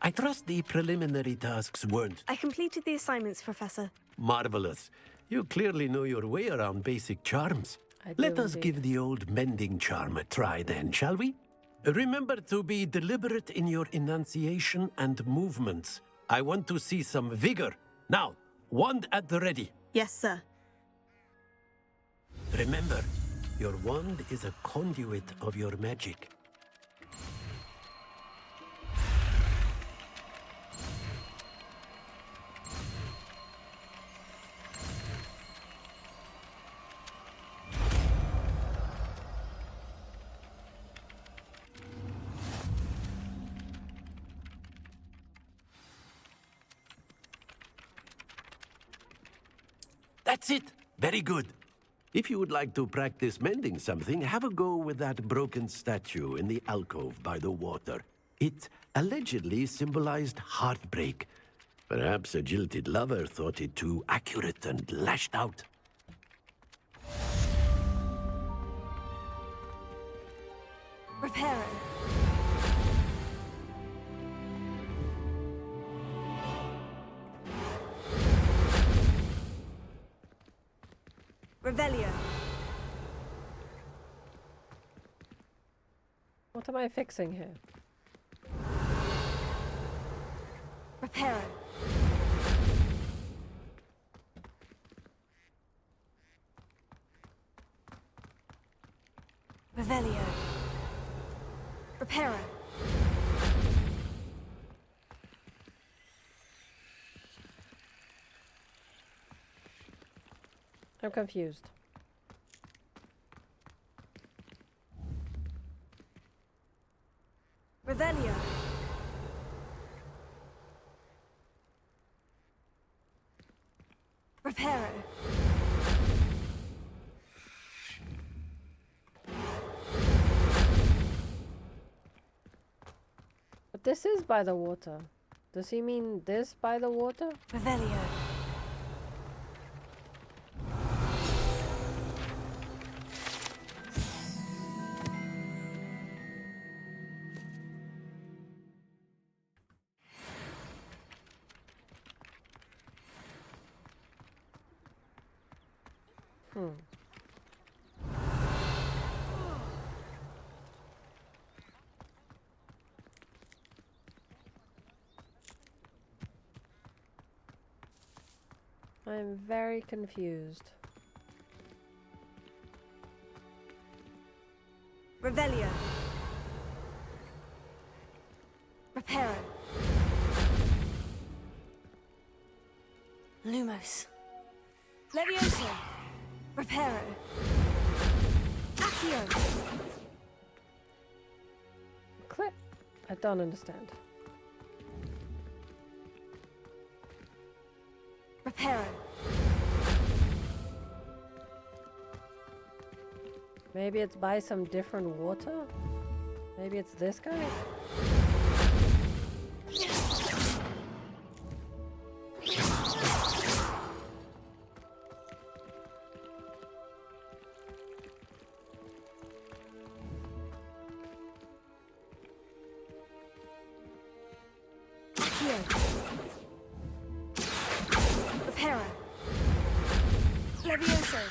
I trust the preliminary tasks weren't I completed the assignments, Professor. marvelous. You clearly know your way around basic charms. I Let do us indeed. give the old mending charm a try then, shall we? Remember to be deliberate in your enunciation and movements. I want to see some vigor. Now, wand at the ready. Yes, sir. Remember, your wand is a conduit of your magic. That's it. Very good. If you would like to practice mending something, have a go with that broken statue in the alcove by the water. It allegedly symbolized heartbreak. Perhaps a jilted lover thought it too accurate and lashed out. Reparo. Revelio. What am I fixing here? Reparo. Revelio. Reparo. I'm confused. Revelio. Reparo. But this is by the water. Does he mean this by the water? Revelio. I'm very confused. Revelio. Reparo. Lumos. Levioso. Reparo. Accio. Clip. I don't understand. Reparo. Maybe it's by some different water? Maybe it's this guy? Reparo. Levioso.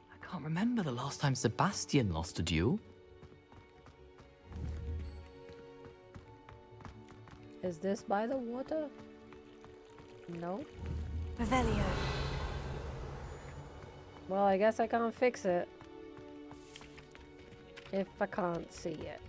I can't remember the last time Sebastian lost a duel. Is this by the water? No. Revelio. Well, I guess I can't fix it. If I can't see it.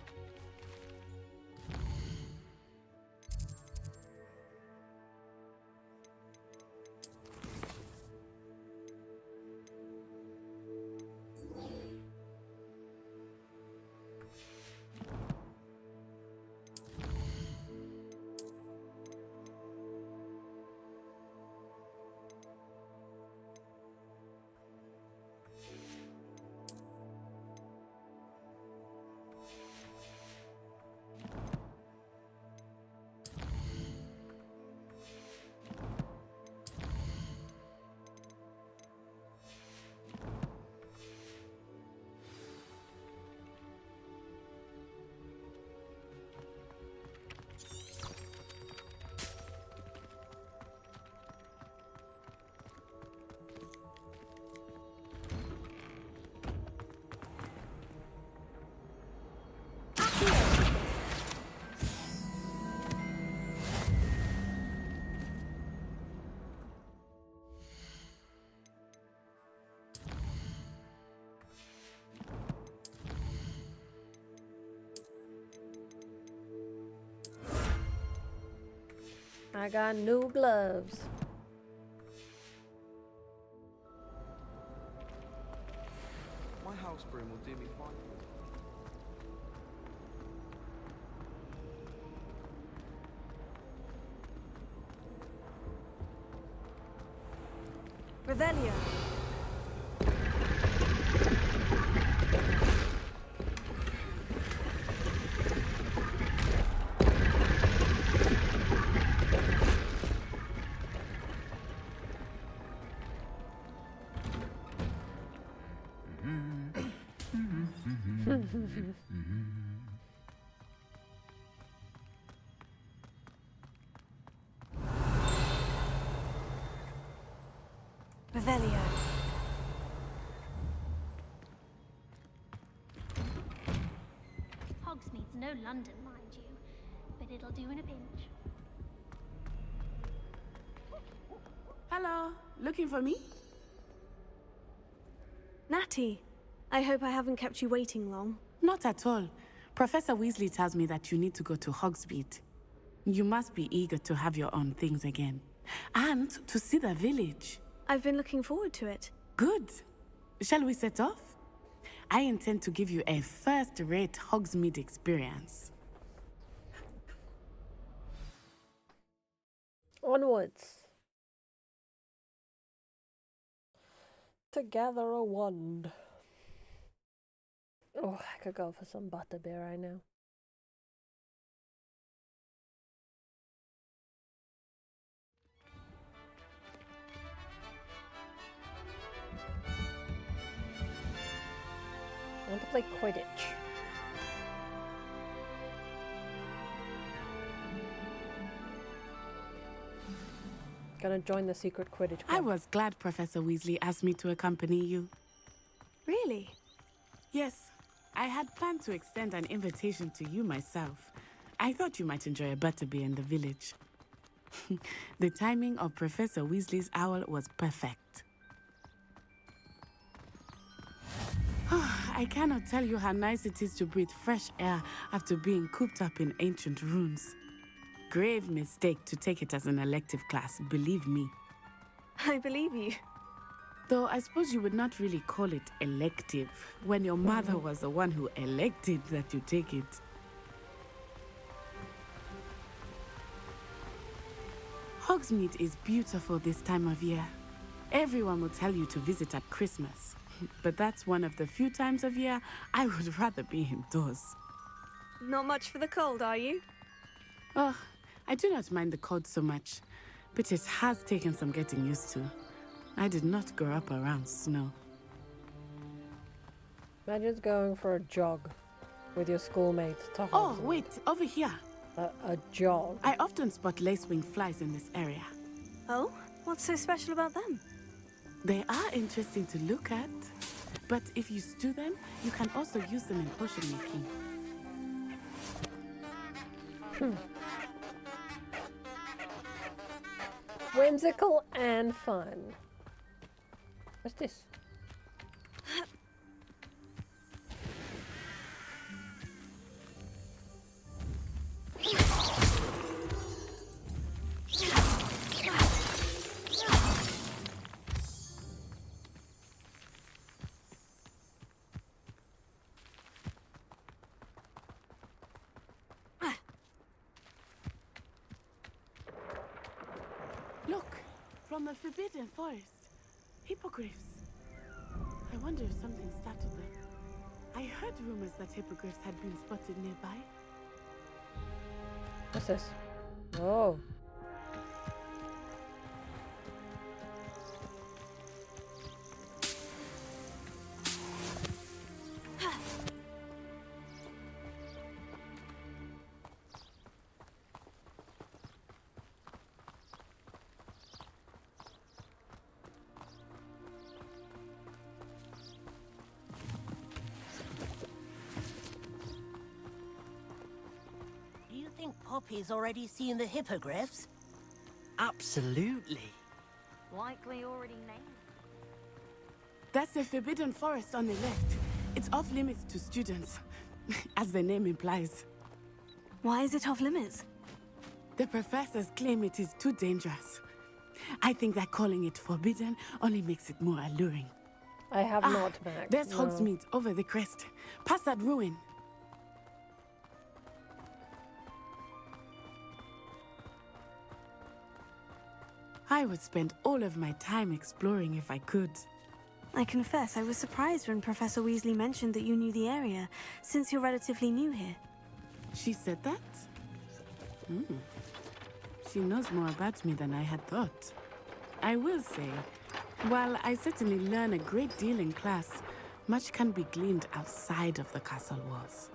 I got new gloves. My house broom will do me fine. Revelio. Revelio. Hogsmeade's no London, mind you, but it'll do in a pinch. Hello, looking for me? Natty, I hope I haven't kept you waiting long. Not at all. Professor Weasley tells me that you need to go to Hogsmeade. You must be eager to have your own things again. And to see the village. I've been looking forward to it. Good. Shall we set off? I intend to give you a first-rate Hogsmeade experience. Onwards. To gather a wand. Oh, I could go for some butterbeer right now. I want to play Quidditch. Gonna join the secret Quidditch club. I was glad Professor Weasley asked me to accompany you. Really? Yes. I had planned to extend an invitation to you myself. I thought you might enjoy a butterbeer in the village. The timing of Professor Weasley's owl was perfect. I cannot tell you how nice it is to breathe fresh air after being cooped up in ancient ruins. Grave mistake to take it as an elective class, believe me. I believe you. Though I suppose you would not really call it elective when your mother was the one who elected that you take it. Hogsmeade is beautiful this time of year. Everyone will tell you to visit at Christmas, but that's one of the few times of year I would rather be indoors. Not much for the cold, are you? Oh, I do not mind the cold so much, but it has taken some getting used to. I did not grow up around snow. Imagine going for a jog with your schoolmates to Hogwarts. Oh, wait, over here. A jog? I often spot lacewing flies in this area. Oh? What's so special about them? They are interesting to look at, but if you stew them, you can also use them in potion making. Whimsical and fun. What's this? Look, from the Forbidden Forest. Hippogriffs. I wonder if something startled them. I heard rumors that hippogriffs had been spotted nearby. What's this? Oh. Poppy's already seen the hippogriffs? Absolutely. Likely already named. That's the Forbidden Forest on the left. It's off limits to students, as the name implies. Why is it off limits? The professors claim it is too dangerous. I think that calling it forbidden only makes it more alluring. I have not, Max. There's no. Hogsmeade over the crest. Past that ruin. I would spend all of my time exploring if I could. I confess I was surprised when Professor Weasley mentioned that you knew the area, since you're relatively new here. She said that? She knows more about me than I had thought. I will say, while I certainly learn a great deal in class, much can be gleaned outside of the castle walls.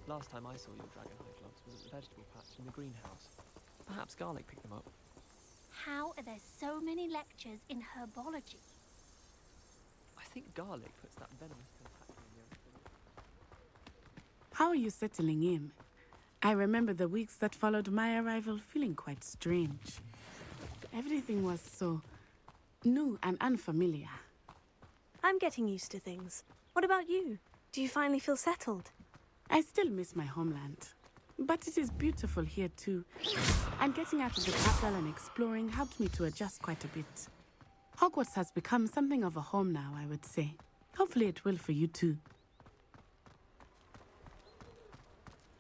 Last time I saw your dragonhide gloves was at the vegetable patch in the greenhouse. Perhaps Garlic picked them up. How are there so many lectures in herbology? I think Garlic puts that venomous compaction in the other. How are you settling in? I remember the weeks that followed my arrival feeling quite strange. Everything was so new and unfamiliar. I'm getting used to things. What about you? Do you finally feel settled? I still miss my homeland, but it is beautiful here too. And getting out of the castle and exploring helped me to adjust quite a bit. Hogwarts has become something of a home now, I would say. Hopefully it will for you too.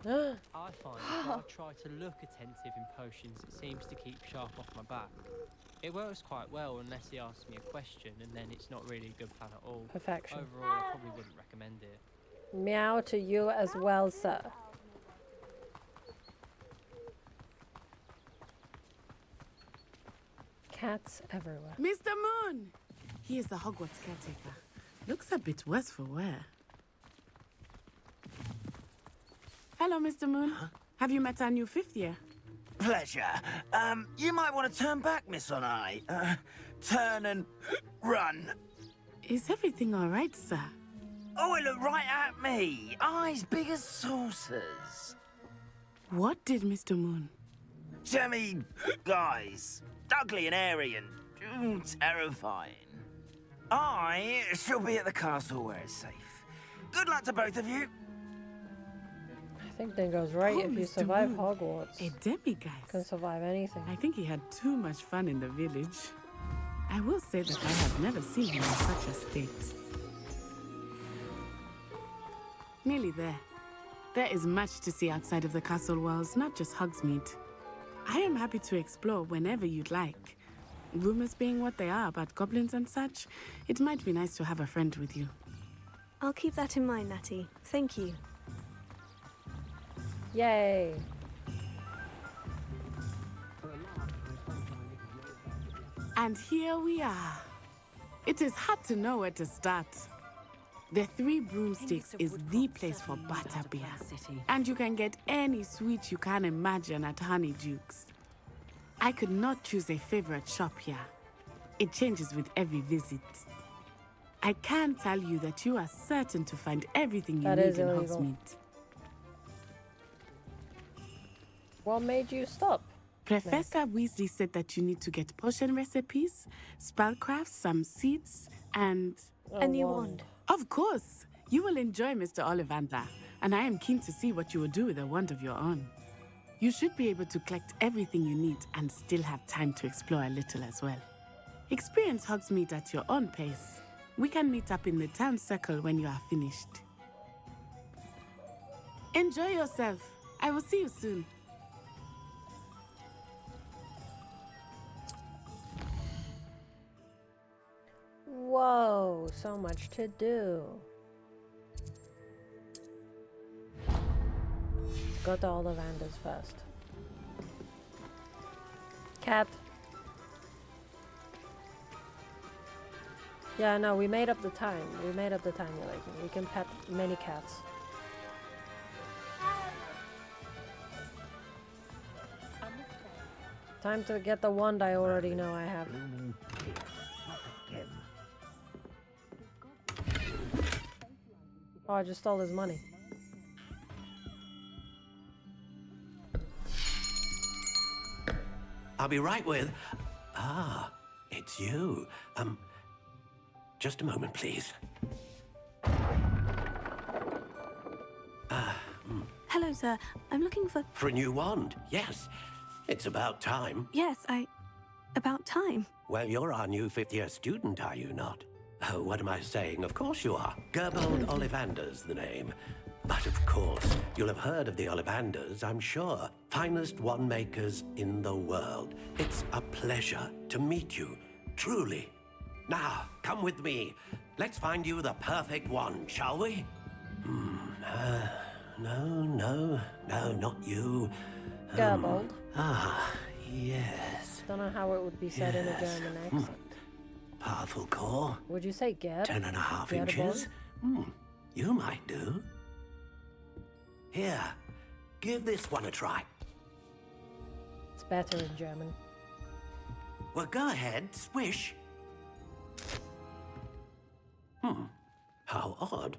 I find if I try to look attentive in potions, it seems to keep Sharp off my back. It works quite well unless he asks me a question, and then it's not really a good plan at all. Perfection. Overall, I probably wouldn't recommend it. Meow to you as well, sir. Cats everywhere. Mr. Moon! He is the Hogwarts caretaker. Looks a bit worse for wear. Hello, Mr. Moon. Have you met our new 5th year? Pleasure. You might want to turn back, Miss Onai. Turn and run. Is everything all right, sir? Oh, it looked right at me. Eyes big as saucers. What did Mr. Moon? Jemmy, guys. Ugly and airy and terrifying. I shall be at the castle where it's safe. Good luck to both of you. I think that goes right if you Mr. survive Moon, Hogwarts. A demiguise. Can survive anything. I think he had too much fun in the village. I will say that I have never seen him in such a state. Nearly there. There is much to see outside of the castle walls, not just Hogsmeade. I am happy to explore whenever you'd like. Rumors being what they are about goblins and such, it might be nice to have a friend with you. I'll keep that in mind, Natty. Thank you. Yay! And here we are. It is hard to know where to start. The Three Broomsticks is the place for butterbeer. And you can get any sweet you can imagine at Honeyduke's. I could not choose a favorite shop here. It changes with every visit. I can tell you that you are certain to find everything you need in Hogsmeade. What made you stop? Professor Weasley said that you need to get potion recipes, spellcrafts, some seeds, and... a new wand. Of course! You will enjoy Mr. Ollivander, and I am keen to see what you will do with a wand of your own. You should be able to collect everything you need and still have time to explore a little as well. Experience Hogsmeade at your own pace. We can meet up in the town circle when you are finished. Enjoy yourself. I will see you soon. Whoa, so much to do. Let's go to Ollivanders first. Cat. Yeah, no, we made up the time. We made up the time you're liking. We can pet many cats. Time to get the wand I already know I have. Oh, I just stole his money. I'll be right with... Ah, it's you. Just a moment, please. Hello, sir. I'm looking for... For a new wand, yes. It's about time. Yes, about time. Well, you're our new 5th-year student, are you not? Oh, what am I saying? Of course you are. Gerbold Ollivander's the name. But of course, you'll have heard of the Ollivanders, I'm sure. Finest wand makers in the world. It's a pleasure to meet you, truly. Now, come with me. Let's find you the perfect wand, shall we? No, not you. Gerbold. Yes. Don't know how it would be said in a German accent. Powerful core. Would you say Gerd? 10.5 Gerbold? inches. You might do. Here, give this one a try. It's better in German. Well, go ahead, swish. How odd.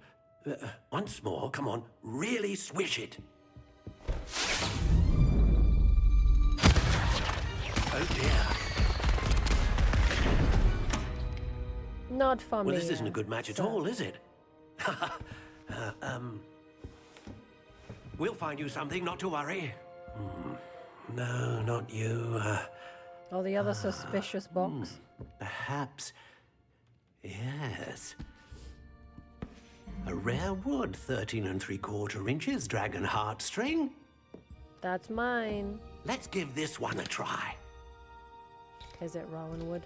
Once more, come on, really swish it. Oh dear. Not for me. Well, this isn't a good match at all, is it? We'll find you something, not to worry. No, not you. Oh, the other suspicious box. Perhaps. Yes. A rare wood, 13 3/4 inches, dragon heartstring. That's mine. Let's give this one a try. Is it Rowanwood?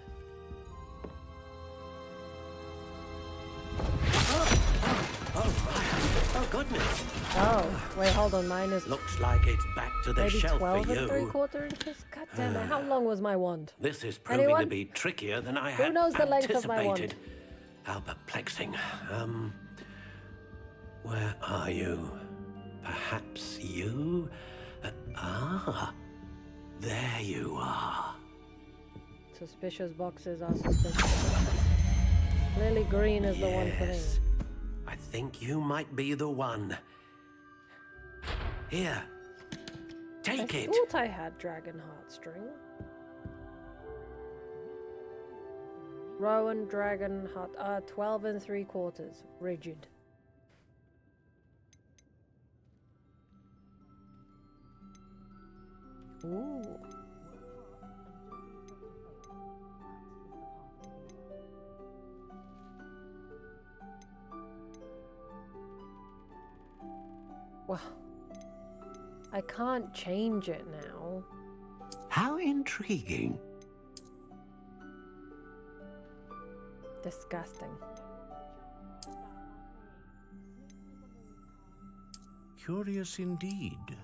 Oh, goodness. Oh, wait, hold on. Mine is Looks like it's back to the maybe shelf 12 for you. and 3/4 inches? God damn it. How long was my wand? This is proving Anyone? to be trickier than I Who had knows the length anticipated. of my wand? How perplexing. Where are you? Perhaps you? There you are. Suspicious boxes are suspicious. Clearly green is the one for me. I think you might be the one. Here, take I it. thought I had dragon heartstring. Rowan dragon heart 12 and 3/4 rigid. Ooh. Well, I can't change it now. How intriguing. Disgusting. Curious indeed.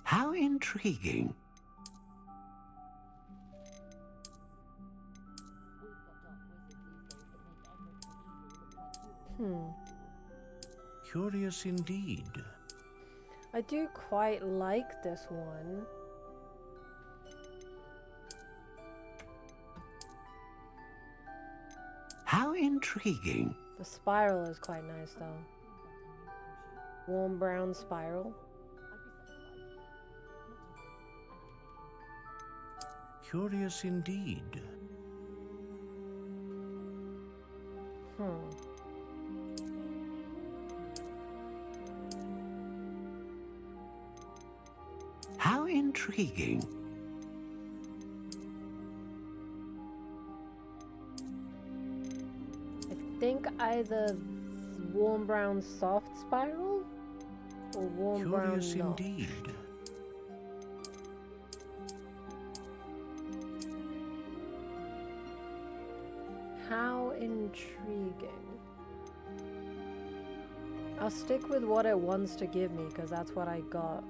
How intriguing. Curious indeed. I do quite like this one. How intriguing. The spiral is quite nice though. Warm brown spiral. Curious indeed. How intriguing. I think either warm brown soft spiral or warm Curious brown not. indeed. How intriguing. I'll stick with what it wants to give me because that's what I got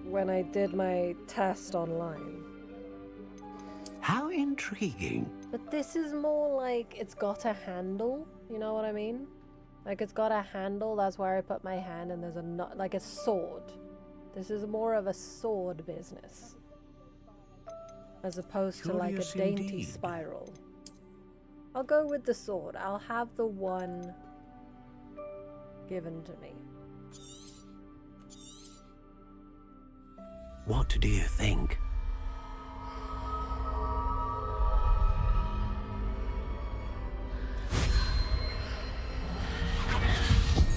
when I did my test online. How intriguing. But this is more like it's got a handle, you know what I mean? Like it's got a handle, that's where I put my hand, and there's a nut, like a sword. This is more of a sword business. As opposed to like a Curious dainty indeed. spiral. I'll go with the sword. I'll have the one given to me. What do you think?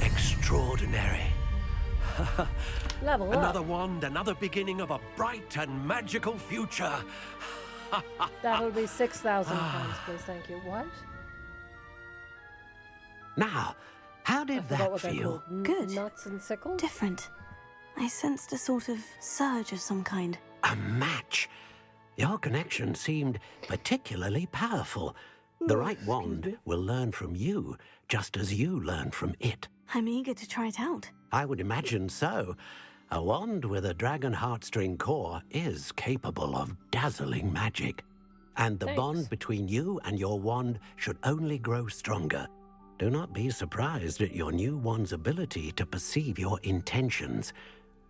Extraordinary. Another wand, another beginning of a bright and magical future. That'll be 6,000 pounds, please. Thank you. What? Now, how did that feel? Good. Nuts and sickles? Different. I sensed a sort of surge of some kind. A match. Your connection seemed particularly powerful. The right wand will learn from you, just as you learn from it. I'm eager to try it out. I would imagine so. A wand with a dragon heartstring core is capable of dazzling magic. And the bond between you and your wand should only grow stronger. Do not be surprised at your new wand's ability to perceive your intentions,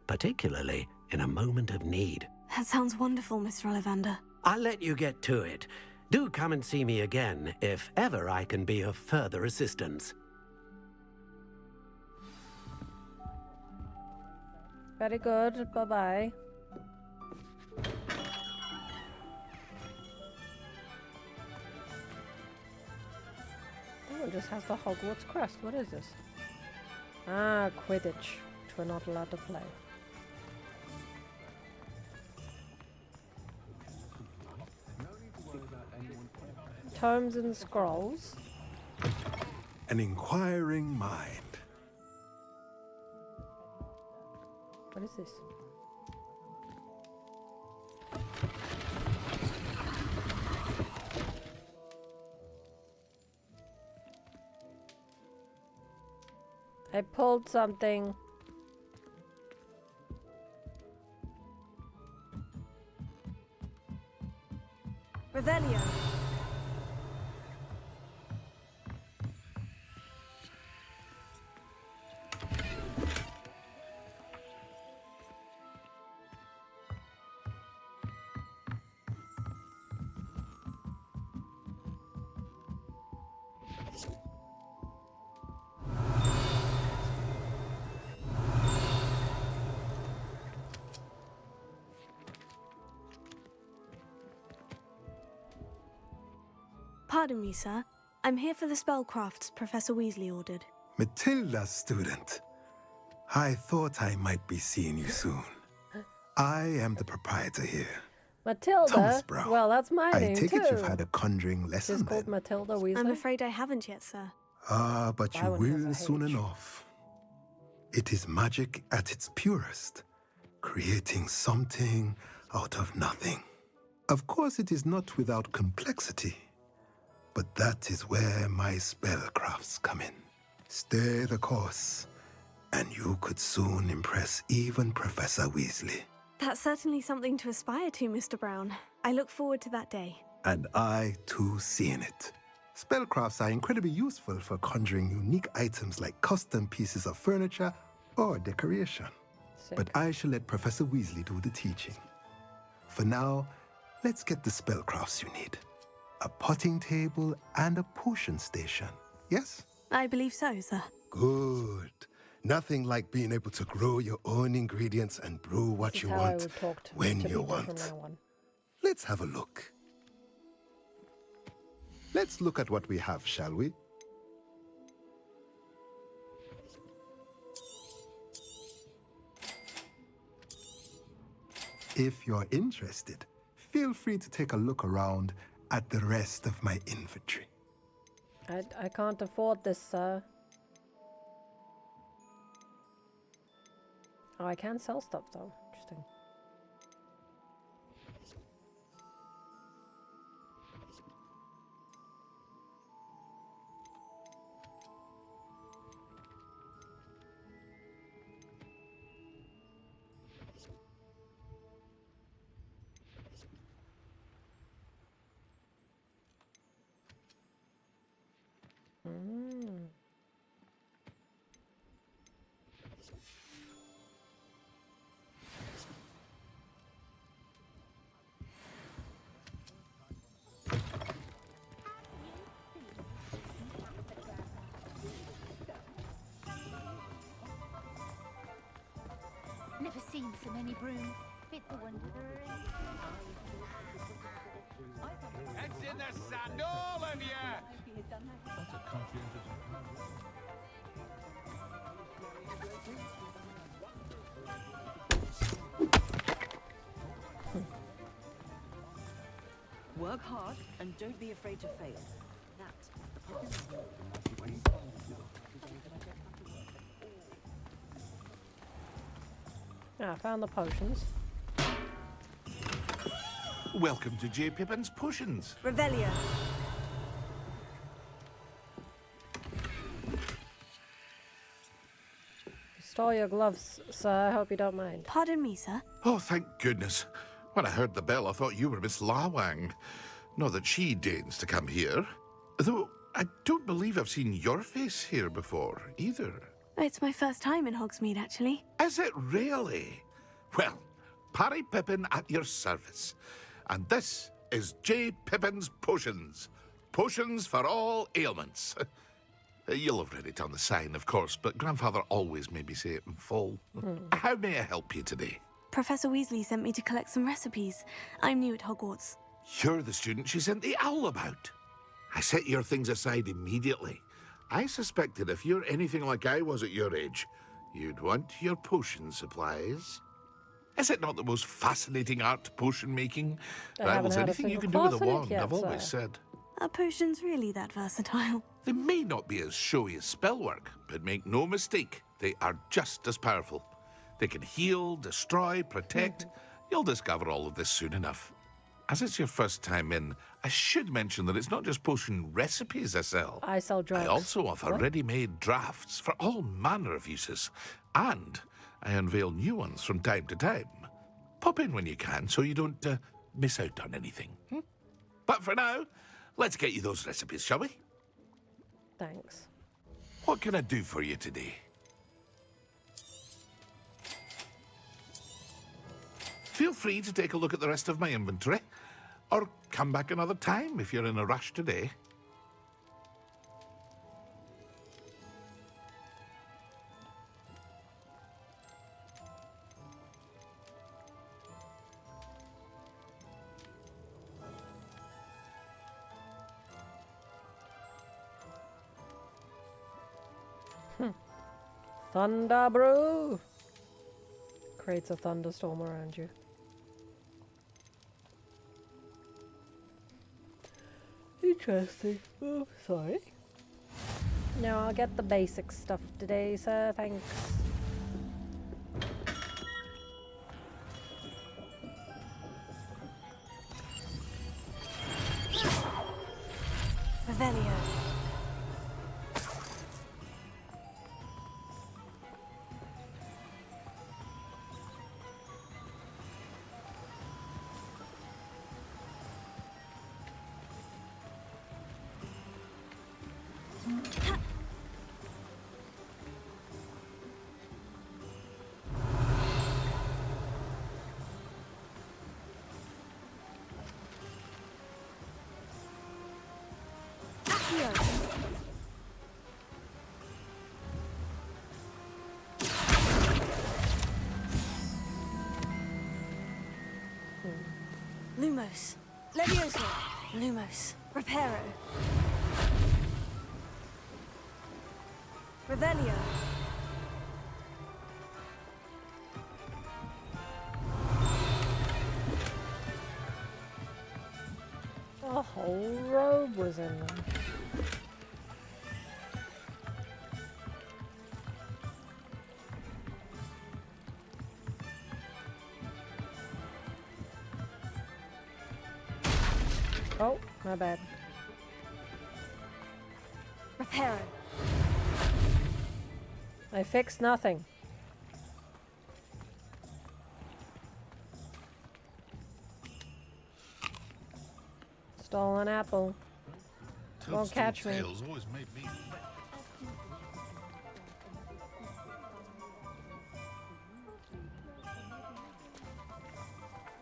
particularly in a moment of need. That sounds wonderful, Mr. Ollivander. I'll let you get to it. Do come and see me again if ever I can be of further assistance. Very good. Bye-bye. Oh, it just has the Hogwarts crest. What is this? Ah, Quidditch, which we're not allowed to play. Tomes and scrolls. An inquiring mind. What is this? I pulled something. Revelio. Pardon me, sir. I'm here for the spellcrafts Professor Weasley ordered. Matilda's student. I thought I might be seeing you soon. I am the proprietor here. Matilda? Thomas Brown. Well, that's my name, I take too. it you've had a conjuring lesson She's called then. Matilda Weasley? I'm afraid I haven't yet, sir. Ah, but you That one has will a soon H. enough. It is magic at its purest, creating something out of nothing. Of course, it is not without complexity, but that is where my spellcrafts come in. Stay the course, and you could soon impress even Professor Weasley. That's certainly something to aspire to, Mr. Brown. I look forward to that day. And I, too, seeing it. Spellcrafts are incredibly useful for conjuring unique items like custom pieces of furniture or decoration. But I shall let Professor Weasley do the teaching. For now, let's get the spellcrafts you need. A potting table and a potion station, yes? I believe so, sir. Good. Nothing like being able to grow your own ingredients and brew what you want when you want. Let's have a look. Let's look at what we have, shall we? If you're interested, feel free to take a look around at the rest of my inventory. I can't afford this, sir. Oh, I can sell stuff, though. Interesting. Never seen so many brooms. Fit the wonder Heads in the sand, all of you! Work hard and don't be afraid to fail. That's the point. I found the potions. Welcome to J. Pippin's Potions. Revelio. Stole your gloves, sir. I hope you don't mind. Pardon me, sir. Oh, thank goodness. When I heard the bell, I thought you were Miss Lawang. Not that she deigns to come here. Though I don't believe I've seen your face here before, either. It's my first time in Hogsmeade, actually. Is it really? Well, Parry Pippin at your service. And this is J. Pippin's Potions. Potions for all ailments. You'll have read it on the sign, of course, but Grandfather always made me say it in full. How may I help you today? Professor Weasley sent me to collect some recipes. I'm new at Hogwarts. You're the student she sent the owl about. I set your things aside immediately. I suspected if you're anything like I was at your age, you'd want your potion supplies. Is it not the most fascinating art, potion making? Rivals anything you can do with a wand, I've always said. Are potions really that versatile? They may not be as showy as spellwork, but make no mistake, they are just as powerful. They can heal, destroy, protect. You'll discover all of this soon enough. As it's your first time in, I should mention that it's not just potion recipes I sell. I sell drugs. I also offer ready-made drafts for all manner of uses. And I unveil new ones from time to time. Pop in when you can so you don't miss out on anything. But for now, let's get you those recipes, shall we? Thanks. What can I do for you today? Feel free to take a look at the rest of my inventory, or come back another time if you're in a rush today. Thunder brew creates a thunderstorm around you. Interesting. Oh, sorry. No, I'll get the basic stuff today, sir. Thanks. Revelio. Lumos. Levioso. Lumos. Reparo. Revelio. A whole robe was in them. Oh, my bad. Reparo. I fixed nothing. Stolen apple. Won't catch me. Tales always made me...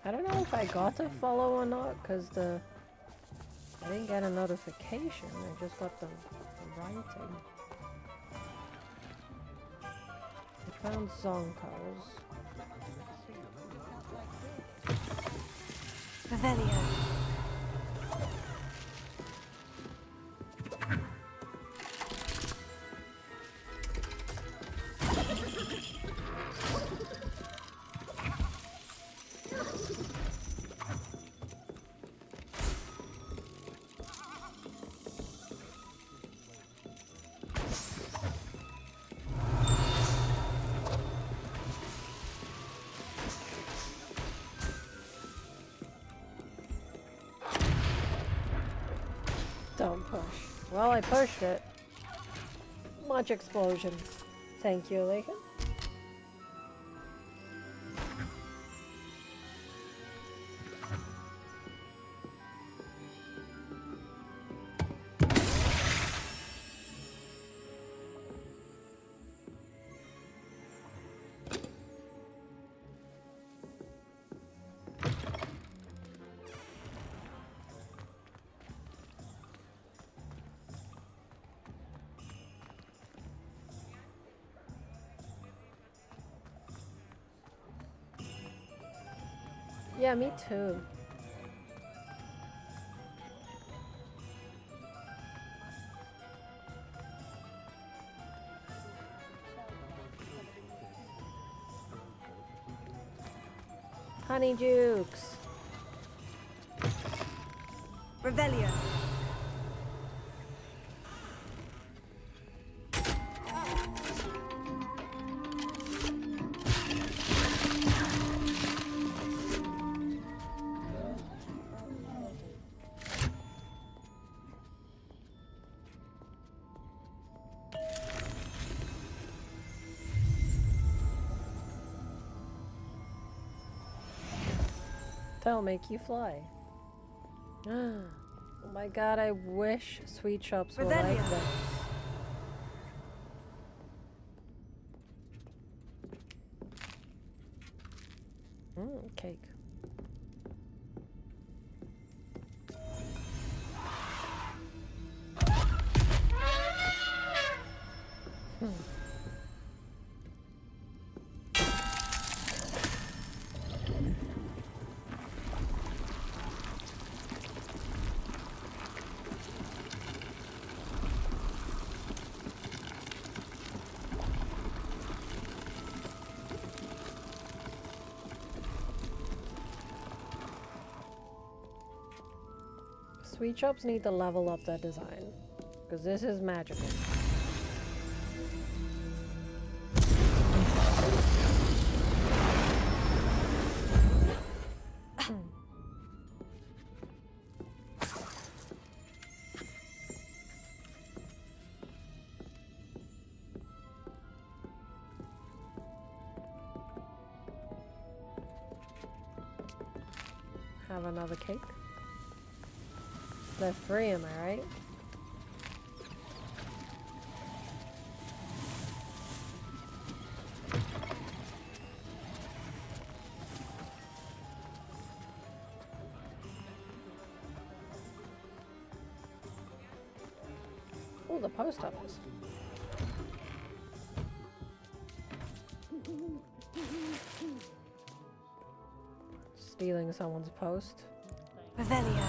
I don't know if I got to follow or not, because I didn't get a notification. I just got the writing. I found Zonkos. Revelio. Well, I pushed it. Much explosions. Thank you, Lakin. Yeah, me too. Honey Jukes. Revelio. They'll make you fly. Oh my god, I wish sweet shops were like this. Cake. Sweet shops need to level up their design, because this is magical. Have another cake. They're free, am I right? Oh, the post office. Stealing someone's post. Revelio.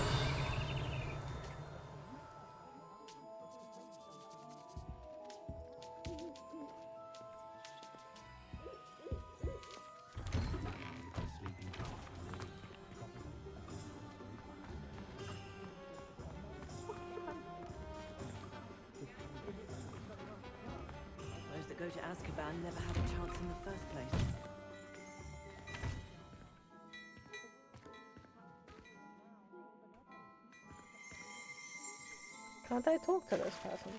Those that go to Azkaban never had a chance in the first place. Can't I talk to this person?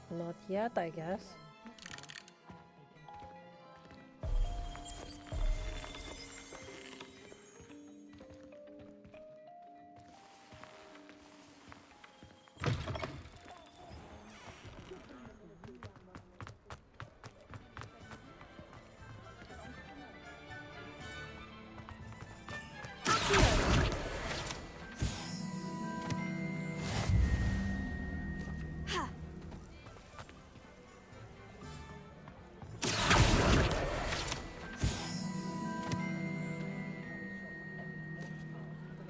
Not yet, I guess.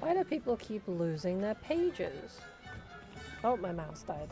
Why do people keep losing their pages? Oh, my mouse died.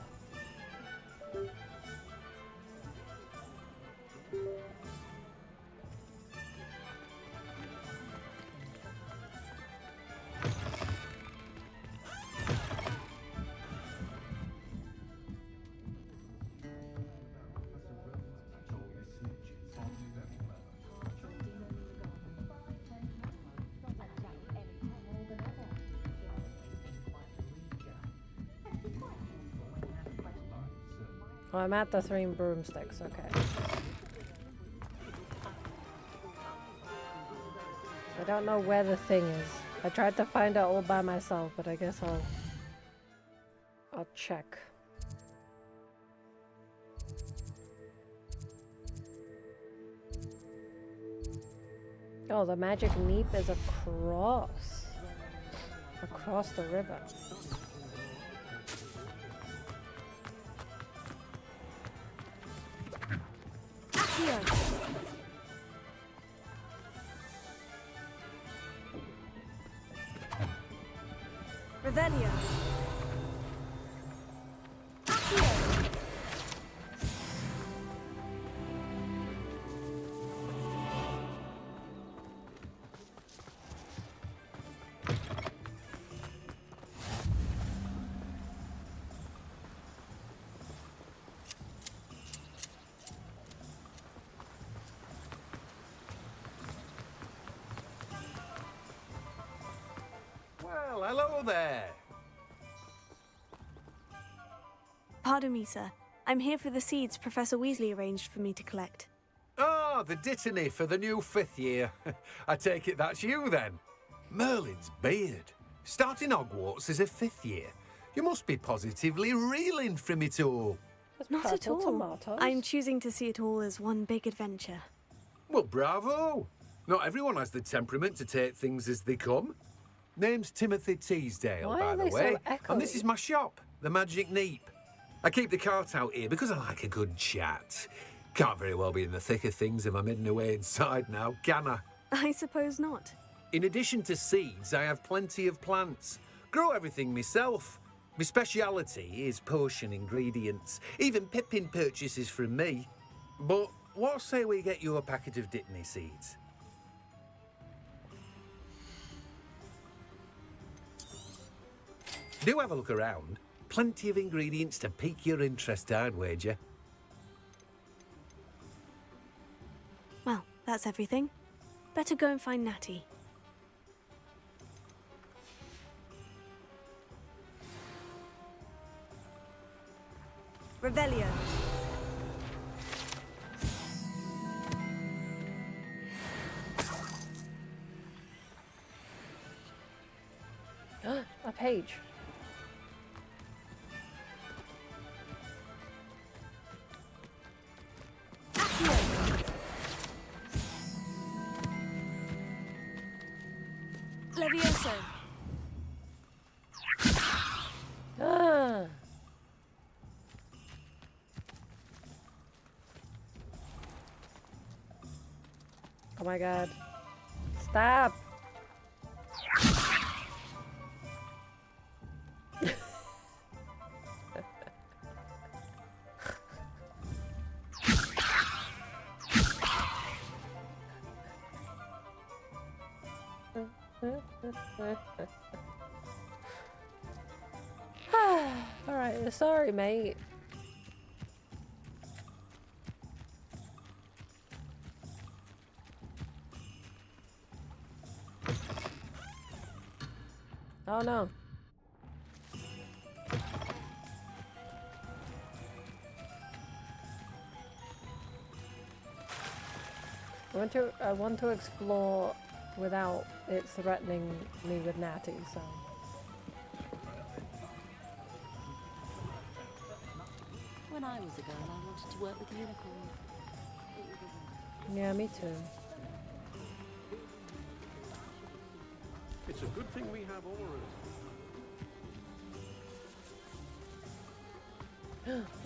Oh, I'm at the 3 broomsticks, okay. I don't know where the thing is. I tried to find it all by myself, but I guess I'll check. Oh, the magic neep is across the river. Accio! Revelio! Accio! Well, hello there. Pardon me, sir. I'm here for the seeds Professor Weasley arranged for me to collect. Ah, the dittany for the new 5th year. I take it that's you then. Merlin's beard. Starting Hogwarts as a 5th year. You must be positively reeling from it all. Not at all. Tomatoes. I'm choosing to see it all as one big adventure. Well, bravo. Not everyone has the temperament to take things as they come. Name's Timothy Teasdale, Why by are the they so way. echoey? And this is my shop, the Magic Neep. I keep the cart out here because I like a good chat. Can't very well be in the thick of things if I'm hidden away inside now, can I? I suppose not. In addition to seeds, I have plenty of plants. Grow everything myself. My speciality is potion ingredients. Even Pippin purchases from me. But what say we get you a packet of Dittany seeds? Do have a look around. Plenty of ingredients to pique your interest, I'd wager. Well, that's everything. Better go and find Natty. Revelio! A page. Levioso! Ah. Oh my god. Stop! Alright, sorry, mate. Oh no. I want to explore without it threatening me with Natty, so. When I was a girl, I wanted to work with unicorns. Yeah, me too. It's a good thing we have auras.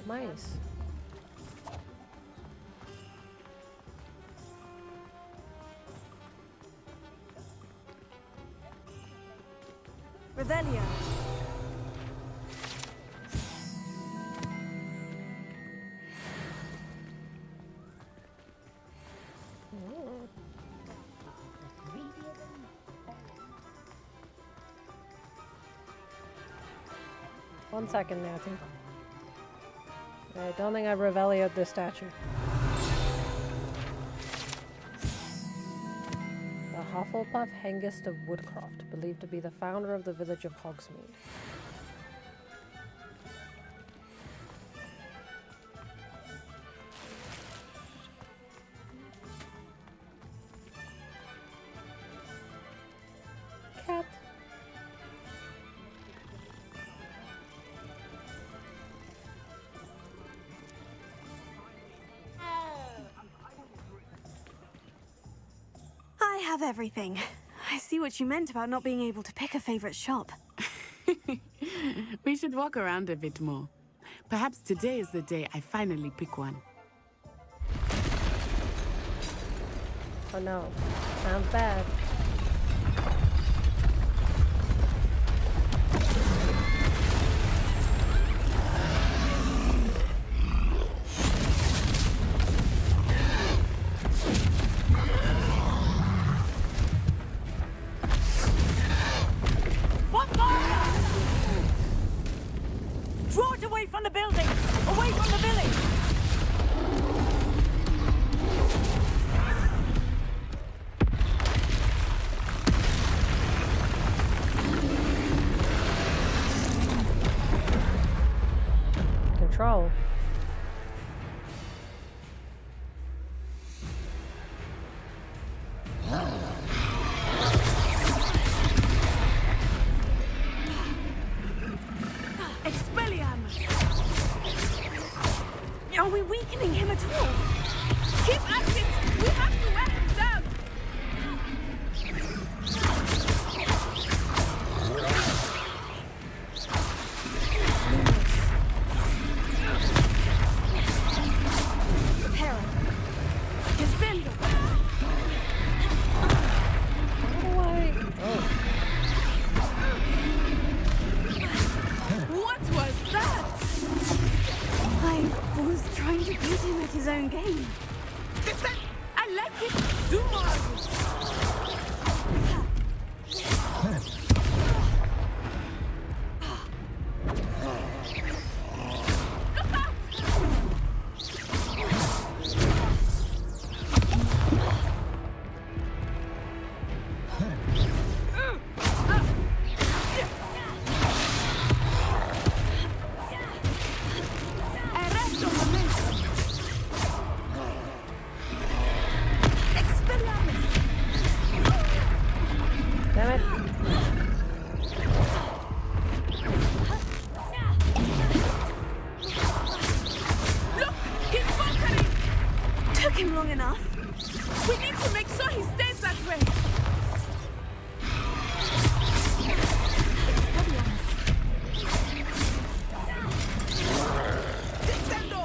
Mice. Revelio! One second, Natty. I don't think I've Revelio'd this statue. The Hufflepuff Hengist of Woodcroft, believed to be the founder of the village of Hogsmeade. cat? I have everything. I see what you meant about not being able to pick a favorite shop. We should walk around a bit more. Perhaps today is the day I finally pick one. Oh no. Sounds bad. What fire? Draw it away from the building! Away from the village! Control. Expelliarmus! Are we weakening him at all? Keep at it! We have to wear him down! Hera. Defender. What was that? I was trying to beat him at his own game. I like it! Do more of Damn it. Look! He's faltering! Took him long enough. We need to make sure he stays that way! Descendo!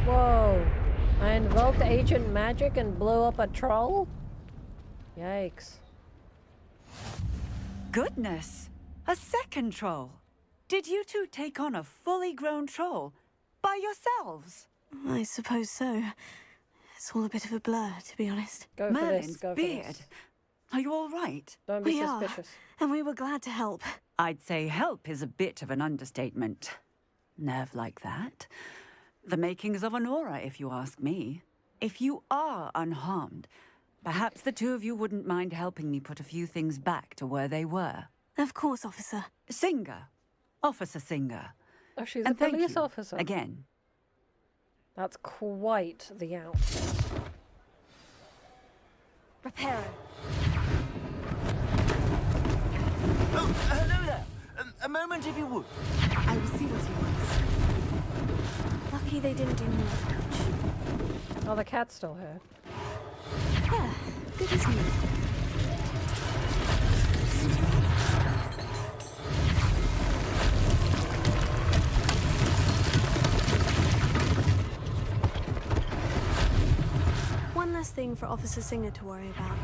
Whoa. I invoked ancient magic and blew up a troll? Yikes. Goodness! A second troll! Did you two take on a fully grown troll by yourselves? I suppose so. It's all a bit of a blur, to be honest. Go for this. Merlin's Go for beard. this. Are you all right? Don't be We are, suspicious. and we were glad to help. I'd say help is a bit of an understatement. Nerve like that. The makings of an aura, if you ask me. If you are unharmed, perhaps the two of you wouldn't mind helping me put a few things back to where they were. Of course, officer. Singer. Officer Singer. Oh, she's And a thank police you officer. again. That's quite the outfit. Reparo. Oh, hello there. A moment if you would. I will see what he wants. Lucky they didn't do more damage. Oh, the cat's still here. Yeah, good as new. One less thing for Officer Singer to worry about.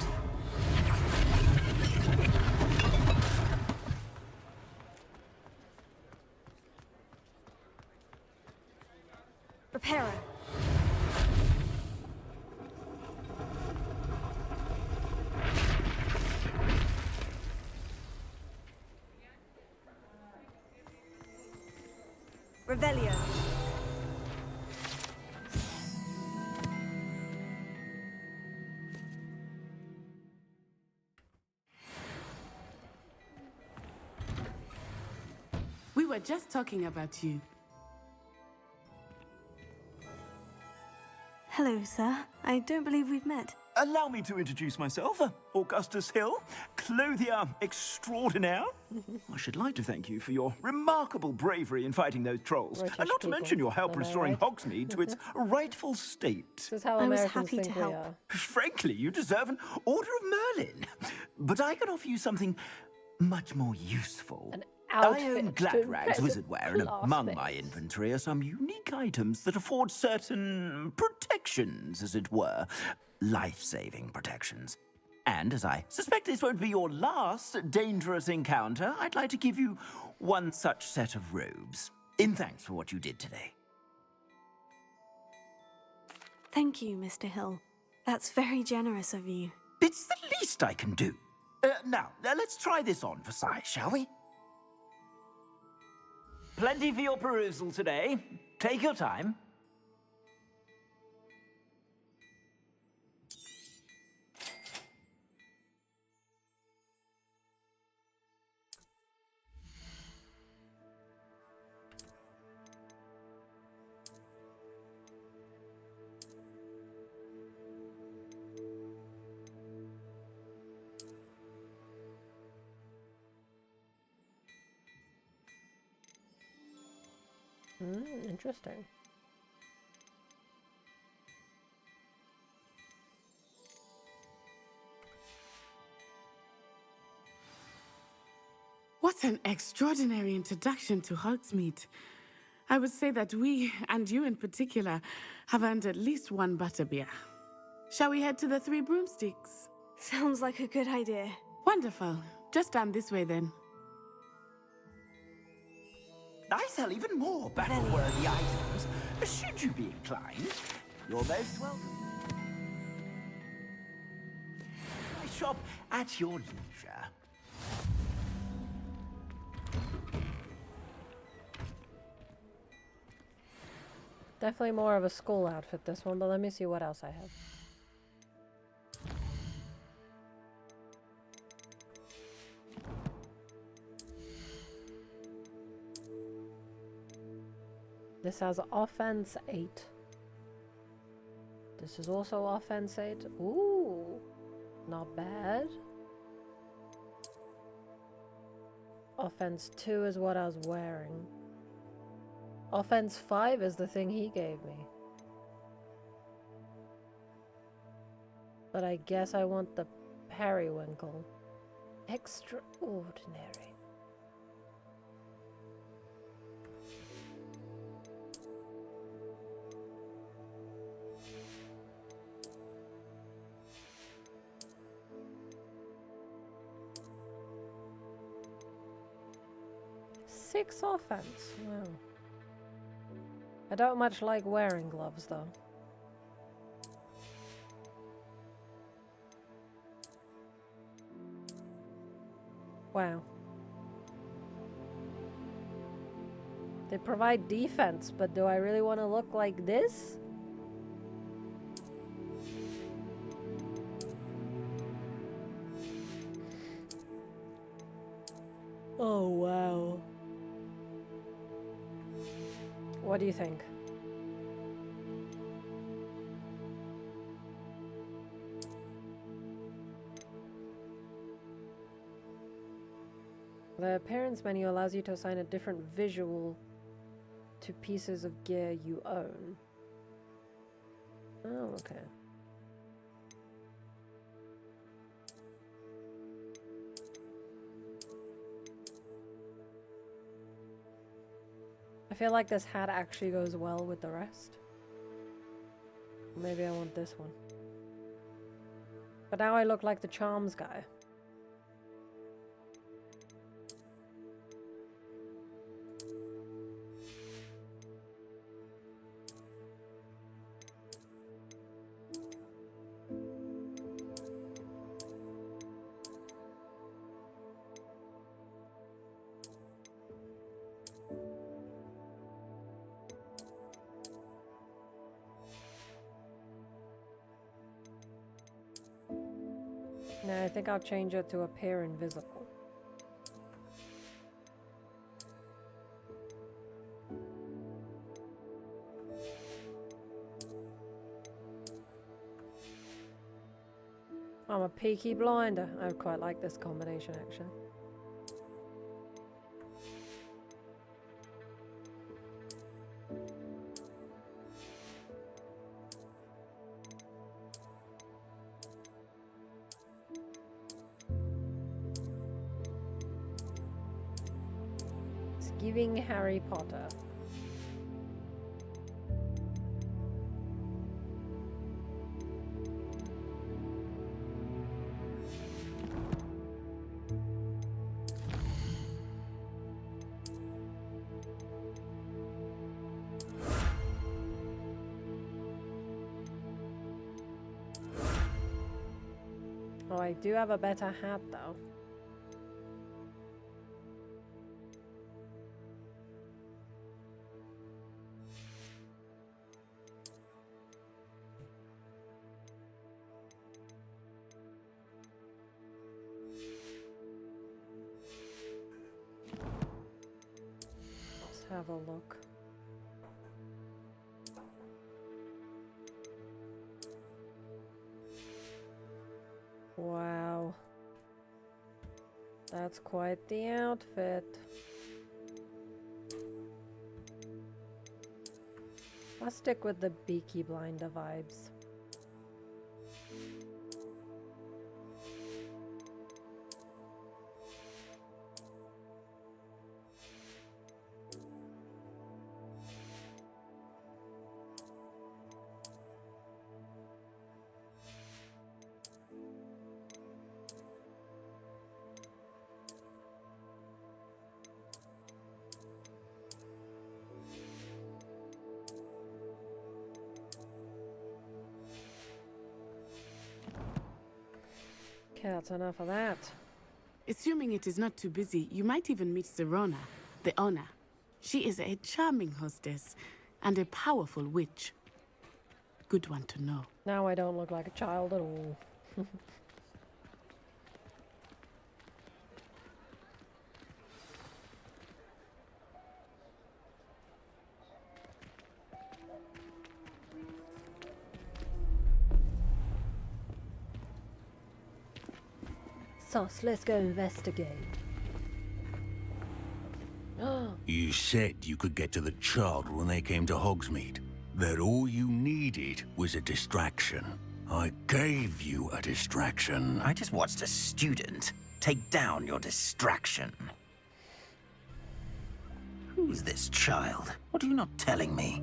Reparo. Revelio. We were just talking about you. Hello, sir. I don't believe we've met. Allow me to introduce myself. Augustus Hill, clothier extraordinaire. I should like to thank you for your remarkable bravery in fighting those trolls, British and not to people, mention your help am I restoring right? Hogsmeade to its rightful state. This is how I was Americans happy to think we help. are. Frankly, you deserve an Order of Merlin. But I can offer you something much more useful. I own outfit to Glad Rags impress Wizardwear, and among my inventory are some unique items that afford certain protections, as it were. Life-saving protections. And as I suspect this won't be your last dangerous encounter, I'd like to give you one such set of robes, in thanks for what you did today. Thank you, Mr. Hill. That's very generous of you. It's the least I can do. Now, let's try this on for size, shall we? Plenty for your perusal today. Take your time. Interesting. What an extraordinary introduction to Hogsmeade. I would say that we, and you in particular, have earned at least one butterbeer. Shall we head to the Three Broomsticks? Sounds like a good idea. Wonderful. Just down this way then. I sell even more battle-worthy items, should you be inclined. You're most welcome. I shop at your leisure. Definitely more of a school outfit, this one, but let me see what else I have. This has offense 8. This is also offense 8. Ooh, not bad. Offense 2 is what I was wearing. Offense 5 is the thing he gave me. But I guess I want the periwinkle. Extraordinary. Six offense. Wow. I don't much like wearing gloves though. Wow. They provide defense, but do I really want to look like this? Oh, wow. What do you think? The appearance menu allows you to assign a different visual to pieces of gear you own. Oh, okay. I feel like this hat actually goes well with the rest. Maybe I want this one. But now I look like the charms guy. No, I think I'll change it to appear invisible. I'm a peaky blinder. I quite like this combination, actually. It's giving Harry Potter. Oh, I do have a better hat, though. Let's have a look. Wow. That's quite the outfit. I'll stick with the Peaky Blinder vibes. Okay, that's enough of that. Assuming it is not too busy, you might even meet Sirona, the owner. She is a charming hostess and a powerful witch. Good one to know. Now I don't look like a child at all. So let's go investigate. You said you could get to the child when they came to Hogsmeade. That all you needed was a distraction. I gave you a distraction. I just watched a student take down your distraction. Who's this child? What are you not telling me?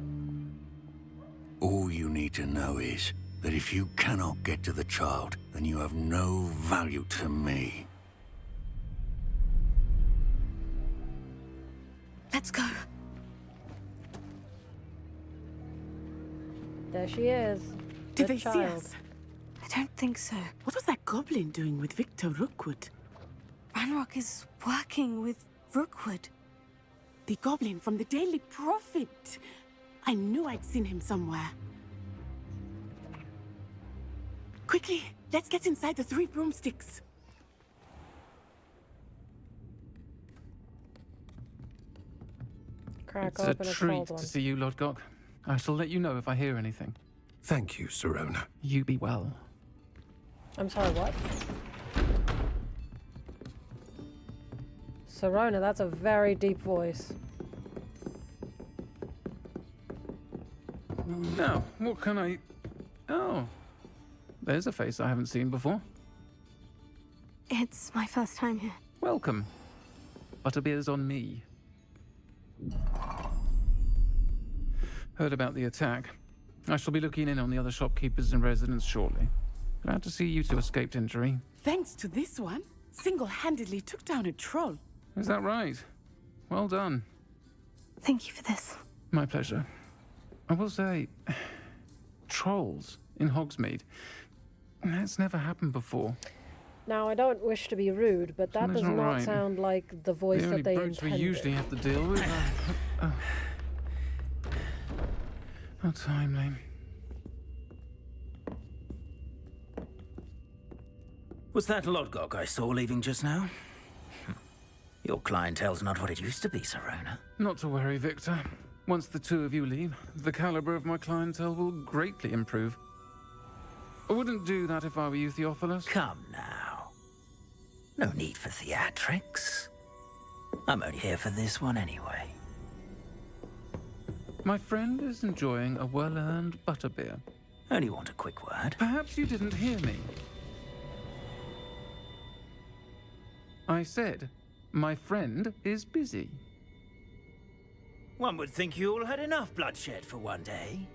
All you need to know is that if you cannot get to the child, then you have no value to me. Let's go. There she is. Did The they see child. us? I don't think so. What was that goblin doing with Victor Rookwood? Ranrock is working with Rookwood. The goblin from the Daily Prophet. I knew I'd seen him somewhere. Quickly, let's get inside the 3 broomsticks. Crack It's a open a treat cold one. to see you, Lord Gok. I shall let you know if I hear anything. Thank you, Sirona. You be well. I'm sorry, what? Sirona, that's a very deep voice. Now, what can I... Oh, there's a face I haven't seen before. It's my first time here. Welcome. Butterbeer's on me. Heard about the attack. I shall be looking in on the other shopkeepers and residents shortly. Glad to see you two escaped injury. Thanks to this one, single-handedly took down a troll. Is that right? Well done. Thank you for this. My pleasure. I will say, trolls in Hogsmeade. That's never happened before. Now, I don't wish to be rude, but that Something's does not not right. sound like the voice The only that they brutes we intended. usually have to deal with. How timely. Was that Lodgok I saw leaving just now? Your clientele's not what it used to be, Sirona. Not to worry, Victor. Once the two of you leave, the caliber of my clientele will greatly improve. I wouldn't do that if I were you, Theophilus. Come now. No need for theatrics. I'm only here for this one anyway. My friend is enjoying a well-earned butterbeer. Only want a quick word. Perhaps you didn't hear me. I said, my friend is busy. One would think you all had enough bloodshed for one day.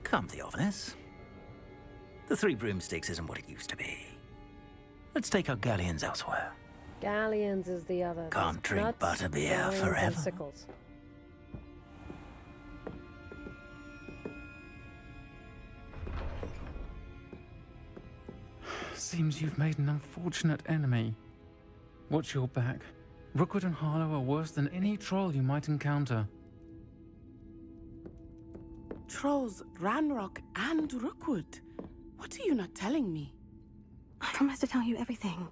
Come, Theophilus. The Three Broomsticks isn't what it used to be. Let's take our galleons elsewhere. Galleons is the other. Can't There's drink nuts, butterbeer galleons, and forever. sickles. Seems you've made an unfortunate enemy. Watch your back. Rookwood and Harlow are worse than any troll you might encounter. Trolls, Ranrock, and Rookwood. What are you not telling me? I promise to tell you everything.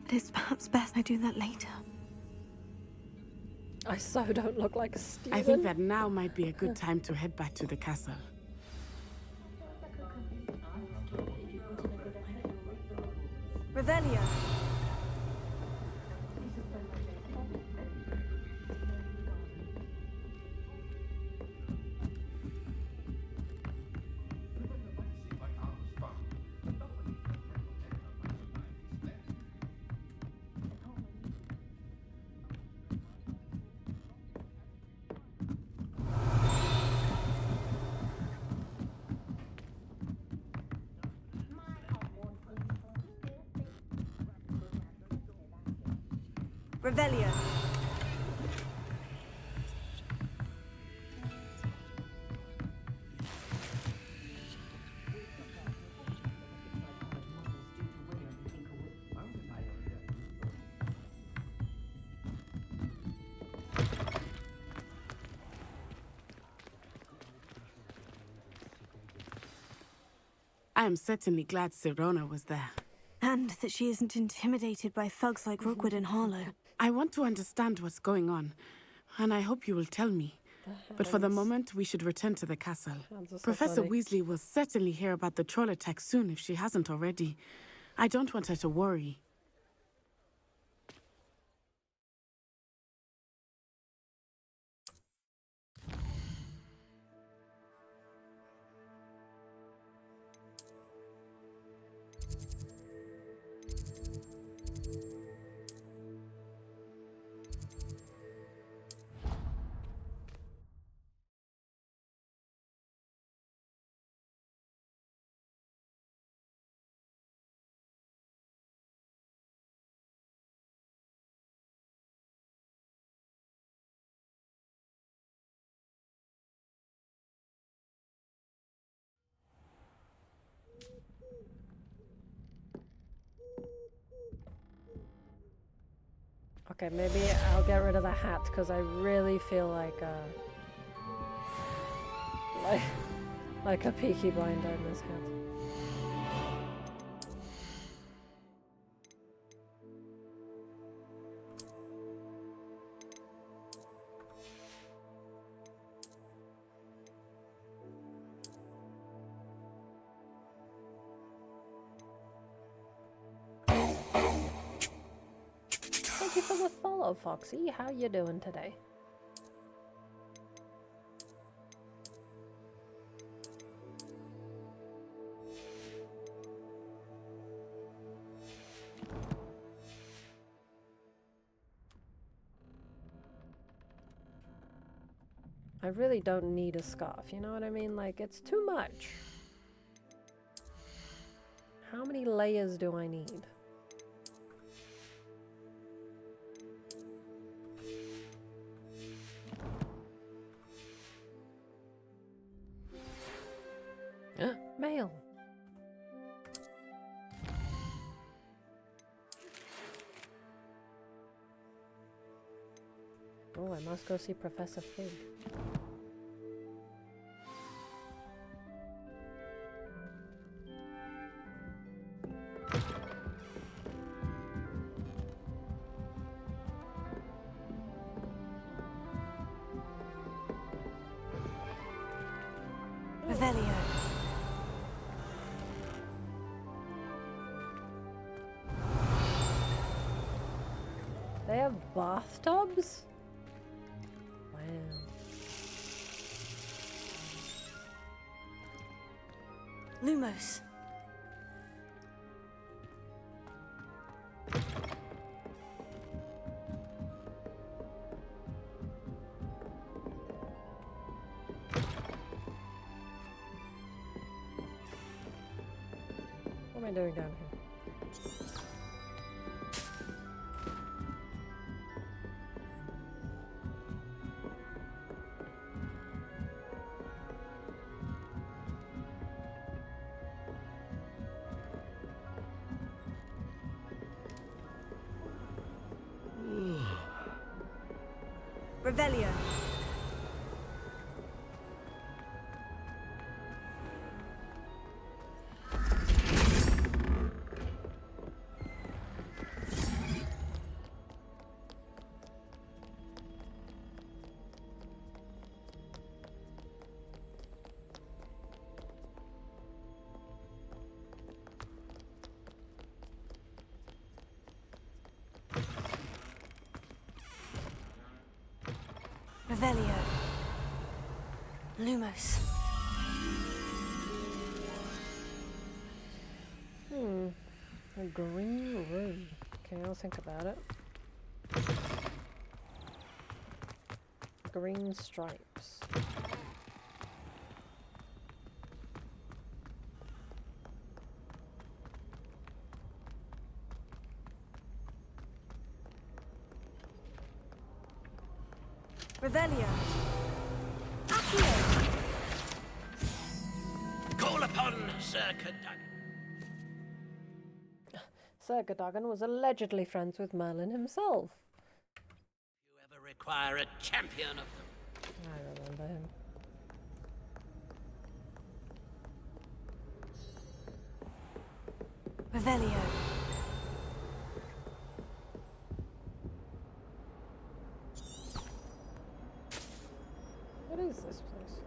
But it's perhaps best I do that later. I so don't look like a Steven. I think that now might be a good time to head back to the castle. Revelio. Revelio. I am certainly glad Sirona was there. And that she isn't intimidated by thugs like Rookwood and Harlow. I want to understand what's going on, and I hope you will tell me. But for the moment, we should return to the castle. Professor Weasley will certainly hear about the troll attack soon if she hasn't already. I don't want her to worry. Okay, maybe I'll get rid of the hat because I really feel like a Peaky Blinder in this hat. Thank you for the follow, Foxy. How you doing today? I really don't need a scarf, you know what I mean? Like, it's too much. How many layers do I need? Mail. Oh, I must go see Professor Fig. Revelio. They have bathtubs? Wow. Lumos. What am I doing down here? Revelio. Revelio. Lumos. A green room. Okay, I'll think about it. Green stripes. Revelio. Accio. Call upon Sir Cadogan. Sir Cadogan was allegedly friends with Merlin himself. You ever require a champion of them? I remember him. Revelio. What is this place?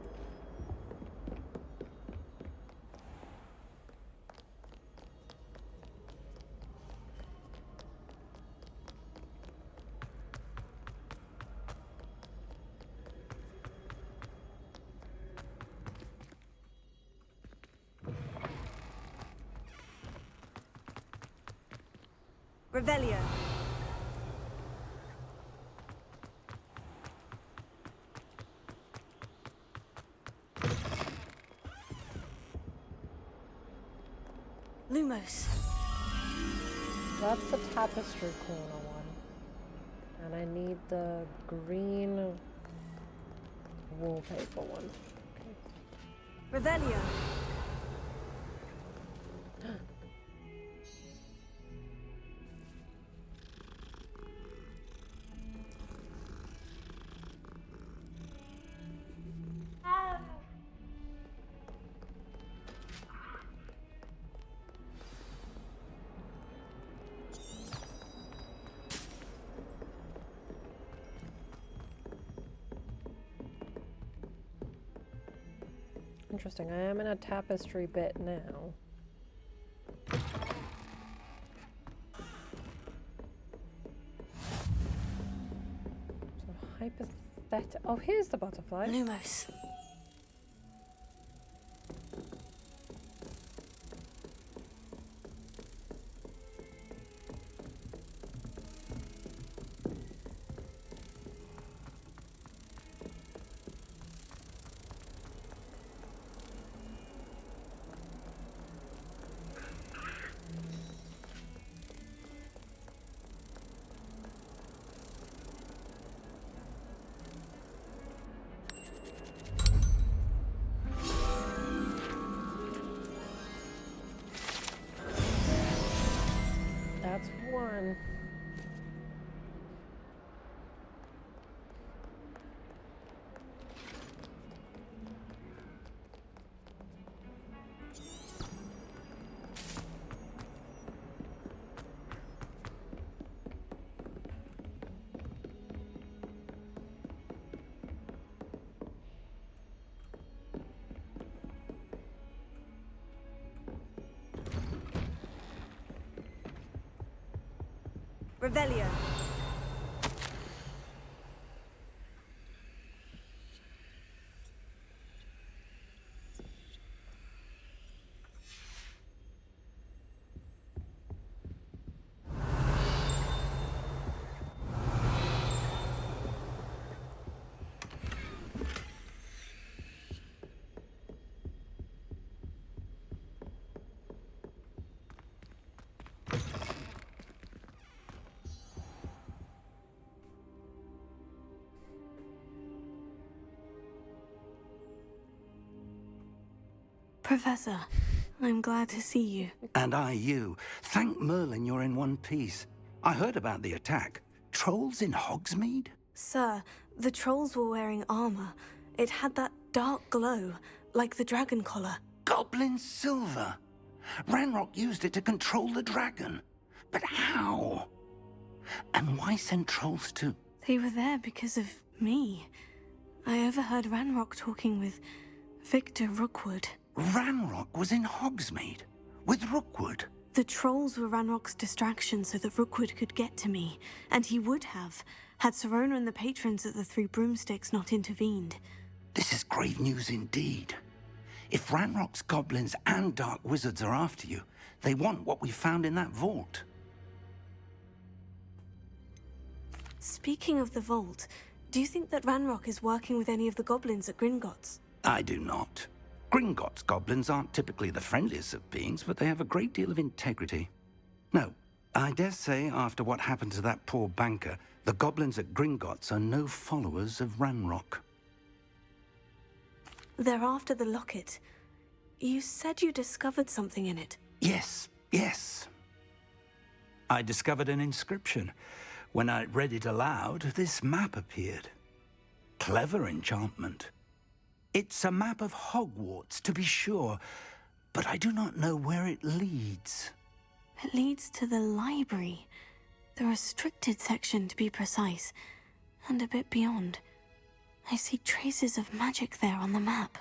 Revelio. Lumos. That's the tapestry corner one. And I need the green wallpaper one. Okay. Revelio. Interesting, I am in a tapestry bit now. So hypothetical. Oh, here's the butterfly. Lumos. Revelio. Professor, I'm glad to see you. And I you. Thank Merlin you're in one piece. I heard about the attack. Trolls in Hogsmeade? Sir, the trolls were wearing armor. It had that dark glow, like the dragon collar. Goblin silver. Ranrock used it to control the dragon. But how? And why send trolls too? They were there because of me. I overheard Ranrock talking with Victor Rookwood. Ranrock was in Hogsmeade with Rookwood. The trolls were Ranrock's distraction so that Rookwood could get to me, and he would have, had Serona and the patrons at the Three Broomsticks not intervened. This is grave news indeed. If Ranrock's goblins and dark wizards are after you, they want what we found in that vault. Speaking of the vault, do you think that Ranrock is working with any of the goblins at Gringotts? I do not. Gringotts goblins aren't typically the friendliest of beings, but they have a great deal of integrity. No, I dare say after what happened to that poor banker, the goblins at Gringotts are no followers of Ranrock. They're after the locket. You said you discovered something in it. Yes. I discovered an inscription. When I read it aloud, this map appeared. Clever enchantment. It's a map of Hogwarts, to be sure, but I do not know where it leads. It leads to the library. The restricted section, to be precise, and a bit beyond. I see traces of magic there on the map.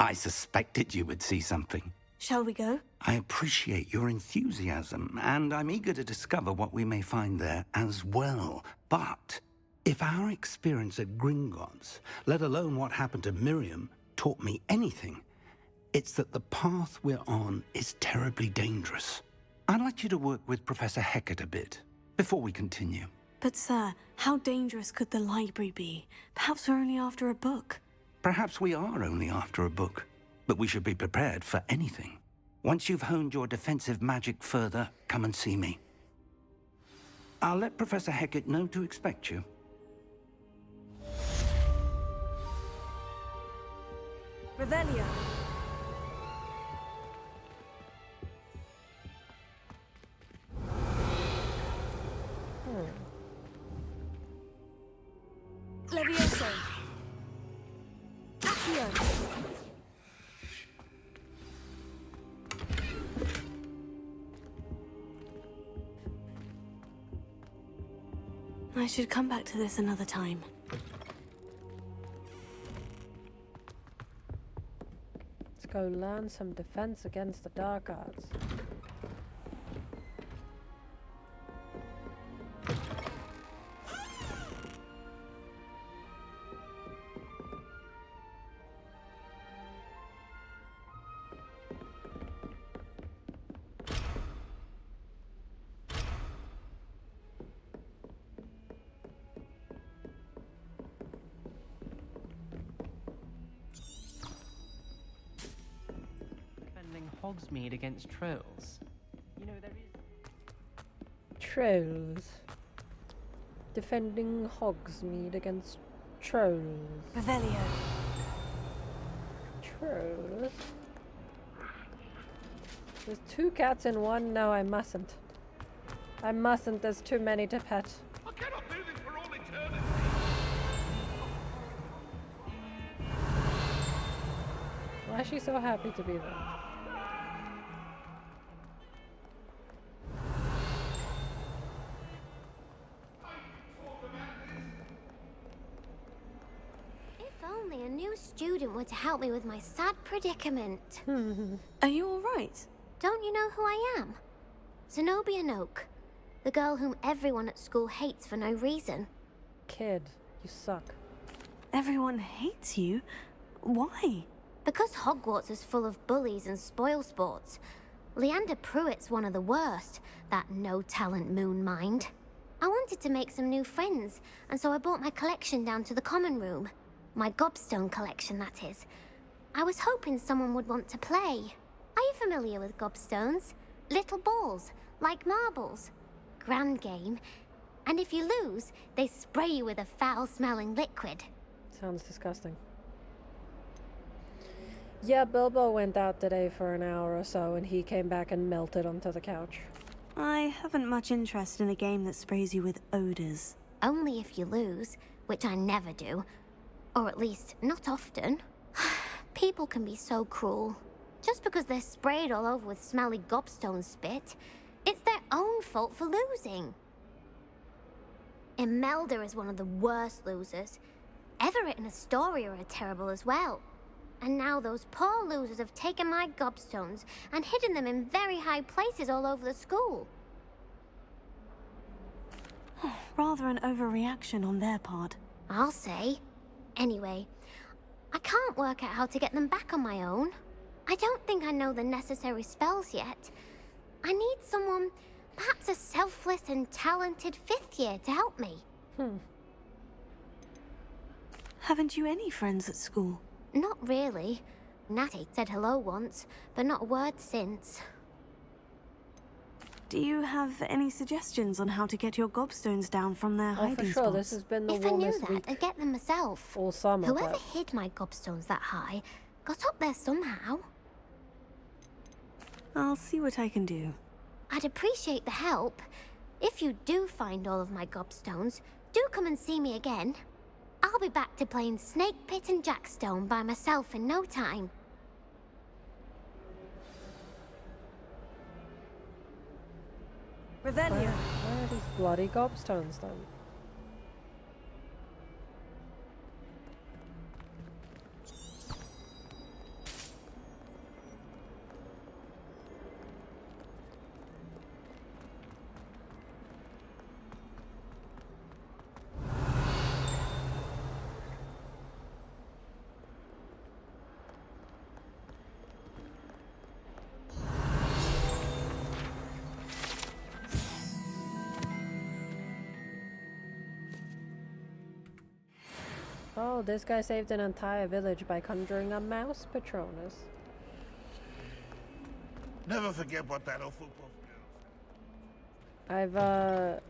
I suspected you would see something. Shall we go? I appreciate your enthusiasm, and I'm eager to discover what we may find there as well. But if our experience at Gringotts, let alone what happened to Miriam, taught me anything, it's that the path we're on is terribly dangerous. I'd like you to work with Professor Hecat a bit before we continue. But sir, how dangerous could the library be? Perhaps we're only after a book. Perhaps we are only after a book, but we should be prepared for anything. Once you've honed your defensive magic further, come and see me. I'll let Professor Hecat know to expect you. Revelio. Levioso. Accio. I should come back to this another time. Let's go learn some defense against the dark arts. Hogsmeade against trolls. You know, there is... Trolls. Defending Hogsmeade against trolls. Revelio. Trolls? There's 2 cats in one? No, I mustn't. I mustn't, there's too many to pet. I cannot do this for all eternity. Why is she so happy to be there? Only a new student were to help me with my sad predicament. Are you all right? Don't you know who I am? Zenobia Noak. The girl whom everyone at school hates for no reason. Kid, you suck. Everyone hates you? Why? Because Hogwarts is full of bullies and spoilsports. Leander Pruitt's one of the worst, that no-talent moon mind. I wanted to make some new friends, and so I brought my collection down to the common room. My gobstone collection, that is. I was hoping someone would want to play. Are you familiar with gobstones? Little balls, like marbles. Grand game. And if you lose, they spray you with a foul-smelling liquid. Sounds disgusting. Yeah, Bilbo went out today for an hour or so, and he came back and melted onto the couch. I haven't much interest in a game that sprays you with odors. Only if you lose, which I never do. Or at least, not often. People can be so cruel. Just because they're sprayed all over with smelly gobstone spit, it's their own fault for losing. Imelda is one of the worst losers. Everett and Astoria are terrible as well. And now those poor losers have taken my gobstones and hidden them in very high places all over the school. Rather an overreaction on their part. I'll say. Anyway, I can't work out how to get them back on my own. I don't think I know the necessary spells yet. I need someone, perhaps a selfless and talented 5th year to help me. Haven't you any friends at school? Not really. Natty said hello once, but not a word since. Do you have any suggestions on how to get your gobstones down from their hiding for sure, spots? this has been the If I knew warmest that, week I'd get them myself. all summer. Whoever but hid my gobstones that high got up there somehow. I'll see what I can do. I'd appreciate the help. If you do find all of my gobstones, do come and see me again. I'll be back to playing Snake Pit and Jackstone by myself in no time. where are these bloody gobstones then? Oh, this guy saved an entire village by conjuring a mouse Patronus. Never forget what that awful puff I've, I'd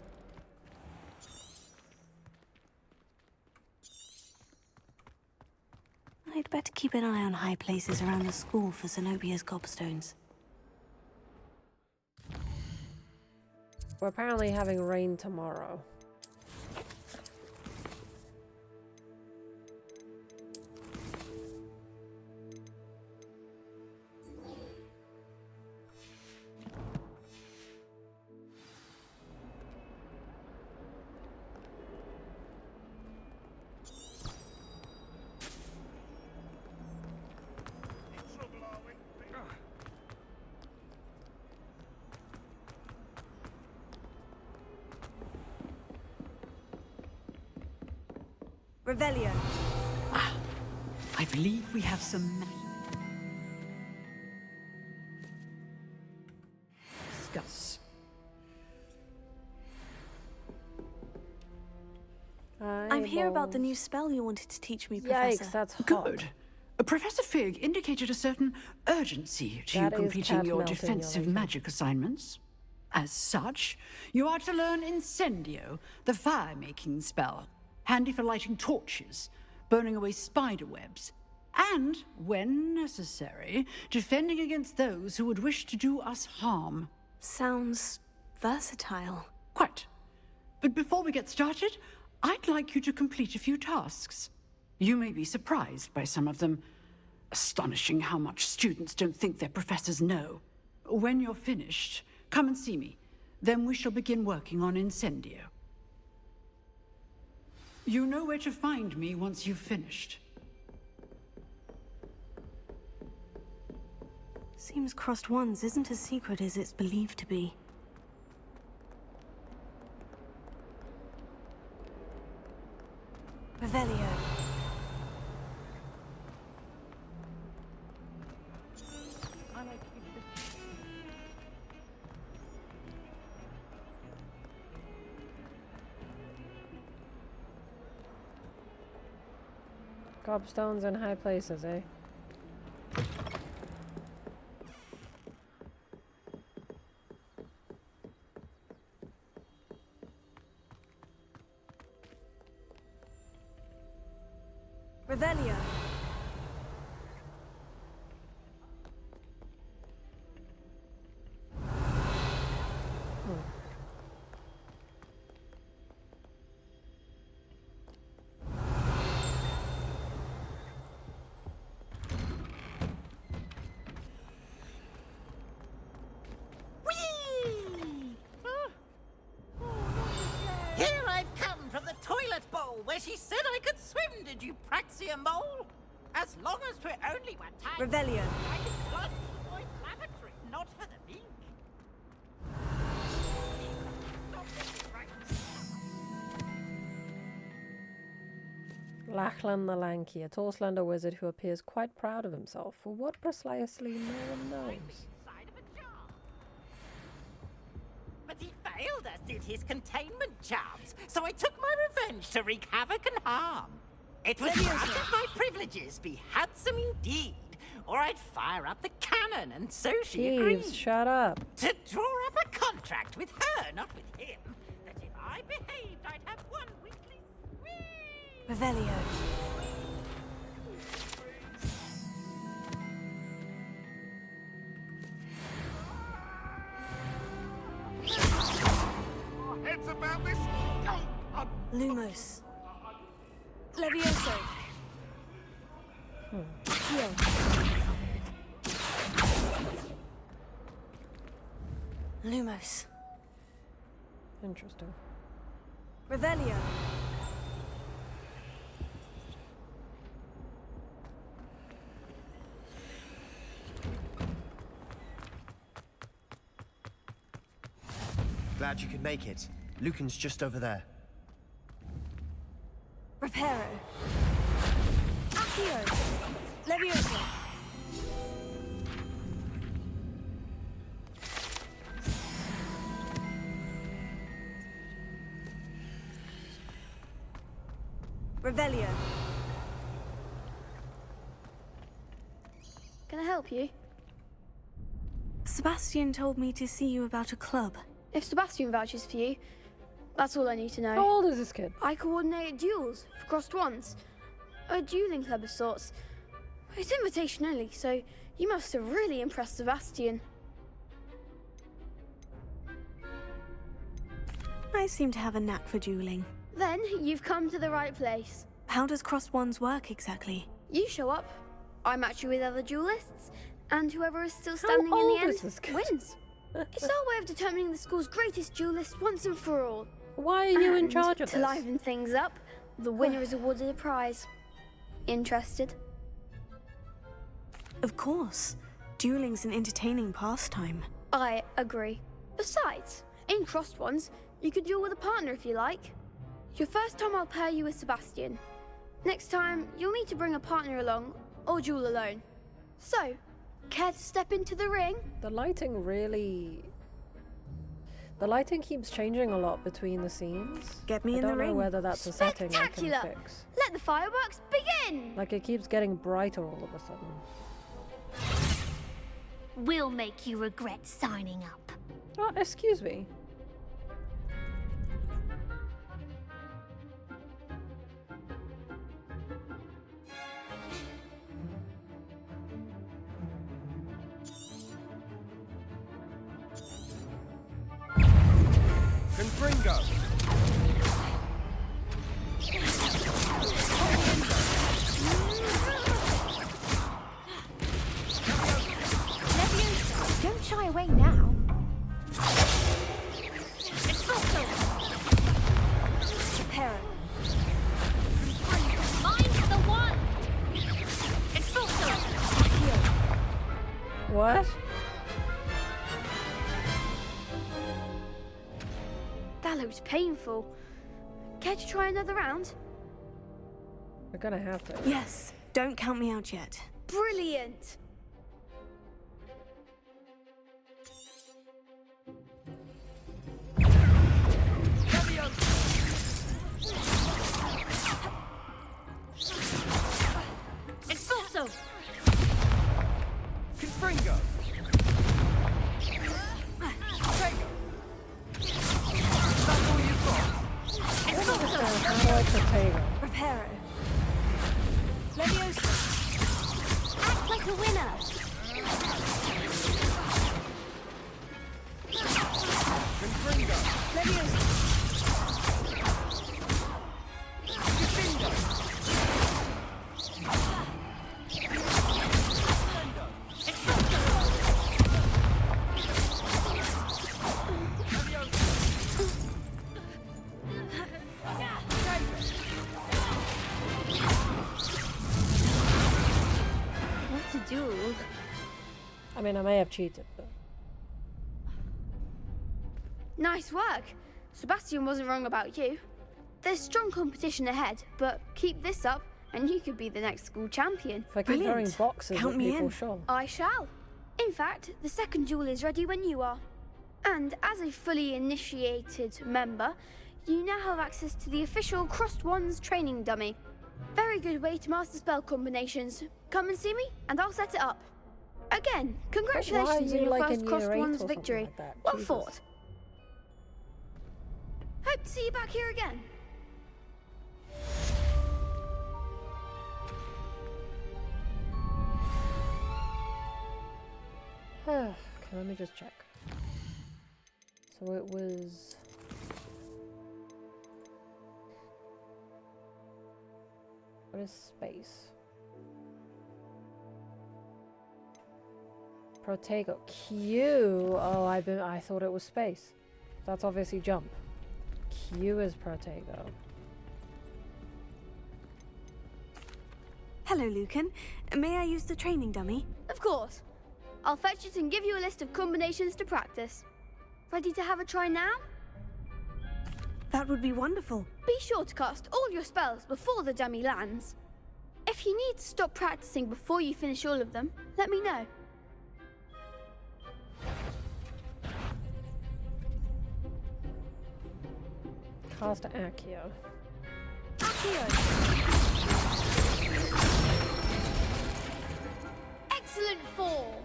better keep an eye on high places around the school for Zenobia's gobstones. We're apparently having rain tomorrow. Revelio. I believe we have some discuss. I'm here about the new spell you wanted to teach me, Professor. Yikes, that's hot. Good. Professor Fig indicated a certain urgency to you That is completing cat your melting, defensive Yolanda. magic assignments. As such, you are to learn Incendio, the fire-making spell, handy for lighting torches, burning away spider webs, and, when necessary, defending against those who would wish to do us harm. Sounds versatile. Quite. But before we get started, I'd like you to complete a few tasks. You may be surprised by some of them. Astonishing how much students don't think their professors know. When you're finished, come and see me. Then we shall begin working on Incendio. You know where to find me once you've finished. Seems crossed ones isn't as secret as it's believed to be. Gobstones in high places, eh? Revelio. Here I've come from the toilet bowl where she said I could swim, did you praxia mole? As long as we're only one time. Revelio. I can plunge the boy's lavatory, not for the meek. Lachlan the Lanky, a tall, slender wizard who appears quite proud of himself. For what precisely, no one knows. But he failed, as did his containment charms, so I took my revenge to wreak havoc and harm. It was part of my privileges, be handsome indeed, or I'd fire up the cannon, and so she agreed. Jeeves, shut up. To draw up a contract with her, not with him, that if I behaved, I'd have one weekly Revelio. Heads about this? Go! Lumos. Levioso. Heal. Lumos. Interesting. Revelio. Glad you could make it. Lucan's just over there. Reparo. Accio. Levioso. Revelio. Can I help you? Sebastian told me to see you about a club. If Sebastian vouches for you, that's all I need to know. How old is this kid? I coordinate duels for crossed ones. A dueling club of sorts. It's invitation only, so you must have really impressed Sebastian. I seem to have a knack for dueling. Then you've come to the right place. How does crossed ones work exactly? You show up, I match you with other duelists, and whoever is still standing in the end wins. It's our way of determining the school's greatest duelist once and for all. Why are you in charge of to this? liven things up, the winner is awarded a prize. Interested? Of course. Dueling's an entertaining pastime. I agree. Besides, in crossed ones, you could duel with a partner if you like. Your first time I'll pair you with Sebastian. Next time, you'll need to bring a partner along, or duel alone. So, care to step into the ring? The lighting really... The lighting keeps changing a lot between the scenes. Get me I in the don't know ring. whether that's a setting I can Spectacular! fix. Let the fireworks begin! Like, it keeps getting brighter all of a sudden. We'll make you regret signing up. Oh, excuse me. Confringo! Don't shy away now. Reparo. Mine's the one! What? That looks painful. Care to try another round? We're gonna have to. Yes. Don't count me out yet. Brilliant! Confringo! Protego! That's all you've got? How do I potato? Reparo. Leviosa. Act like a winner. Confringo! Leviosa. Defendo! What's a duel? I mean, I may have cheated, but Nice work. Sebastian wasn't wrong about you. There's strong competition ahead, but keep this up and you could be the next school champion. if I keep throwing boxes at people, sure. I shall. In fact, the second duel is ready when you are. And as a fully initiated member, you now have access to the official Crossed Wands training dummy. Very good way to master spell combinations. Come and see me, and I'll set it up. Again, congratulations on your first Crossed Wands victory. Well fought. Hope to see you back here again. Okay, let me just check. So it was... What is space? Protego. Q. Oh, I thought it was space. That's obviously jump. Q is Protego. Hello, Lucan. May I use the training dummy? Of course. I'll fetch it and give you a list of combinations to practice. Ready to have a try now? That would be wonderful. Be sure to cast all your spells before the dummy lands. If you need to stop practicing before you finish all of them, let me know. Cast Accio. Accio! Excellent form!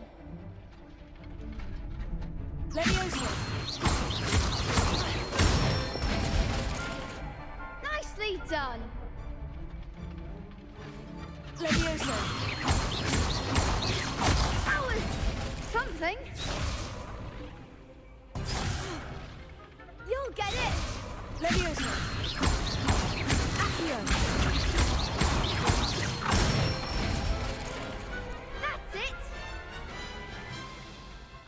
Leviosa! Nicely done! Leviosa! That was something! You'll get it! Leviosa! Accio! That's it!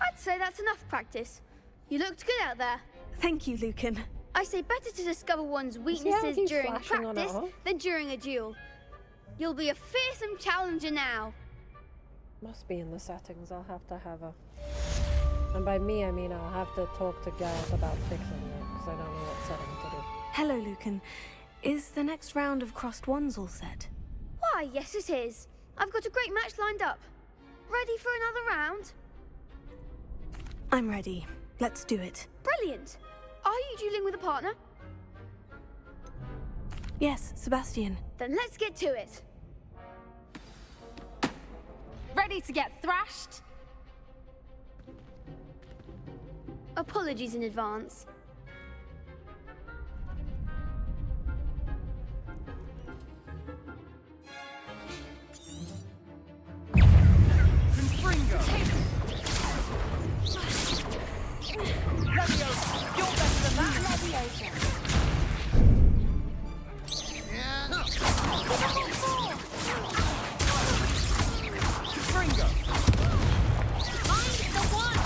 I'd say that's enough practice. You looked good out there. Thank you, Lucan. I say better to discover one's weaknesses during practice than during a duel. You'll be a fearsome challenger now. Must be in the settings. I'll have to have a... And by me, I mean I'll have to talk to Gareth about fixing it, because I don't know what setting to do. Hello, Lucan. Is the next round of Crossed Wands all set? Why, yes it is. I've got a great match lined up. Ready for another round? I'm ready. Let's do it. Brilliant. Are you dueling with a partner? Yes, Sebastian. Then let's get to it. Ready to get thrashed? Apologies in advance. Confringo! Leviosa! You're better than that! Leviosa! Confringo! Find the one!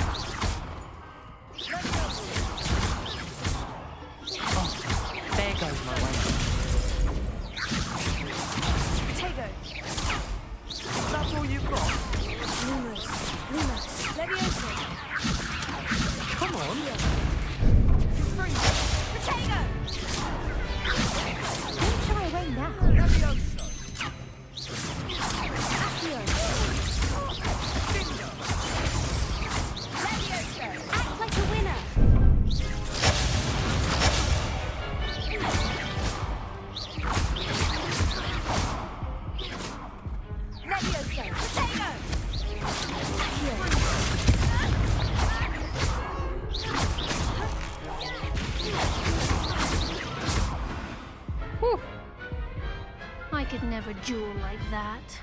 jewel like that.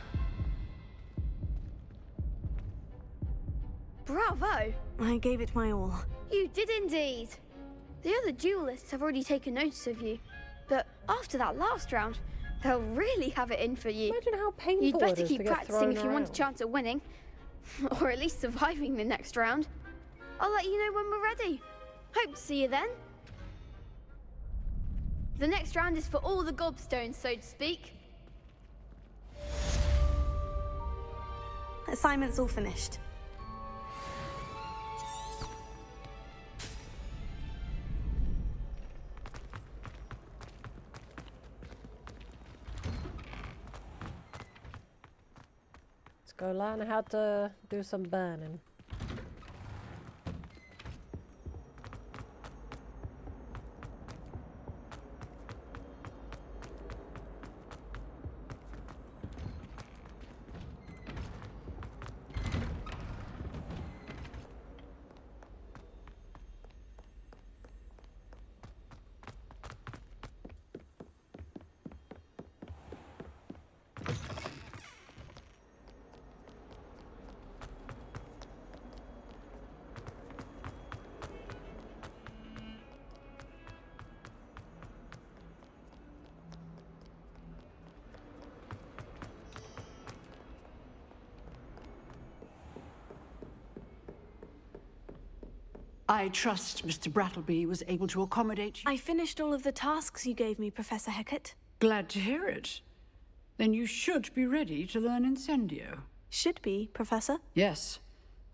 Bravo! I gave it my all. You did indeed. The other duelists have already taken notice of you, but after that last round, they'll really have it in for you. Imagine how painful You'd it better is keep to get practicing thrown if you want a around. chance at winning, or at least surviving the next round. I'll let you know when we're ready. Hope to see you then. The next round is for all the gobstones, so to speak. Assignment's all finished. Let's go learn how to do some burning. I trust Mr. Brattleby was able to accommodate you. I finished all of the tasks you gave me, Professor Hecat. Glad to hear it. Then you should be ready to learn Incendio. Should be, Professor. Yes.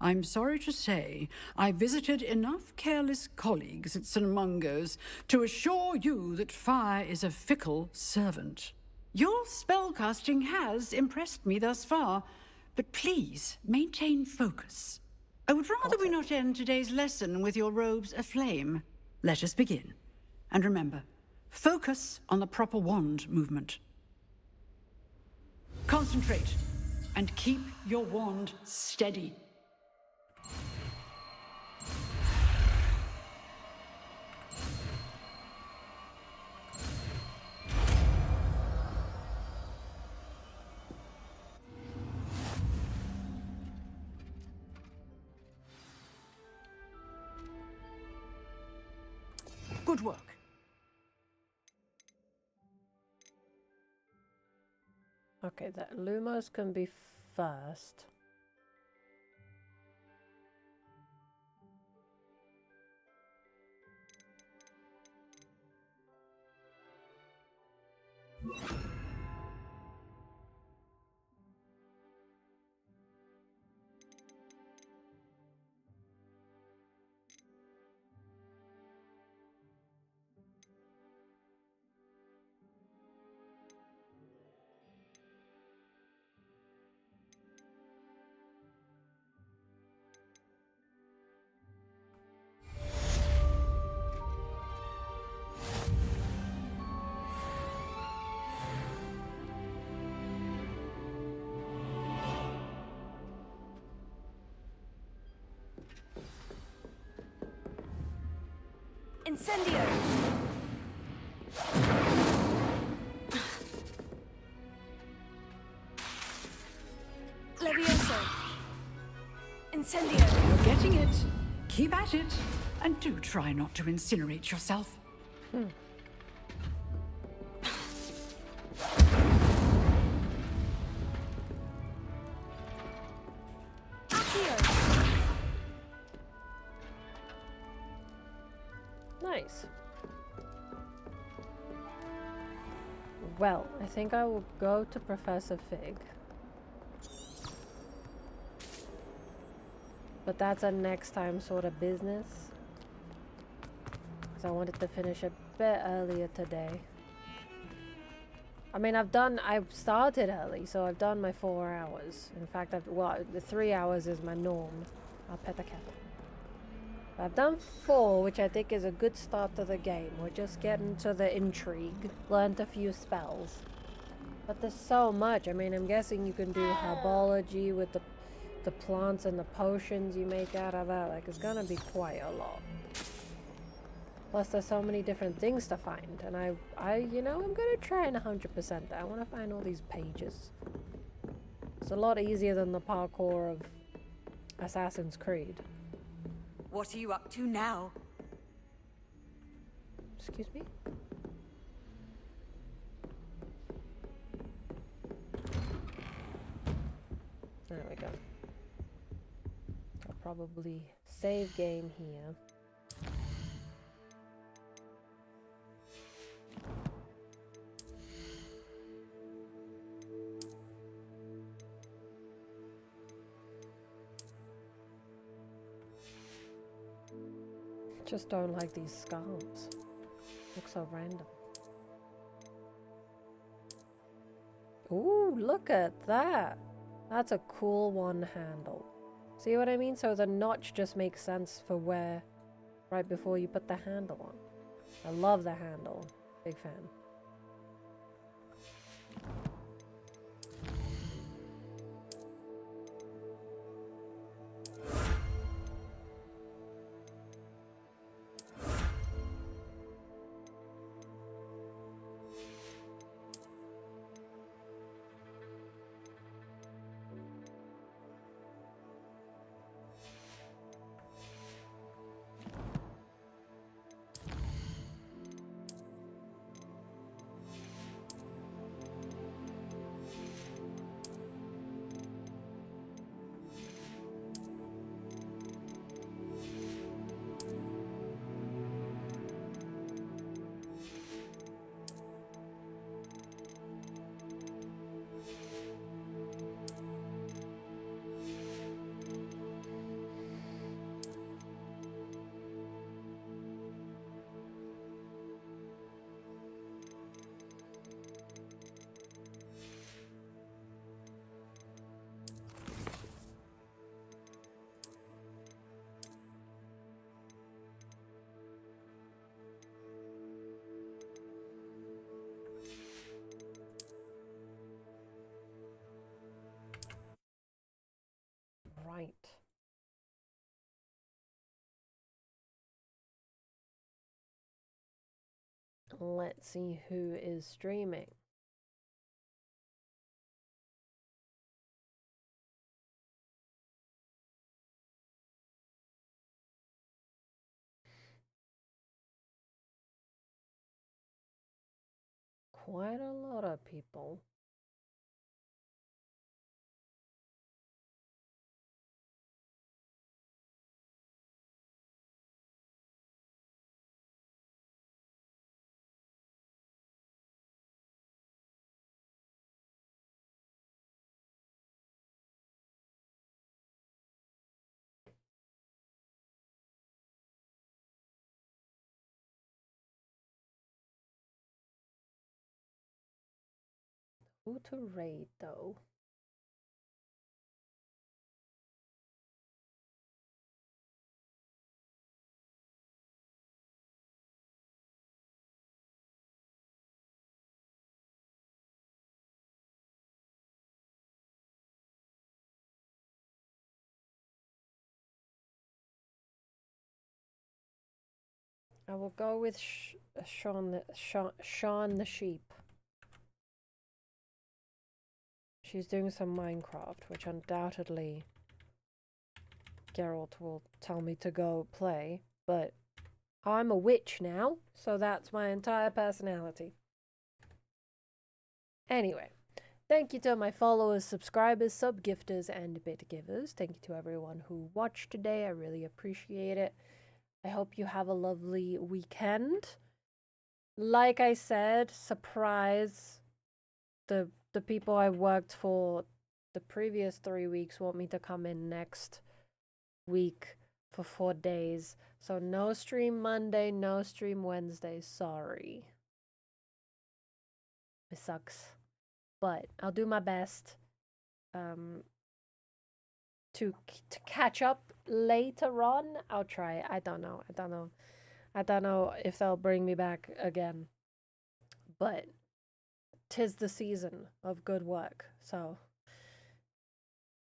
I'm sorry to say, I visited enough careless colleagues at St. Mungo's to assure you that fire is a fickle servant. Your spellcasting has impressed me thus far, but please maintain focus. I would rather we not end today's lesson with your robes aflame. Let us begin. And remember, focus on the proper wand movement. Concentrate, and keep your wand steady. Good work. Okay, the Lumos can be first. Incendio! Levioso! Incendio! You're getting it. Keep at it. And do try not to incinerate yourself. Nice. Well, I think I will go to Professor Fig. But that's a next time sort of business. Because I wanted to finish a bit earlier today. I mean, I've started early, so I've done my 4 hours. In fact, the 3 hours is my norm. I'll pet the cat. I've done 4, which I think is a good start to the game. We're just getting to the intrigue. Learned a few spells. But there's so much. I mean, I'm guessing you can do herbology with the plants and the potions you make out of that. Like, it's gonna be quite a lot. Plus, there's so many different things to find, and you know, I'm gonna try and 100% that. I want to find all these pages. It's a lot easier than the parkour of Assassin's Creed. What are you up to now? Excuse me? There we go. I'll probably save game here. Just don't like these scarves. Look so random. Ooh, look at that. That's a cool one handle. See what I mean? So the notch just makes sense for where right before you put the handle on. I love the handle. Big fan. Right. Let's see who is streaming. Quite a lot of people. Who to raid though? I will go with Sean the sheep. She's doing some Minecraft, which undoubtedly Geralt will tell me to go play, but I'm a witch now, so that's my entire personality. Anyway, thank you to my followers, subscribers, sub-gifters, and bit-givers. Thank you to everyone who watched today. I really appreciate it. I hope you have a lovely weekend. Like I said, surprise, the people I worked for the previous 3 weeks want me to come in next week for 4 days. So no stream Monday, no stream Wednesday. Sorry. It sucks. But I'll do my best to catch up later on. I'll try. I don't know if they'll bring me back again. But 'tis the season of good work. So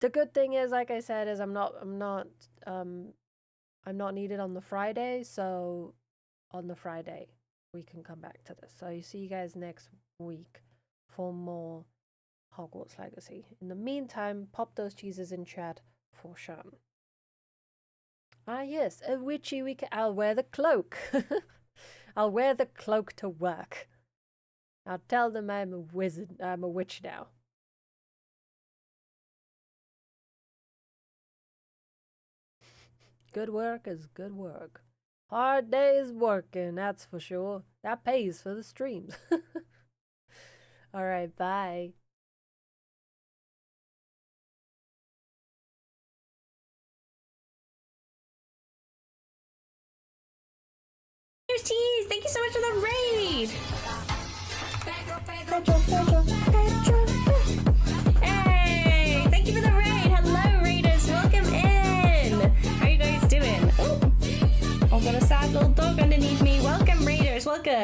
the good thing is, like I said, is I'm not needed on the Friday, so on the Friday, we can come back to this. So you see you guys next week for more Hogwarts Legacy. In the meantime, pop those cheeses in chat for Sham. Ah yes, a witchy week. I'll wear the cloak. I'll wear the cloak to work. I'll tell them I'm a wizard. I'm a witch now. Good work is good work. Hard days working, that's for sure. That pays for the streams. Alright, bye. Cheese, thank you so much for the raid! Hey, thank you for the raid! Hello, raiders, welcome in! How are you guys doing? Oh, I've got a sad little dog underneath me. Welcome, raiders, welcome!